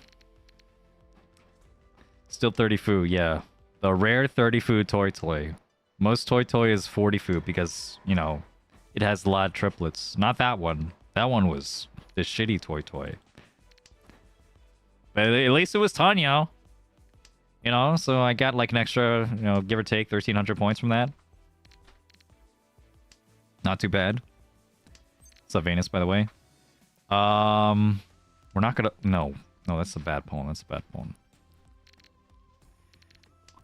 Still 30 fu, yeah. The rare 30 fu toy. Most toy is 40 fu because, you know, it has a lot of triplets. Not that one. That one was the shitty toy. But at least it was Tanyo. You know, so I got like an extra, you know, give or take 1,300 points from that. Not too bad. What's up, Venus, by the way? We're not gonna... No, that's a bad pawn. That's a bad pawn.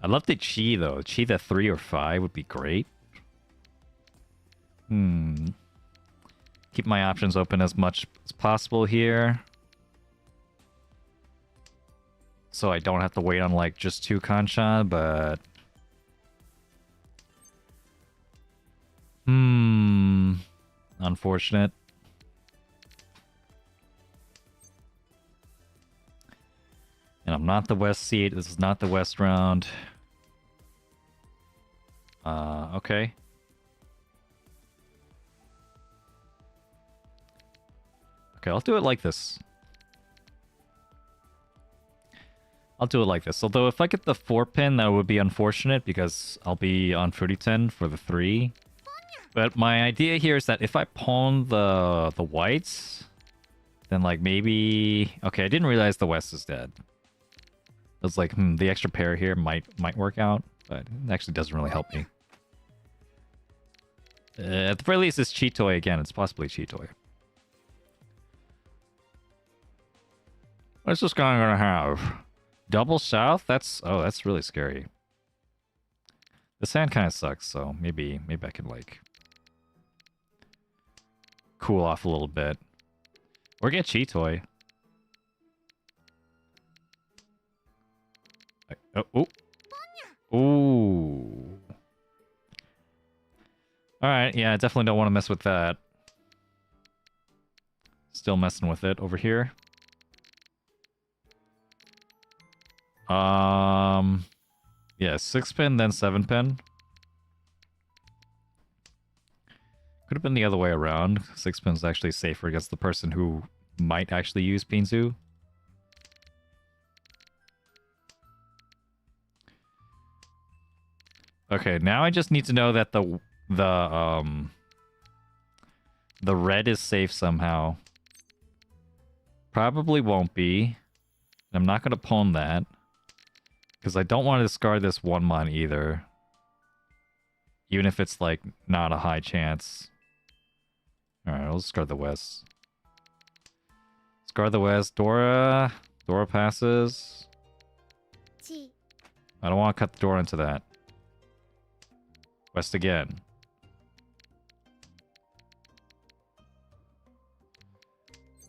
I'd love the Chi, though. Chi the 3 or 5 would be great. Keep my options open as much as possible here. So I don't have to wait on, like, just 2 Kansha, but... Unfortunate. And I'm not the West seat. This is not the West round. Okay. Okay, I'll do it like this. Although if I get the 4-pin, that would be unfortunate because I'll be on 30-10 for the 3. But my idea here is that if I pawn the whites, then like maybe... Okay, I didn't realize the West is dead. I was like, the extra pair here might work out, but it actually doesn't really help me. At the very least, it's Cheetoy again. It's possibly Cheetoy. What's this guy gonna have? Double south? That's really scary. The sand kind of sucks, so maybe I can like cool off a little bit, or get Cheetoy. Oh. Ooh. Alright, yeah, I definitely don't want to mess with that. Still messing with it over here. Yeah, 6-pin, then 7-pin. Could have been the other way around. 6-pin's actually safer against the person who might actually use Pinzu. Okay, now I just need to know that the red is safe somehow. Probably won't be. I'm not going to pawn that. Because I don't want to discard this 1-mon either. Even if it's, like, not a high chance. Alright, I'll discard the West. Discard the West. Dora passes. I don't want to cut the door into that. West again.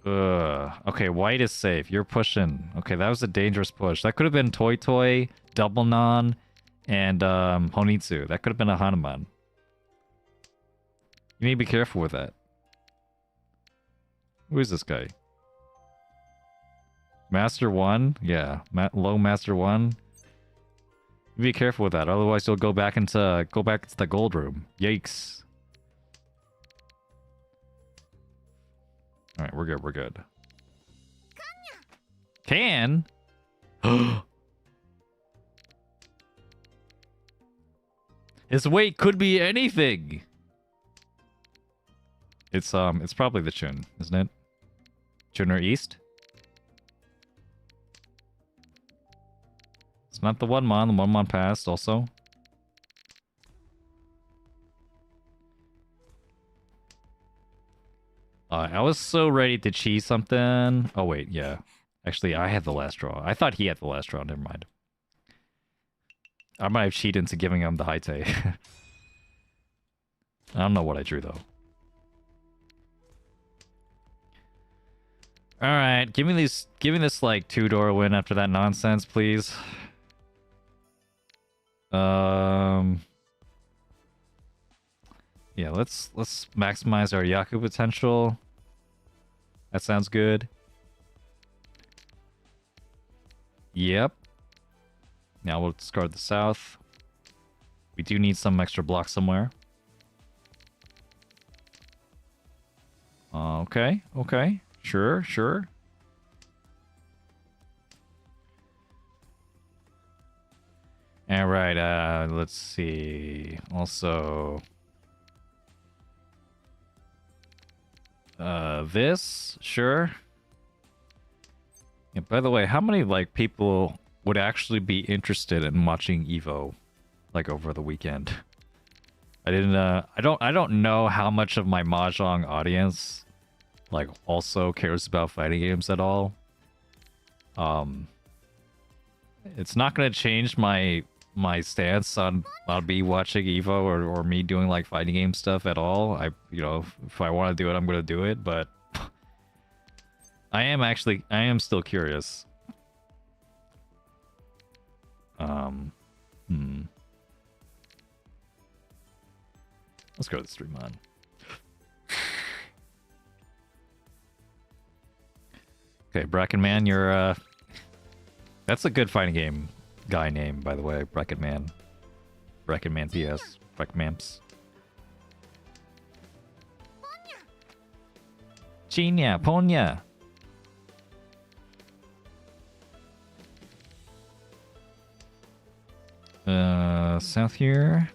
Okay, white is safe. You're pushing. Okay, that was a dangerous push. That could have been Toy, Double Non, and Honitsu. That could have been a Hanuman. You need to be careful with that. Who is this guy? Master 1? Yeah, low Master 1. Be careful with that, otherwise you'll go back into the gold room. Yikes. Alright, we're good. Can? His weight could be anything. It's probably the Chun, isn't it? Chun or East? It's It's not the 1-mon. The 1-mon passed also. I was so ready to cheese something. Oh, wait, yeah. Actually, I had the last draw. I thought he had the last draw. Never mind. I might have cheated into giving him the high tay. I don't know what I drew, though. Alright, give me this like 2-door win after that nonsense, please. Yeah, let's maximize our Yaku potential. That sounds good. Yep. Now we'll discard the south. We do need some extra blocks somewhere. Okay, okay. Sure, sure. Alright, let's see. Also... this? Sure. Yeah, by the way, how many, like, people would actually be interested in watching Evo, like, over the weekend? I didn't, I don't know how much of my Mahjong audience, like, also cares about fighting games at all. It's not gonna change my stance on me watching Evo or me doing like fighting game stuff at all. You know, if I want to do it, I'm gonna do it, but I am still curious. Let's go to the stream on. Okay, Bracken Man, you're that's a good fighting game guy name, by the way. Bracken Man. Bracken Man PS. Bracken Mamps. Chinya, Ponya. South here.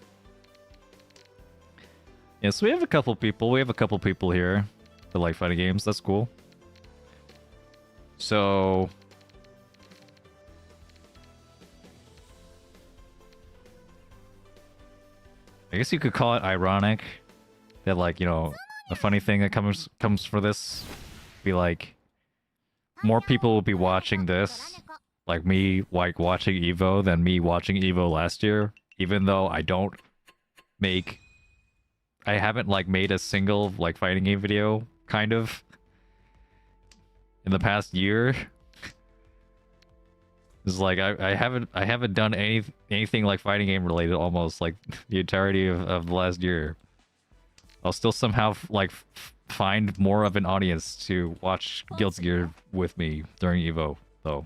Yes, we have a couple people. We have a couple people here that like fighting games. That's cool. So... I guess you could call it ironic that, like, you know, a funny thing that comes for this be like more people will be watching this, like me like watching Evo than me watching Evo last year, even though I haven't like made a single like fighting game video kind of in the past year. It's like I haven't done anything like fighting game related almost like the entirety of the last year. I'll still somehow like find more of an audience to watch Guilty Gear with me during Evo, though.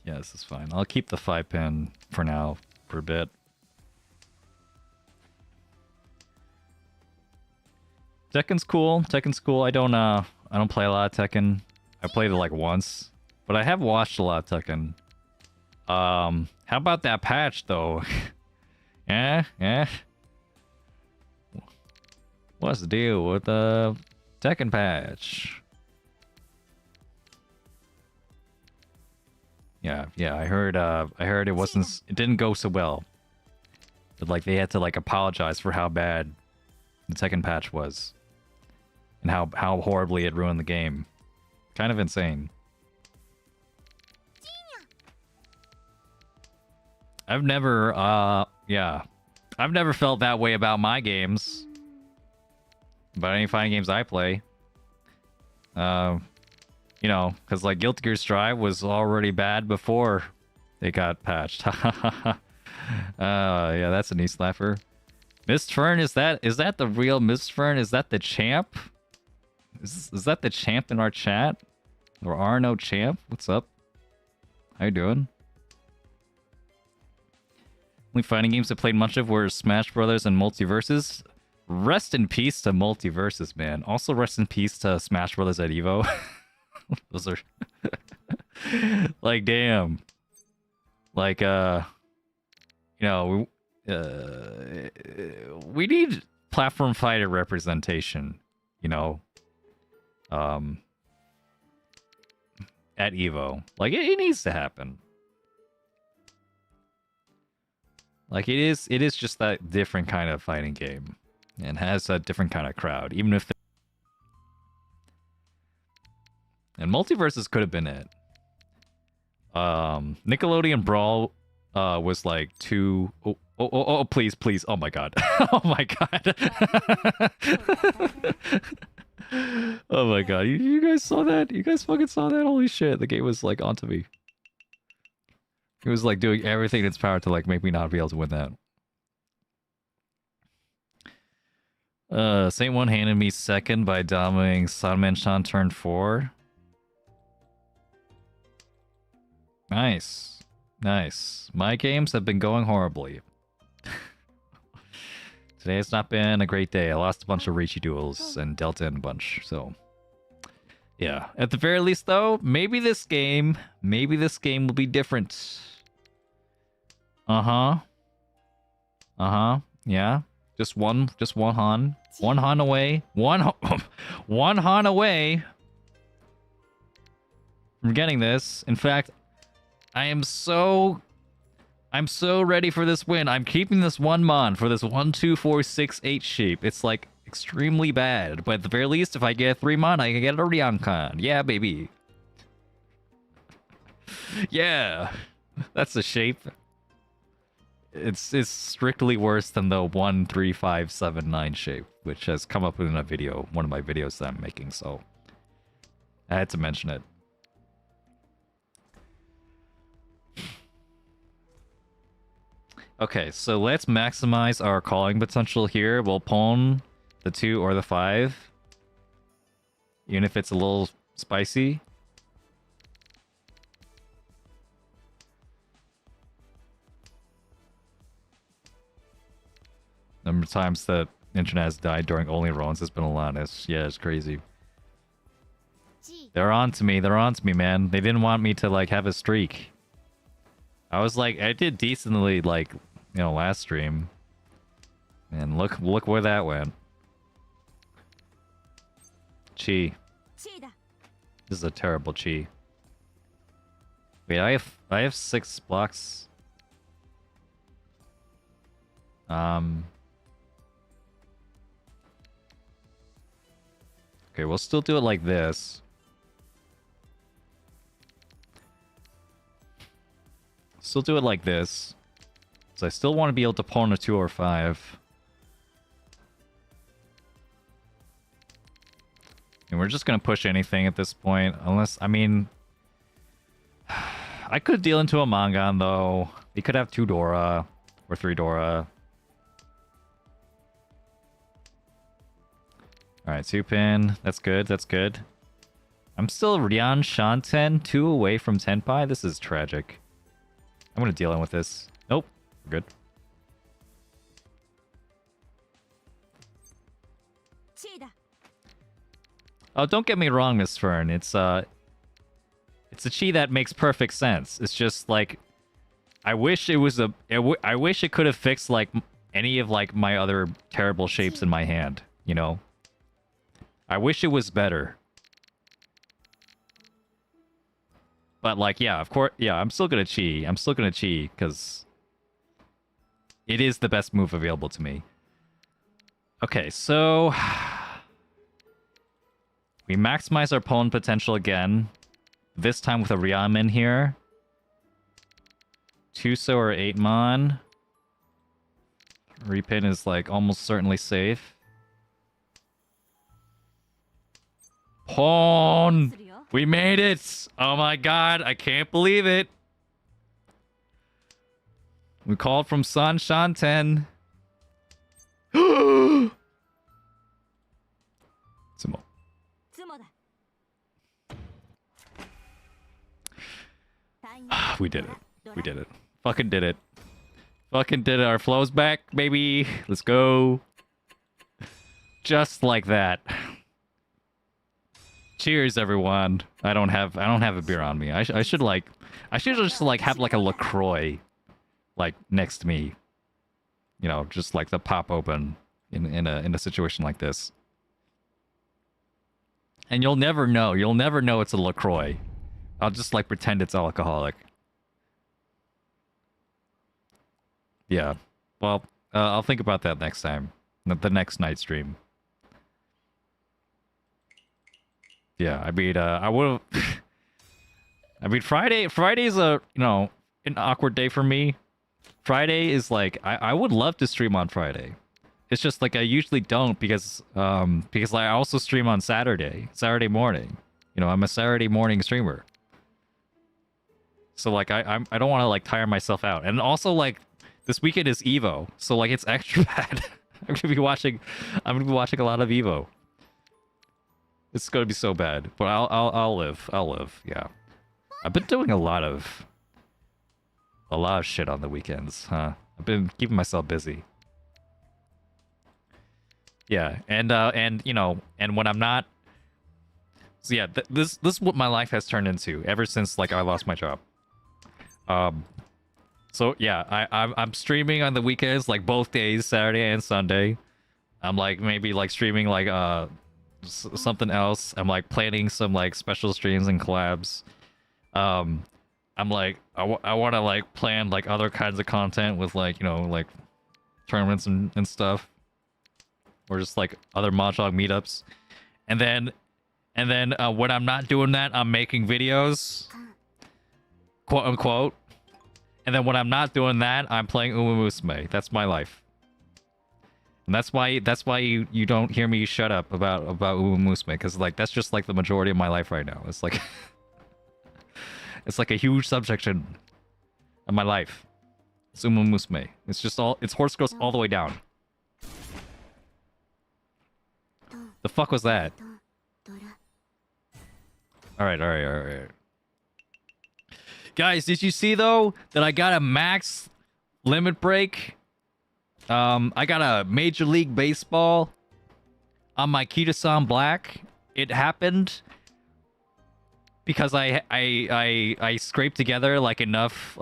Yeah, this is fine. I'll keep the 5-pin for now for a bit. Tekken's cool. Tekken's cool. I don't play a lot of Tekken. I played it like once, but I have watched a lot of Tekken. How about that patch though? Yeah. What's the deal with the Tekken patch? Yeah. I heard it didn't go so well. But like they had to like apologize for how bad the Tekken patch was. And how horribly it ruined the game. Kind of insane. I've never felt that way about my games. About any fighting games I play. You know, because like Guilty Gear Strive was already bad before it got patched. Yeah, that's a knee slapper. Mist Fern, is that the real Mist Fern? Is that the champ? Is that the champ in our chat? Or Arno champ? What's up? How you doing? Only fighting games I played much of were Smash Brothers and Multiverses. Rest in peace to Multiverses, man. Also rest in peace to Smash Brothers at Evo. Those are... like, damn. Like, you know, we need platform fighter representation you know, at Evo. Like it needs to happen. Like it is just that different kind of fighting game, and has a different kind of crowd. Even if and multiverses could have been it. Nickelodeon Brawl was like too. Oh, please, oh my god, oh my god. Oh my god, you guys saw that? You guys fucking saw that? Holy shit, the game was like onto me. It was like doing everything in its power to like make me not be able to win that. Saint One handed me second by dominating Sanmenshan turn 4. Nice. My games have been going horribly. Today has not been a great day. I lost a bunch of Riichi duels and dealt in a bunch, so... Yeah. At the very least, though, maybe this game will be different. Uh-huh. Yeah. Just one Han. One Han away. One Han away from getting this. In fact, I'm so ready for this win. I'm keeping this one mon for this 1, 2, 4, 6, 8 shape. It's like extremely bad, but at the very least, if I get 3 mon, I can get a Ryankan. Yeah, baby. Yeah, that's the shape. It's strictly worse than the 1, 3, 5, 7, 9 shape, which has come up in a video, one of my videos that I'm making. So I had to mention it. Okay, so let's maximize our calling potential here. We'll pawn the 2 or the 5. Even if it's a little spicy. Number of times that internet has died during only runs has been a lot. It's crazy. They're on to me, man. They didn't want me to like have a streak. I was like, I did decently like, last stream. And look where that went. Chi. This is a terrible chi. Wait, I have 6 blocks. Okay, we'll still do it like this. Still do it like this. So I still want to be able to pawn a 2 or 5. And we're just going to push anything at this point. Unless, I mean... I could deal into a Mangan, though. We could have 2 Dora. Or 3 Dora. Alright, 2 pin. That's good. I'm still Ryan Shanten, 2 away from Tenpai. This is tragic. I'm gonna deal in with this. Nope. We're good. Oh, don't get me wrong, Miss Fern. It's a chi that makes perfect sense. It's just like I wish it was I wish it could have fixed like any of like my other terrible shapes in my hand, I wish it was better. But like, yeah, of course, yeah, I'm still gonna chi. Because it is the best move available to me. Okay, so we maximize our pawn potential again. This time with a Ryamen here. 2-so or 8-mon. Repin is like almost certainly safe. Pawn! We made it! Oh my god, I can't believe it! We called from San Shanten. Sumo. We did it. We did it. Fucking did it. Fucking did it. Our flow's back, baby. Let's go. Just like that. Cheers, everyone. I don't have a beer on me. I should just like have like a LaCroix like next to me. Just like the pop open in a situation like this. And you'll never know. You'll never know it's a LaCroix. I'll just like pretend it's alcoholic. Yeah. Well, I'll think about that next time. The next night stream. Yeah, I mean, I would have... I mean, Friday's a, an awkward day for me. Friday is like, I would love to stream on Friday. It's just like I usually don't because I also stream on Saturday morning. I'm a Saturday morning streamer. So like I don't want to like tire myself out. And also like this weekend is Evo, so like it's extra bad. I'm gonna be watching a lot of Evo. It's gonna be so bad, but I'll live. Yeah, I've been doing a lot of shit on the weekends, huh? I've been keeping myself busy. Yeah, and when I'm not, so yeah, this is what my life has turned into ever since like I lost my job. So yeah, I'm streaming on the weekends, like both days, Saturday and Sunday. I'm like maybe like streaming like something else. I'm like planning some like special streams and collabs. I'm like I want to like plan like other kinds of content with like like tournaments and stuff, or just like other Mahjong meetups. And then when I'm not doing that, I'm making videos, quote unquote. And then when I'm not doing that, I'm playing Musume. That's my life. And that's why you don't hear me shut up about Musume, because like that's just like the majority of my life right now. It's like it's like a huge subsection of my life. It's Musume. It's just it's horse girls all the way down. The fuck was that? Alright. Guys, did you see though that I got a max limit break? I got a Major League Baseball on my Kita-san Black. It happened because I scraped together like enough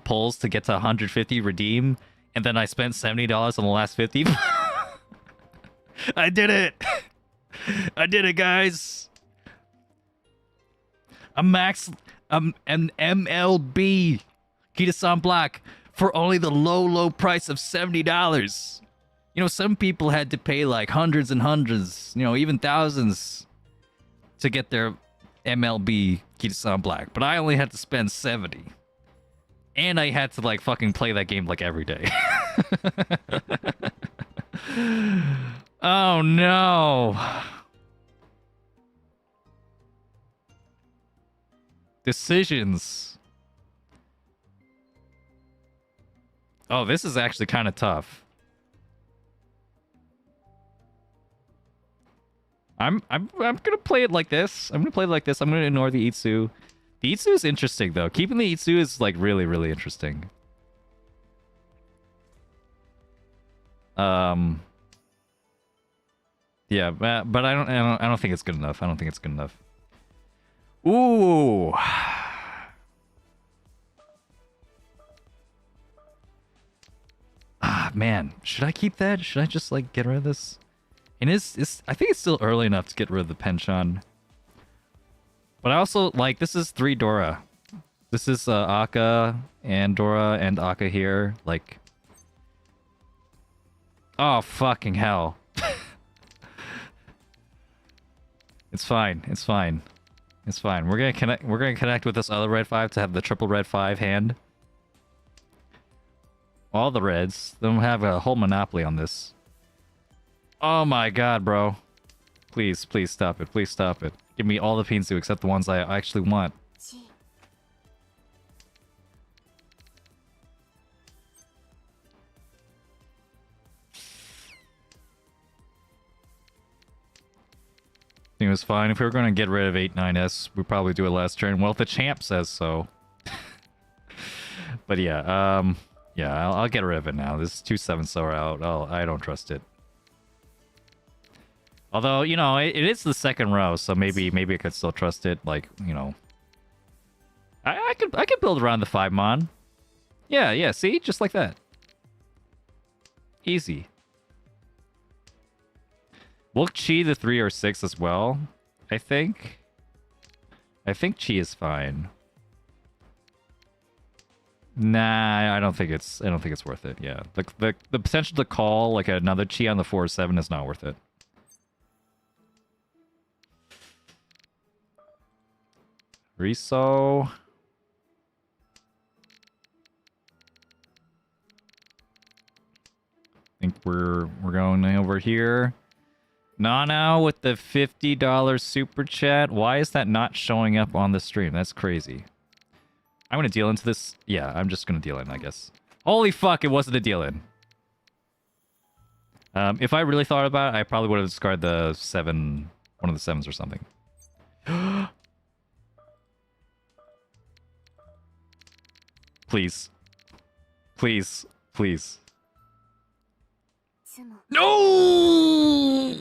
pulls to get to 150 redeem, and then I spent $70 on the last 50. I did it! I did it, guys! An MLB Kita-san Black for only the low price of $70. Some people had to pay like hundreds and hundreds, even thousands to get their MLB Kita-san Black, but I only had to spend 70. And I had to like fucking play that game like every day. Oh no. Decisions. Oh, this is actually kind of tough. I'm gonna play it like this. I'm gonna ignore the Itsu. The Itsu is interesting though. Keeping the Itsu is like really, really interesting. Yeah, but I don't think it's good enough. Ooh. Ah, man. Should I keep that? Should I just, like, get rid of this? And I think it's still early enough to get rid of the penchant. But I also, like, this is 3 Dora. This is Akka and Dora and Akka here. Like... Oh, fucking hell. It's fine. We're gonna connect with this other red 5 to have the triple red 5 hand. All the reds. Then we'll have a whole monopoly on this. Oh my god, bro. Please stop it. Please stop it. Give me all the Pinsu except the ones I actually want. I think it was fine. If we were going to get rid of 8-9S, we'd probably do it last turn. Well, if the champ says so. But yeah, I'll get rid of it now. This 2-7 are out. I don't trust it. Although, it is the second row, so maybe I could still trust it. Like, I could build around the 5 mon. Yeah, see? Just like that. Easy. We'll chi the 3 or 6 as well. I think. I think chi is fine. Nah, I don't think it's worth it. Yeah. The potential to call like another chi on the 4/7 is not worth it. Riso. I think we're going over here. Nana with the $50 super chat. Why is that not showing up on the stream? That's crazy. I'm gonna deal into this. Yeah, I'm just gonna deal in, I guess. Holy fuck, it wasn't a deal in. If I really thought about it, I probably would have discarded the 7, one of the 7s or something. Please. Please. Please. No!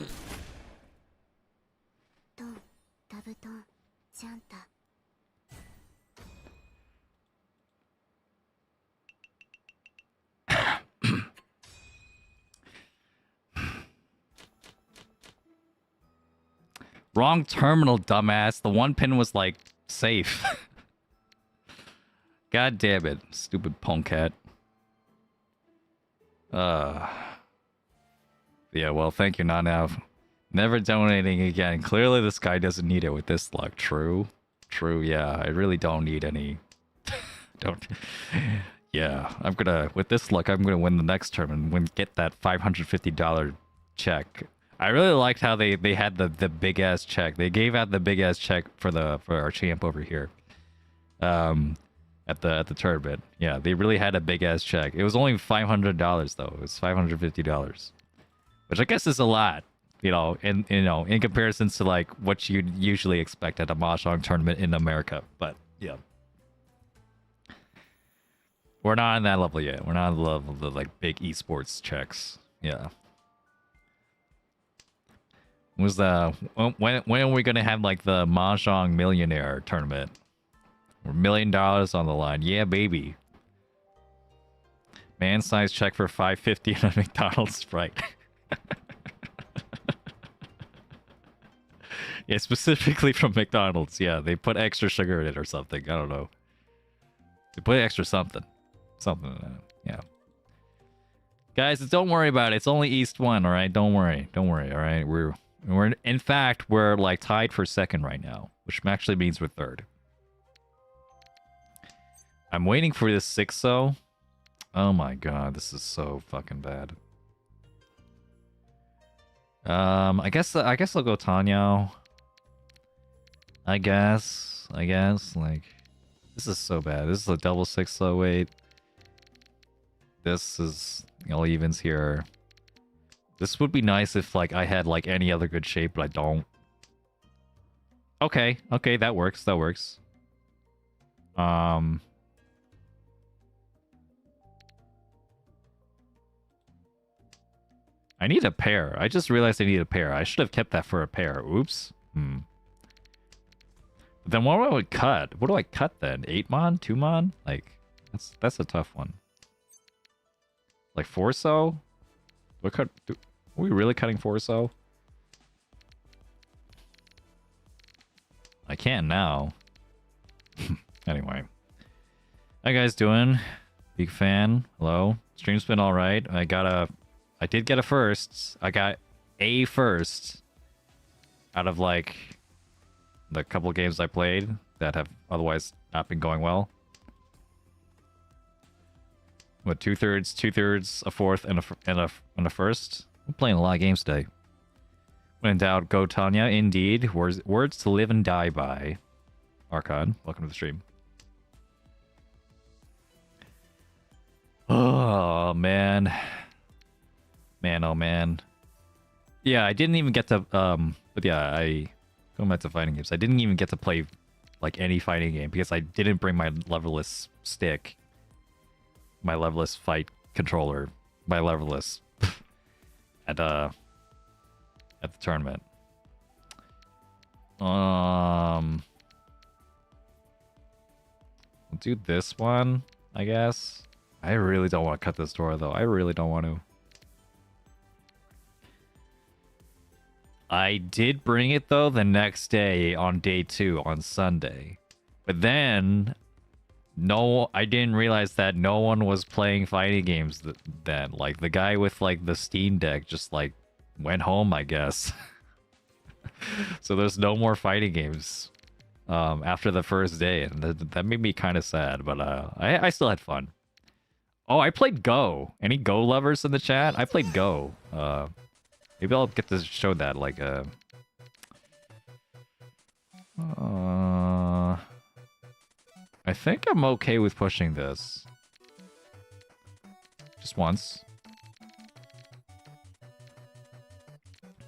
Wrong terminal, dumbass. The one pin was like safe. God damn it, stupid punkcat. Yeah, well, thank you, Nanav. Never donating again. Clearly, this guy doesn't need it with this luck. True. True, yeah. I really don't need any. Don't. Yeah, I'm gonna. With this luck, I'm gonna win the next term and get that $550 check. I really liked how they had the big ass check. They gave out the big ass check for our champ over here. At the tournament. Yeah, they really had a big ass check. It was only $500 though. It was $550. Which I guess is a lot, in comparison to like what you'd usually expect at a Mahjong tournament in America. But yeah. We're not on that level yet. We're not on the level of the like big esports checks. Yeah. When are we gonna have like the Mahjong millionaire tournament? We're $1 million on the line. Yeah, baby. Man-sized check for $550 at McDonald's Sprite. Yeah, specifically from McDonald's. Yeah, they put extra sugar in it or something. I don't know. They put extra something. Something in it. Yeah. Guys, don't worry about it. It's only East 1, all right? Don't worry. Don't worry, all right? We're in fact, we're like tied for second right now, which actually means we're third. I'm waiting for this 6-0. Oh my god, this is so fucking bad. I guess I'll go Tanyo. I guess, like, this is so bad. This is a double 6-0, wait. This is all evens here. This would be nice if, like, I had, like, any other good shape, but I don't. Okay, that works, I need a pair. I just realized I need a pair. I should have kept that for a pair. Oops. But then what do I cut? What do I cut then? 8-mon? 2-mon? Like, that's a tough one. Like 4-so? Are we really cutting 4-so? I can now. Anyway. How you guys doing? Big fan. Hello. Stream's been alright. I did get a first. I got a first out of like the couple games I played that have otherwise not been going well. What, 2/3, a fourth, and a first? I'm playing a lot of games today. When in doubt, go Tanya. Indeed. Words to live and die by. Archon, welcome to the stream. Oh man. Man, oh man. Yeah, I didn't even get to but yeah, going back to fighting games, I didn't even get to play like any fighting game because I didn't bring my leverless stick, my leverless fight controller, my leverless at the tournament. We'll do this one, I guess. I really don't want to cut this door though. I really don't want to. I did bring it though the next day on day 2 on Sunday. But then I didn't realize that no one was playing fighting games then. Like the guy with like the Steam Deck just like went home, I guess. So there's no more fighting games after the first day, and that made me kind of sad, but I still had fun. Oh, I played Go. Any Go lovers in the chat? I played Go. Maybe I'll get to show that like I think I'm okay with pushing this. Just once.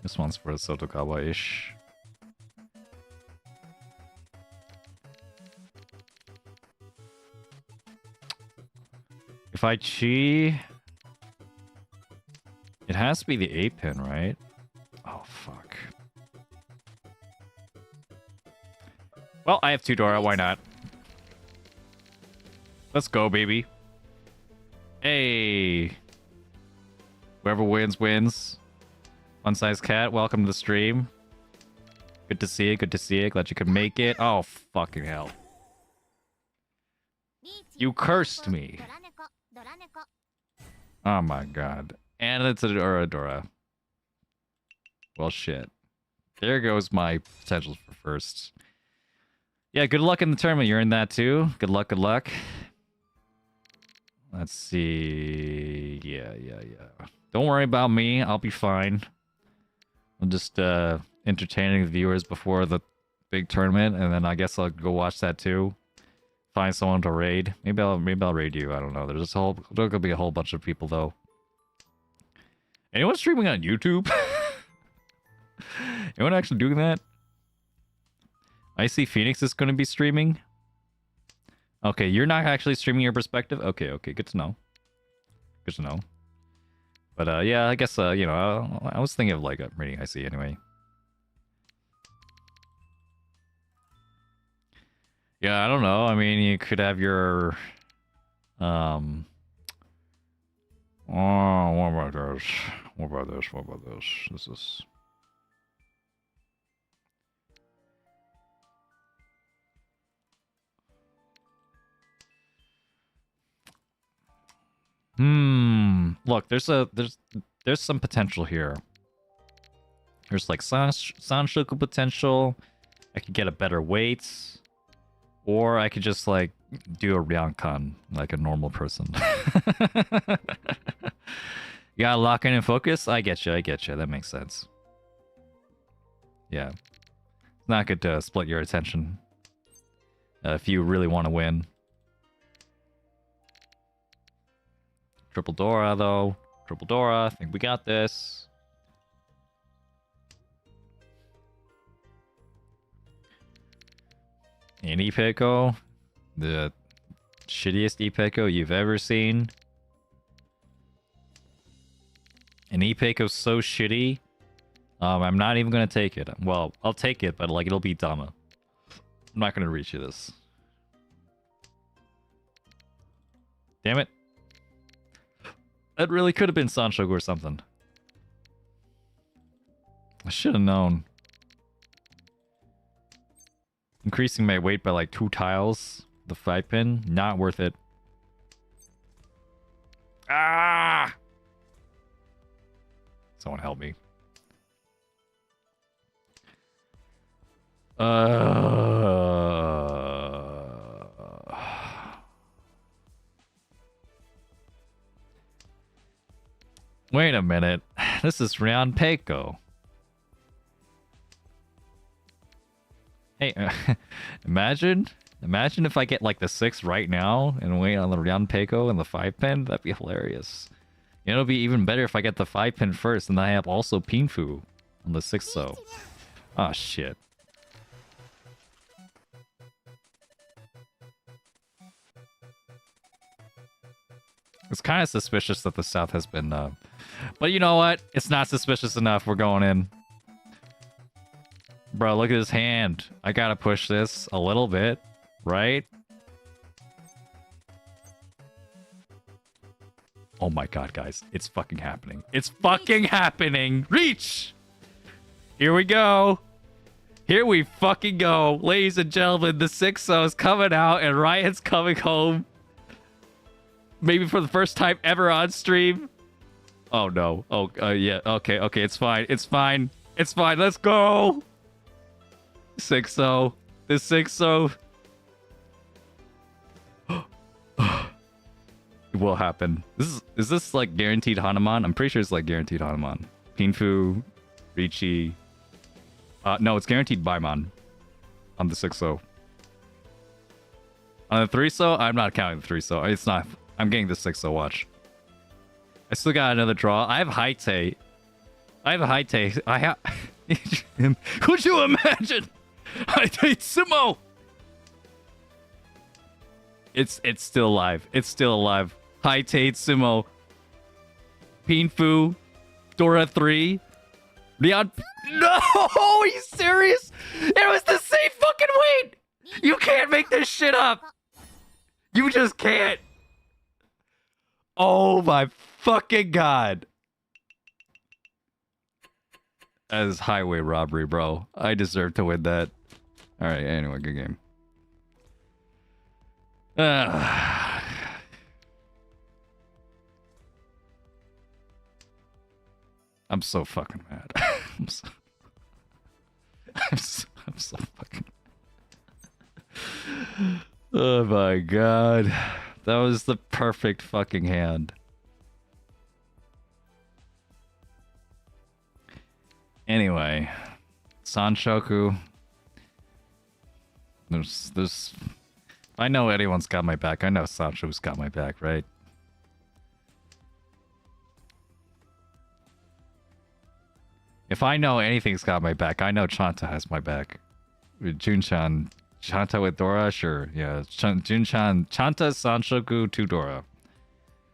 This one's for Sotokawa-ish. If I chi... It has to be the 8-pin, right? Oh, fuck. Well, I have 2 Dora, why not? Let's go, baby. Hey! Whoever wins, wins. One Size Cat, welcome to the stream. Good to see you, good to see you. Glad you could make it. Oh, fucking hell. You cursed me. Oh my god. And it's a Dora. Well, shit. There goes my potentials for first. Yeah, good luck in the tournament. You're in that too. Good luck, good luck. Let's see. Yeah. Don't worry about me. I'll be fine. I'm just entertaining the viewers before the big tournament, and then I guess I'll go watch that too. Find someone to raid. Maybe I'll raid you. I don't know. There's gonna be a whole bunch of people though. Anyone streaming on YouTube? Anyone actually doing that? I see Phoenix is gonna be streaming. Okay, you're not actually streaming your perspective? Okay, good to know. Good to know. But yeah, I guess you know, I was thinking of like rating I see anyway. Yeah, I don't know. I mean, you could have your oh, what about this? What about this? What about this? This is look, there's some potential here. There's like Sanshoku potential. I could get a better weight. Or I could just like do a Ryankan like a normal person. You gotta lock in and focus? I get you. That makes sense. Yeah. It's not good to split your attention if you really want to win. Triple Dora, though. Triple Dora. I think we got this. An Ipeco. The shittiest Ipeco you've ever seen. An Ipeco's so shitty. I'm not even gonna take it. Well, I'll take it, but like it'll be Dama. I'm not gonna reach you this. Damn it. That really could have been Sanshoku or something. I should have known. Increasing my weight by like 2 tiles. The 5-pin. Not worth it. Ah! Someone help me. Wait a minute. This is Ryan Peiko. Hey, imagine if I get like the 6 right now and wait on the Ryan Peiko and the 5-pin. That'd be hilarious. You know, it'd be even better if I get the 5-pin first and I have also Pinfu on the 6th, so. Oh, shit. It's kind of suspicious that the South has been, but you know what? It's not suspicious enough. We're going in. Bro, look at his hand. I gotta push this a little bit, right? Oh my god, guys. It's fucking happening. It's fucking happening! Reach! Here we go. Here we fucking go. Ladies and gentlemen, the 6-0 is coming out and Ryan's coming home. Maybe for the first time ever on stream. Oh no. Oh, yeah. Okay, it's fine. It's fine. It's fine. Let's go. 6-0. The 6-0. It will happen. Is this like guaranteed Hanuman? I'm pretty sure it's like guaranteed Hanuman. Pinfu, Riichi. No, it's guaranteed Baimon on the 6-0. On the 3-0, I'm not counting the 3-0. It's not. I'm getting the 6-0 watch. I still got another draw. I have Haite. I have. Could you imagine? Haite Sumo. It's still alive. It's still alive. Haite Sumo. Pinfu. Dora 3. Leon. No! Are you serious? It was the same fucking weight! You can't make this shit up! You just can't! Oh my fucking god! That is highway robbery, bro. I deserve to win that. Alright, anyway, good game. I'm so fucking mad. I'm so fucking... Oh my god. That was the perfect fucking hand. Anyway. Sanshoku. There's... I know anyone's got my back. I know Sancho's got my back, right? If I know anything's got my back, I know Chanta has my back. With Junchan, Chanta with Dora, sure. Yeah, Junchan, Chanta, Sanshoku, to Dora.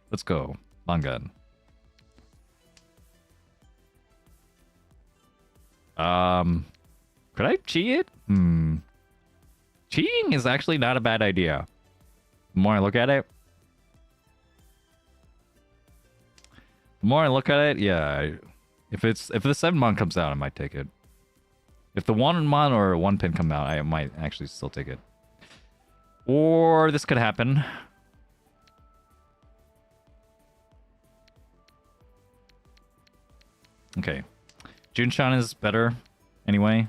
Let's go. Mangan. Could I cheat it? Cheating is actually not a bad idea. The more I look at it, yeah. If the 7-mon comes out, I might take it. If the 1-mon or 1-pin come out, I might actually still take it. Or this could happen. Okay. Junchan is better anyway.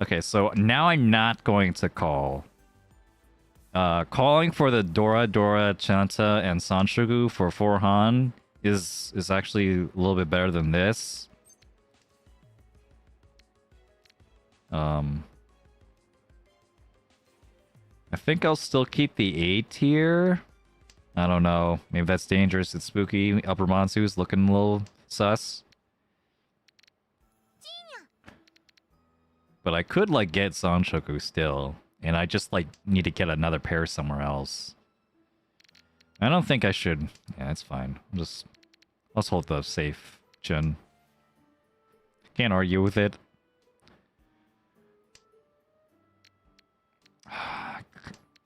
Okay, so now I'm not going to call. Calling for the Dora, Chanta, and Sanshogu for 4Han is actually a little bit better than this. I think I'll still keep the A tier. I don't know. Maybe that's dangerous. It's spooky. Upper Mansu's looking a little sus. But I could like get Sanshoku still. And I just like need to get another pair somewhere else. I don't think I should. Yeah, it's fine. Let's hold the safe, Jin. Can't argue with it.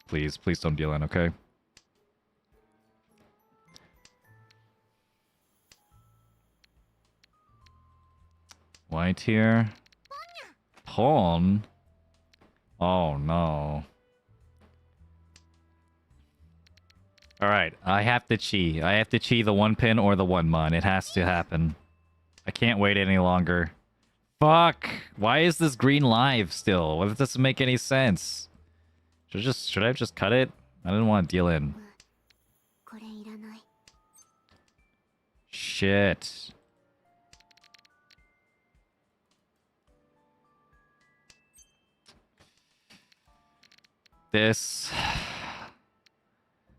Please don't deal in, okay? White here. Pawn? Oh no. Alright, I have to chi. I have to chi the 1-pin or the 1-mon. It has to happen. I can't wait any longer. Fuck! Why is this green live still? Well, it doesn't make any sense. Should I have just cut it? I didn't want to deal in. Shit. This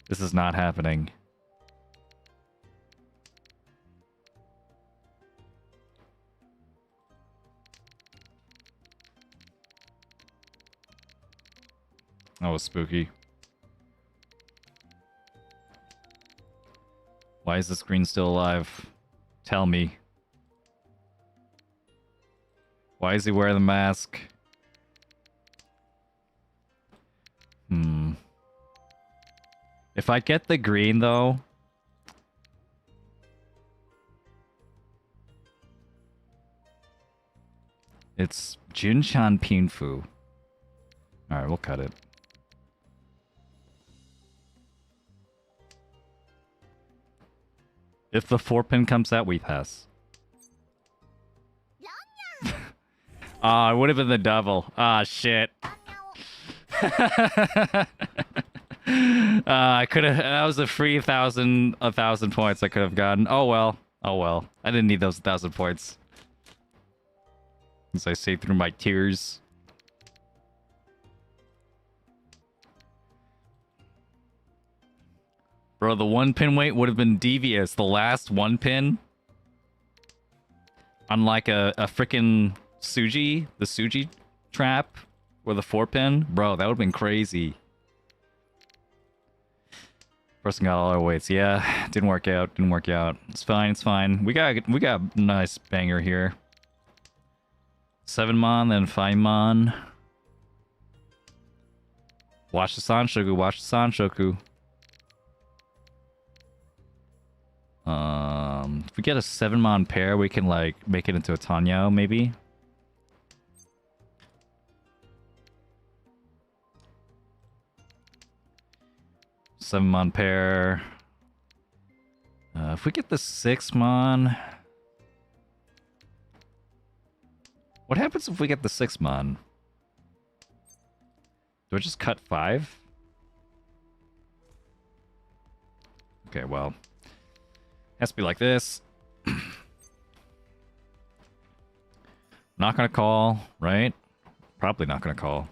is not happening. That was spooky. Why is the screen still alive? Tell me. Why is he wearing the mask? If I get the green, though... It's Junchan Pinfu. Alright, we'll cut it. If the 4-pin comes out, we pass. It would have been the double. Ah, shit. I could have. That was a free 1,000 points I could have gotten. Oh well. Oh well. I didn't need those 1,000 points. As I say through my tears. Bro, the 1-pin wait would have been devious. The last 1-pin. Unlike a freaking Suji, the Suji trap with a 4-pin. Bro, that would have been crazy. Person got all our weights. Yeah, didn't work out. Didn't work out. It's fine. It's fine. We got a nice banger here. 7 mon, then 5 mon. Watch the Sanshoku. Watch the Sanshoku. If we get a 7 mon pair, we can like make it into a Tanyao, maybe. Seven mon pair. If we get the 6 mon, what happens if we get the 6 mon? Do I just cut 5? Okay, well, has to be like this. Not gonna call, right? Probably not gonna call.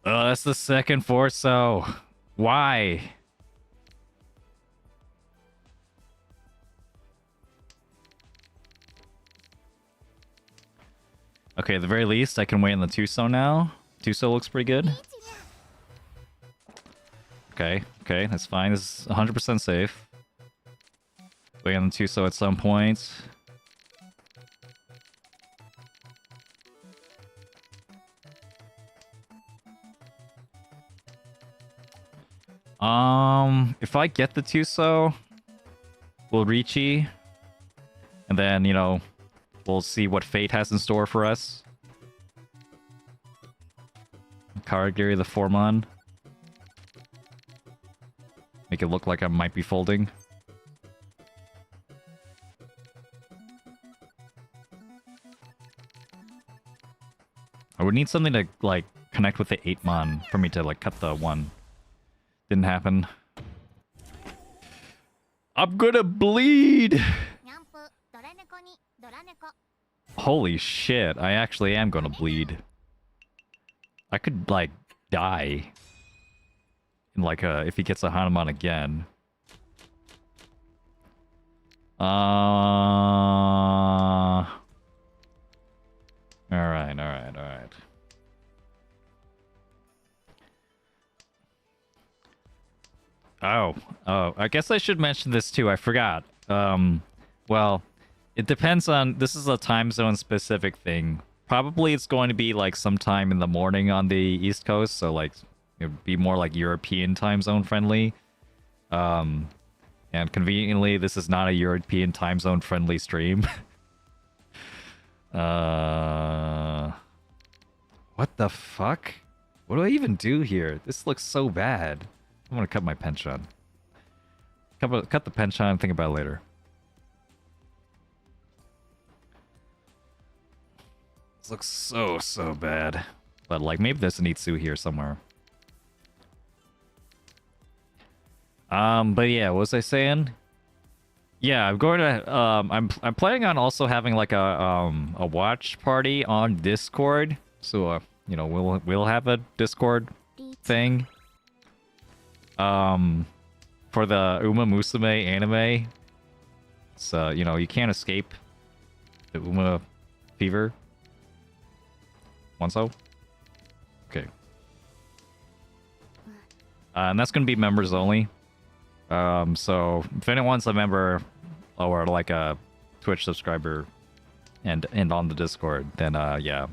Oh, that's the second Forso. Why? Okay, at the very least, I can wait on the Tuso now. Tuso looks pretty good. Okay, okay, that's fine. This is 100% safe. Wait on the Tuso at some point. If I get the Tuso, we'll Riichi, and then, you know, we'll see what fate has in store for us. Karagiri the 4-mon. Make it look like I might be folding. I would need something to, like, connect with the 8-mon for me to, like, cut the 1. Didn't happen. I'm gonna bleed! Holy shit, I actually am gonna bleed. I could, like, die. In, like, if he gets a Hanuman again. Alright, alright, alright. Oh, I guess I should mention this too. I forgot. Well, it depends on... This is a time zone specific thing. Probably it's going to be like sometime in the morning on the East Coast, so like it would be more like European time zone friendly. And conveniently, this is not a European time zone friendly stream. What the fuck? What do I even do here? This looks so bad. I'm gonna cut my penchant. Cut the penchant and think about it later. This looks so bad. But like maybe there's an Itsu here somewhere. But yeah, what was I saying? Yeah, I'm going to I'm planning on also having like a watch party on Discord. So you know, we'll have a Discord thing. For the Uma Musume anime. So, you know, you can't escape the Uma fever. Want so? Okay. And that's gonna be members only. So if anyone's a member or like a Twitch subscriber and on the Discord, then yeah.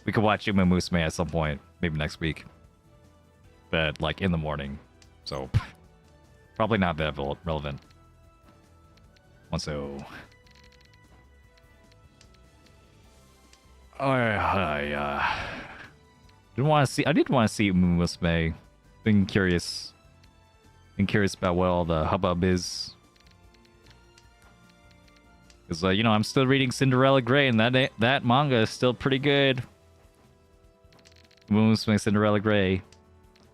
We could watch Uma Musume at some point, maybe next week. But like in the morning. So probably not that relevant. So, I didn't want to see. I did want to see Mumusme. Been curious. Been curious about what all the hubbub is. Because you know, I'm still reading Cinderella Grey, and that manga is still pretty good. Mumusme Cinderella Grey.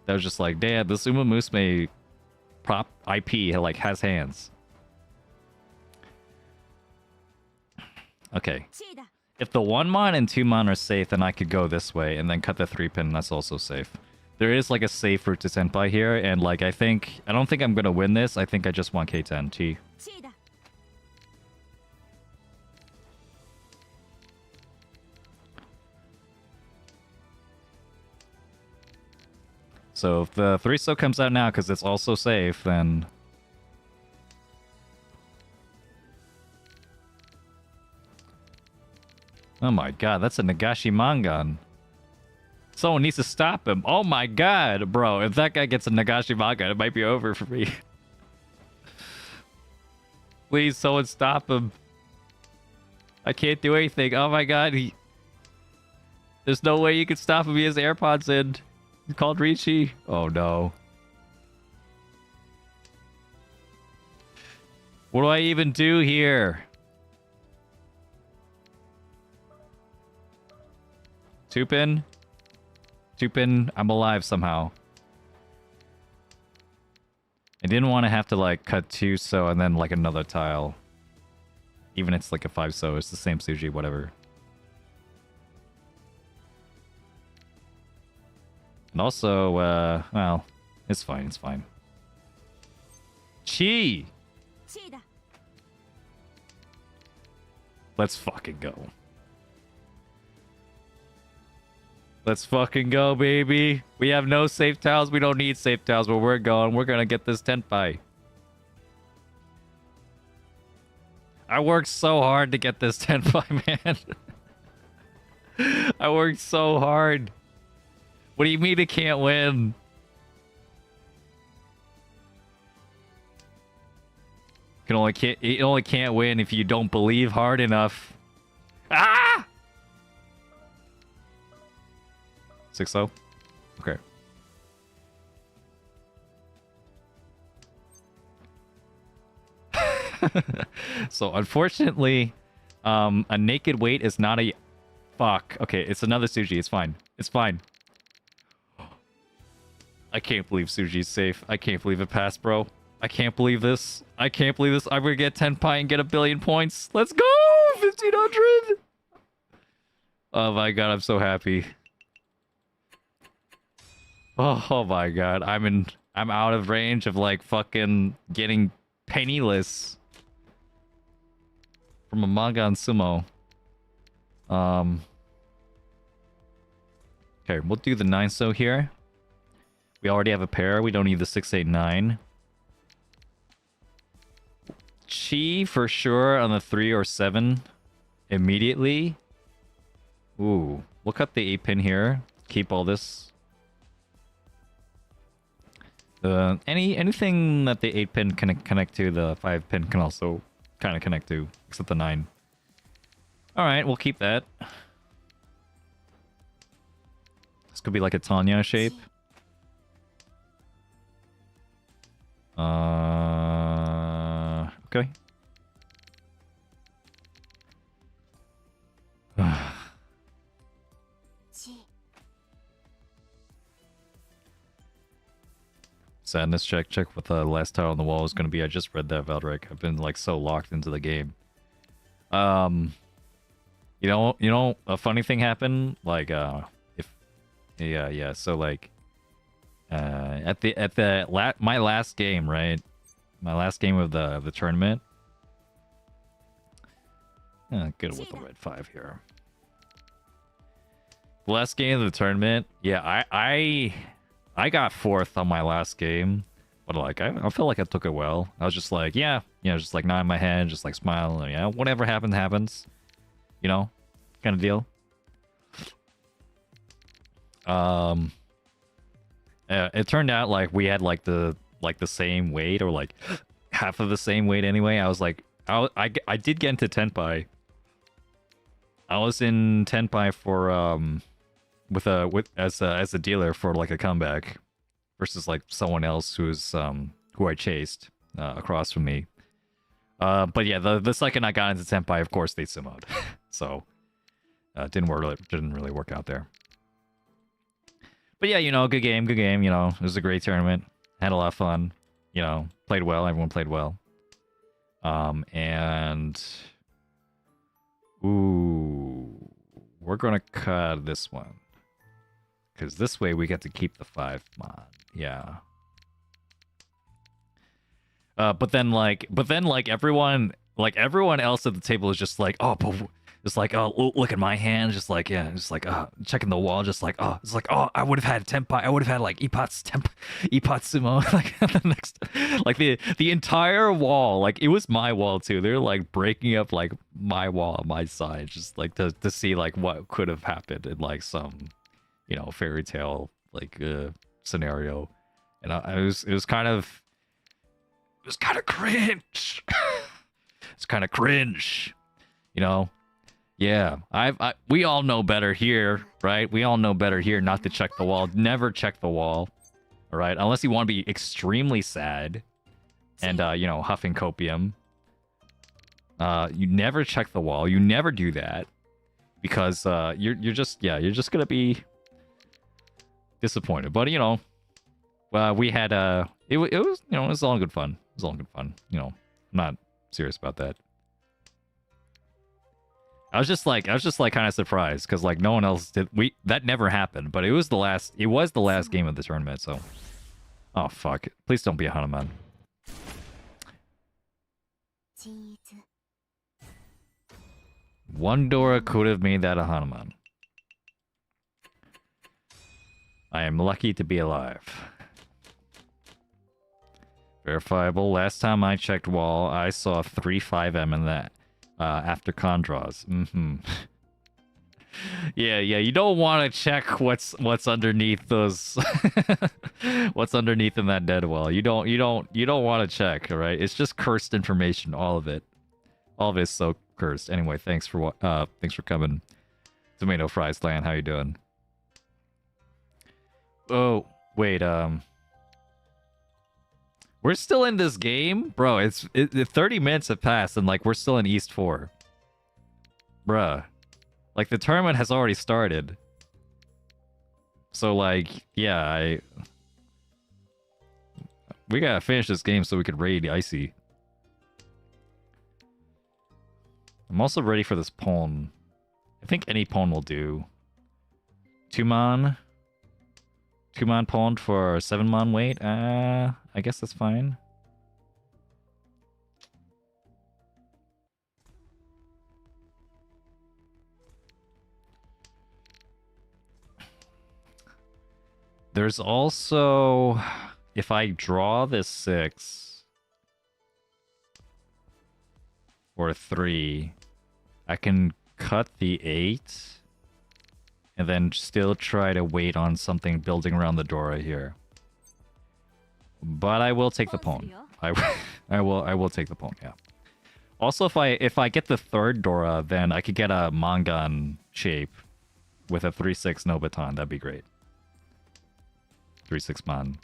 That was just like, damn, this Mumusme prop IP like has hands. Okay. If the 1-mon and 2-mon are safe, then I could go this way and then cut the 3-pin. That's also safe. There is like a safe route to Senpai here, and like I don't think I'm gonna win this. I think I just want K10 T. So if the 3-so comes out now because it's also safe, then oh my god, that's a Nagashi Mangan. Someone needs to stop him. Oh my god, bro. If that guy gets a Nagashi Mangan, it might be over for me. Please, someone stop him. I can't do anything. Oh my god, there's no way you can stop him. He has AirPods in. He's called Riichi. Oh no. What do I even do here? 2-pin? 2-pin, I'm alive somehow. I didn't want to have to like cut 2-so and then like another tile. Even if it's like a 5-so, it's the same Suji, whatever. And also, well, it's fine, it's fine. Chi! Let's fucking go. Let's fucking go, baby. We have no safe tiles. We don't need safe tiles, but we're going. We're gonna get this tenpai. I worked so hard to get this tenpai, man. I worked so hard. What do you mean it can't win? It only can't win if you don't believe hard enough. Ah! 6-0? Okay. So unfortunately, a naked weight is not a... Fuck. Okay, it's another Suji. It's fine. It's fine. I can't believe Suji's safe. I can't believe it passed, bro. I can't believe this. I can't believe this. I'm gonna get 10 pi and get 1 billion points. Let's go! 1500! Oh my god, I'm so happy. Oh my god, I'm out of range of like fucking getting penniless from a manga and sumo. Okay, we'll do the 9-so here. We already have a pair. We don't need the 689. Chi for sure on the 3 or 7 immediately. Ooh, we'll cut the 8-pin here. Keep all this. Anything that the 8-pin can connect to, the 5-pin can also kind of connect to, except the 9. All right, we'll keep that. This could be like a Tanya shape. Okay. Sadness check what the last tile on the wall is going to be. I just read that, Valdrick. I've been like so locked into the game. You know, a funny thing happened. Like, yeah. So like, my last game, right? My last game of the tournament. Good with the red 5 here. Last game of the tournament. Yeah, I got 4th on my last game, but like I felt like I took it well. I was just like, yeah, just like nodding my head, just like smiling. Yeah, whatever happens, happens. You know, kind of deal. It turned out like we had like the same weight, or like half of the same weight anyway. I was like I did get into Tenpai. I was in Tenpai for as a dealer for like a comeback versus like someone else who I chased across from me. But yeah, the second I got into Tenpai, of course they sumoed. So didn't really work out there. But yeah, good game, it was a great tournament. Had a lot of fun, played well, everyone played well. And ooh, we're gonna cut this one. Cause this way we get to keep the 5 mod. Yeah. But then everyone else at the table is just like, oh, but it's like, oh, look at my hand, just like, yeah, just like, checking the wall, just like, oh, it's like, oh, I would have had Tenpai, I would have had like Ippat's sumo, like the next, like the entire wall, like it was my wall too. They're like breaking up like my wall on my side, just like to see like what could have happened in like some, fairy tale like scenario, and it was kind of cringe. It's kind of cringe, Yeah, we all know better here, right? We all know better here not to check the wall. Never check the wall, all right? Unless you want to be extremely sad and, huffing copium. You never check the wall. You never do that because you're just gonna be disappointed. But we had it was it was all good fun. It was all good fun. I'm not serious about that. I was just like kind of surprised because like no one else did. That never happened, but it was the last game of the tournament. So, oh fuck! Please don't be a Hanuman. One Dora could have made that a Hanuman. I am lucky to be alive. Verifiable. Last time I checked wall, I saw 3-5M in that. After con draws. Yeah, you don't want to check what's underneath those what's underneath in that dead wall. You don't want to check, all right? It's just cursed information, all of it. All of it is so cursed. Anyway, thanks for coming. Tomato Fries Land, how you doing? Oh, wait, we're still in this game? Bro, 30 minutes have passed and like we're still in East 4. Bruh. Like the tournament has already started. So like, yeah, we gotta finish this game so we could raid Icy. I'm also ready for this pawn. I think any pawn will do. 2-mon pawn for 7-mon weight. I guess that's fine. There's also, if I draw this 6 or 3, I can cut the 8 and then still try to wait on something building around the Dora here. But I will take the pawn. I will take the pawn, yeah. Also, if I get the third Dora, then I could get a Mangan shape with a 3-6 no baton. That'd be great. 3-6 man.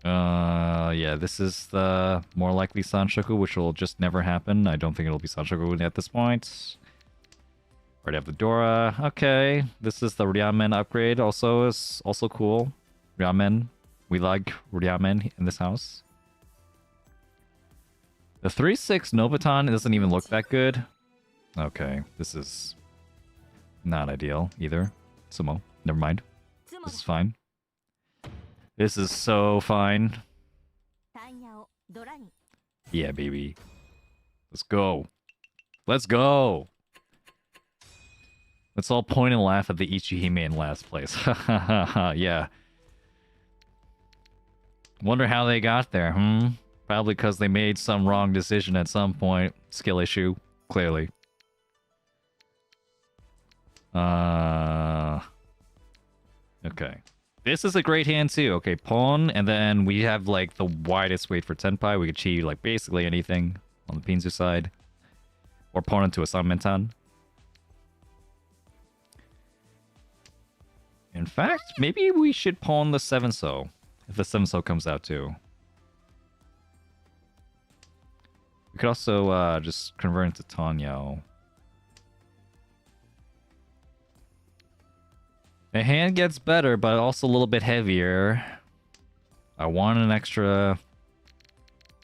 Yeah, this is the more likely Sanshoku, which will just never happen. I don't think it'll be Sanshoku at this point. Already have the Dora. Okay, this is the Ryamen upgrade. Also is also cool. Ryamen, we like Ryamen in this house. The 3-6 Nobaton doesn't even look that good. Okay, this is not ideal either. Sumo, never mind. This is fine. This is so fine. Yeah, baby. Let's go. Let's go. Let's all point and laugh at the Ichihime in last place. Yeah. Wonder how they got there, Probably because they made some wrong decision at some point. Skill issue, clearly. Okay. This is a great hand too. Okay, pawn, and then we have like the widest weight for tenpai. We could achieve like basically anything on the Pinzu side. Or pawn into a Sanmentan. In fact, maybe we should pawn the 7-so. If the 7-so comes out too. We could also just convert into Tanyao. The hand gets better, but also a little bit heavier. I want an extra...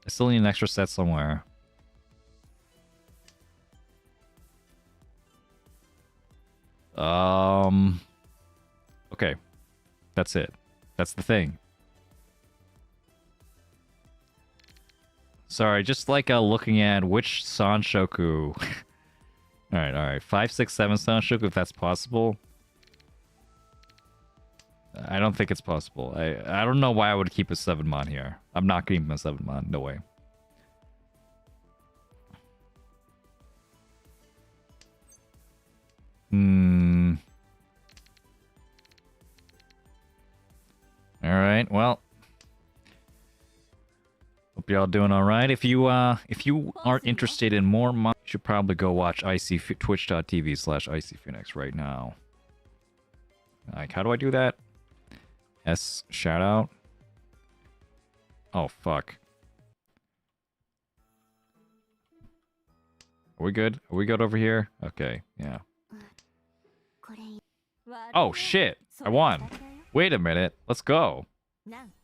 I still need an extra set somewhere. Okay. That's it. That's the thing. Sorry, just like looking at which Sanshoku. Alright. 5, 6, 7 Sanshoku, if that's possible. I don't think it's possible. I don't know why I would keep a 7-mon here. I'm not keeping a 7-mon. No way. Alright, well. Hope y'all doing alright. If you aren't interested in more, you should probably go watch twitch.tv/IcyPhoenix right now. Like, how do I do that? S shout out. Oh fuck. Are we good? Are we good over here? Okay, yeah. Oh shit! I won. Wait a minute. Let's go.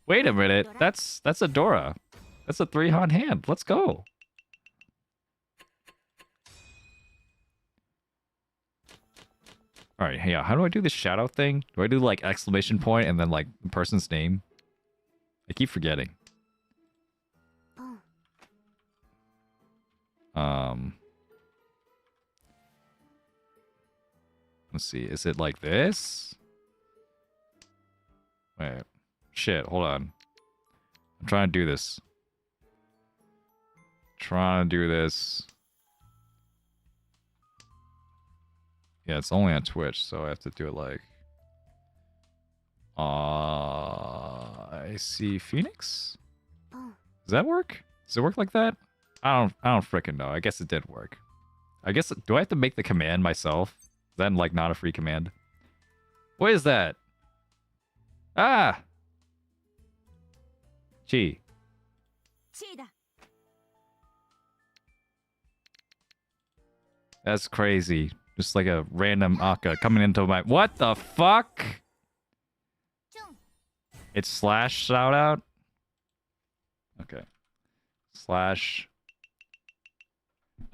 Wait a minute. That's a Dora. That's a 3-han hand. Let's go. Alright, yeah, how do I do this shout out thing? Do I do like exclamation point and then like the person's name? I keep forgetting. Let's see, is it like this? Wait, shit, hold on. I'm trying to do this. Yeah, it's only on Twitch, so I have to do it like... I see Phoenix? Does that work? Does it work like that? I don't frickin' know. I guess it did work. I guess... Do I have to make the command myself? Is that, like, not a free command? What is that? Ah! Chi. That's crazy. Just like a random Akka coming into my... What the fuck? It's slash shout out? Okay. Slash...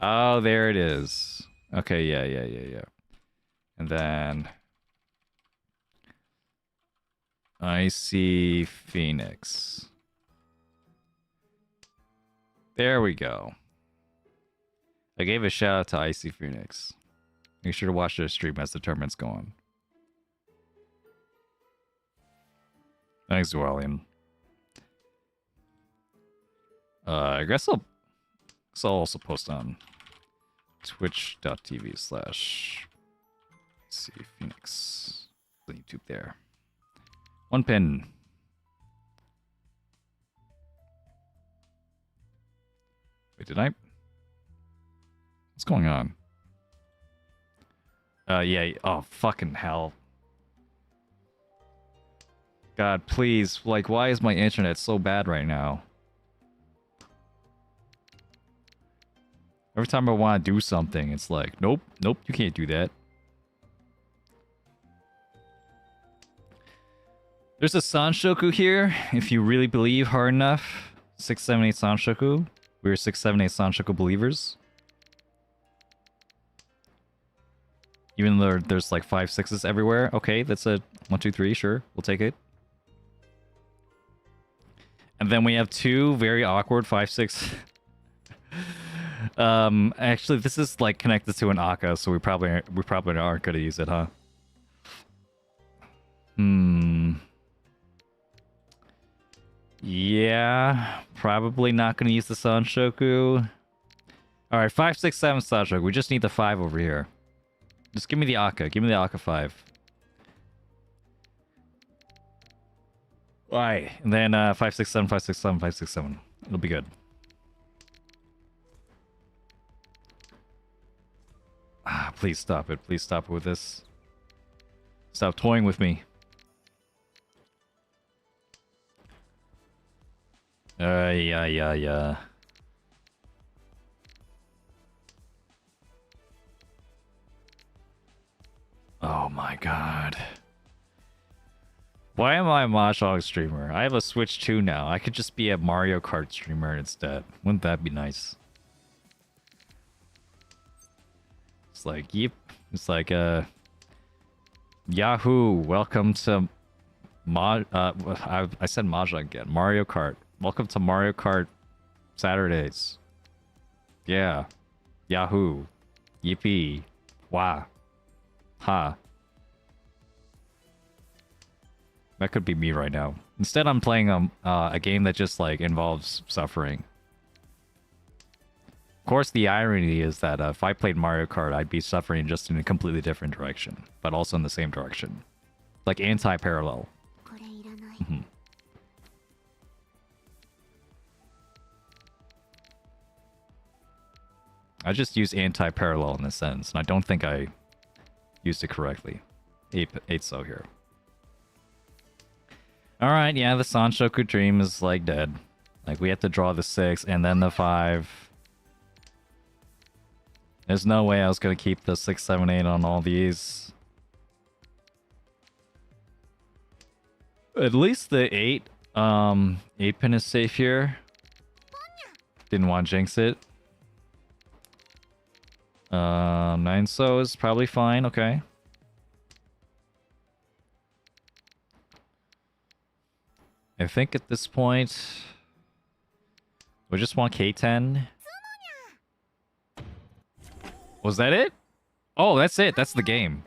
Oh, there it is. Okay, yeah. And then... I see Phoenix. There we go. I gave a shout out to Icy Phoenix. Make sure to watch their stream as the tournament's going. Thanks, Dwellian. I guess I'll also post on twitch.tv/IcyPhoenix. The YouTube there. One pin. Wait, did I? What's going on? Yeah. Oh, fucking hell. God, please. Like, why is my internet so bad right now? Every time I want to do something, it's like, nope, you can't do that. There's a Sanshoku here, if you really believe hard enough. 678 Sanshoku. We're 678 Sanshoku believers. Even though there's like 5 6s everywhere. Okay, that's a 1, 2, 3, sure. We'll take it. And then we have 2 very awkward 5 6. Actually, this is like connected to an Akka, so we probably aren't gonna use it, huh? Yeah, probably not gonna use the Sanshoku. Alright, 5, 6, 7 Sanshoku. We just need the 5 over here. Just give me the Akka. Give me the Akka 5. Why? And then 567, 567, 567. It'll be good. Ah, please stop it. Please stop it with this. Stop toying with me. Yeah. Oh my god. Why am I a Mahjong streamer? I have a Switch 2 now. I could just be a Mario Kart streamer instead. Wouldn't that be nice? It's like, yep. It's like, Yahoo! Welcome to I said Mahjong again. Mario Kart. Welcome to Mario Kart Saturdays. Yeah. Yahoo! Yippee! Wah! Ha! That could be me right now. Instead, I'm playing a game that just like involves suffering. Of course, the irony is that if I played Mario Kart, I'd be suffering just in a completely different direction, but also in the same direction, like anti-parallel. I just use anti-parallel in this sense, and I don't think I used it correctly. 8 so here. Alright, yeah, the Sanshoku dream is like dead. Like, we have to draw the 6 and then the 5. There's no way I was gonna keep the 6, 7, 8 on all these. At least the 8 pin is safe here. Didn't want to jinx it. 9 so is probably fine, okay. I think at this point we just want K10. Was that it? Oh, that's it. That's the game.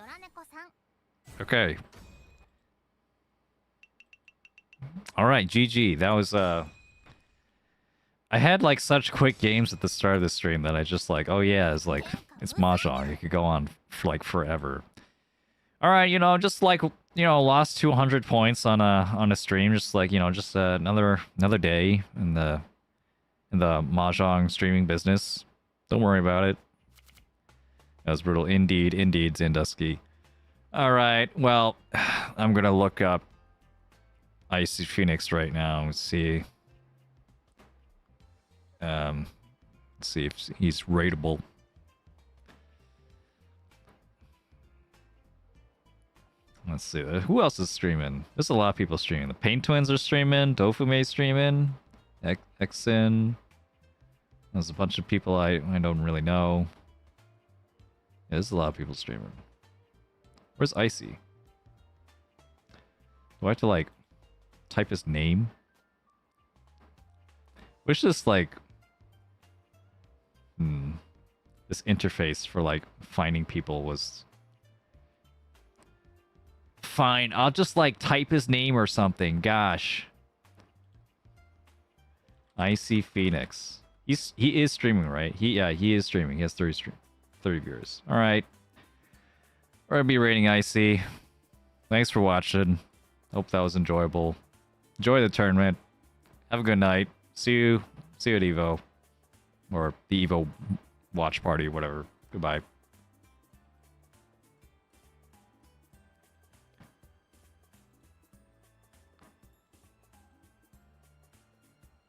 Okay. Alright, GG. That was I had like such quick games at the start of the stream that I just like, oh yeah, it's like it's Mahjong. It could go on for like forever. Alright, you know, just like, you know, lost 200 points on a stream, just like, you know, just another day in the Mahjong streaming business. Don't worry about it. That was brutal indeed, Zandusky. Alright, well, I'm gonna look up Icy Phoenix right now and see if he's rateable. Let's see. Who else is streaming? There's a lot of people streaming. The Pain Twins are streaming. Dofume's streaming. Exin. There's a bunch of people I don't really know. Yeah, there's a lot of people streaming. Where's Icy? Do I have to, like, type his name? Which is, like... This interface for, like, finding people was... Fine, I'll just, like, type his name or something. Gosh. Icy Phoenix. He is streaming, right? He is streaming. He has 30 viewers. Alright. We're gonna be rating Icy. Thanks for watching. Hope that was enjoyable. Enjoy the tournament. Have a good night. See you at Evo. Or the Evo watch party, whatever. Goodbye.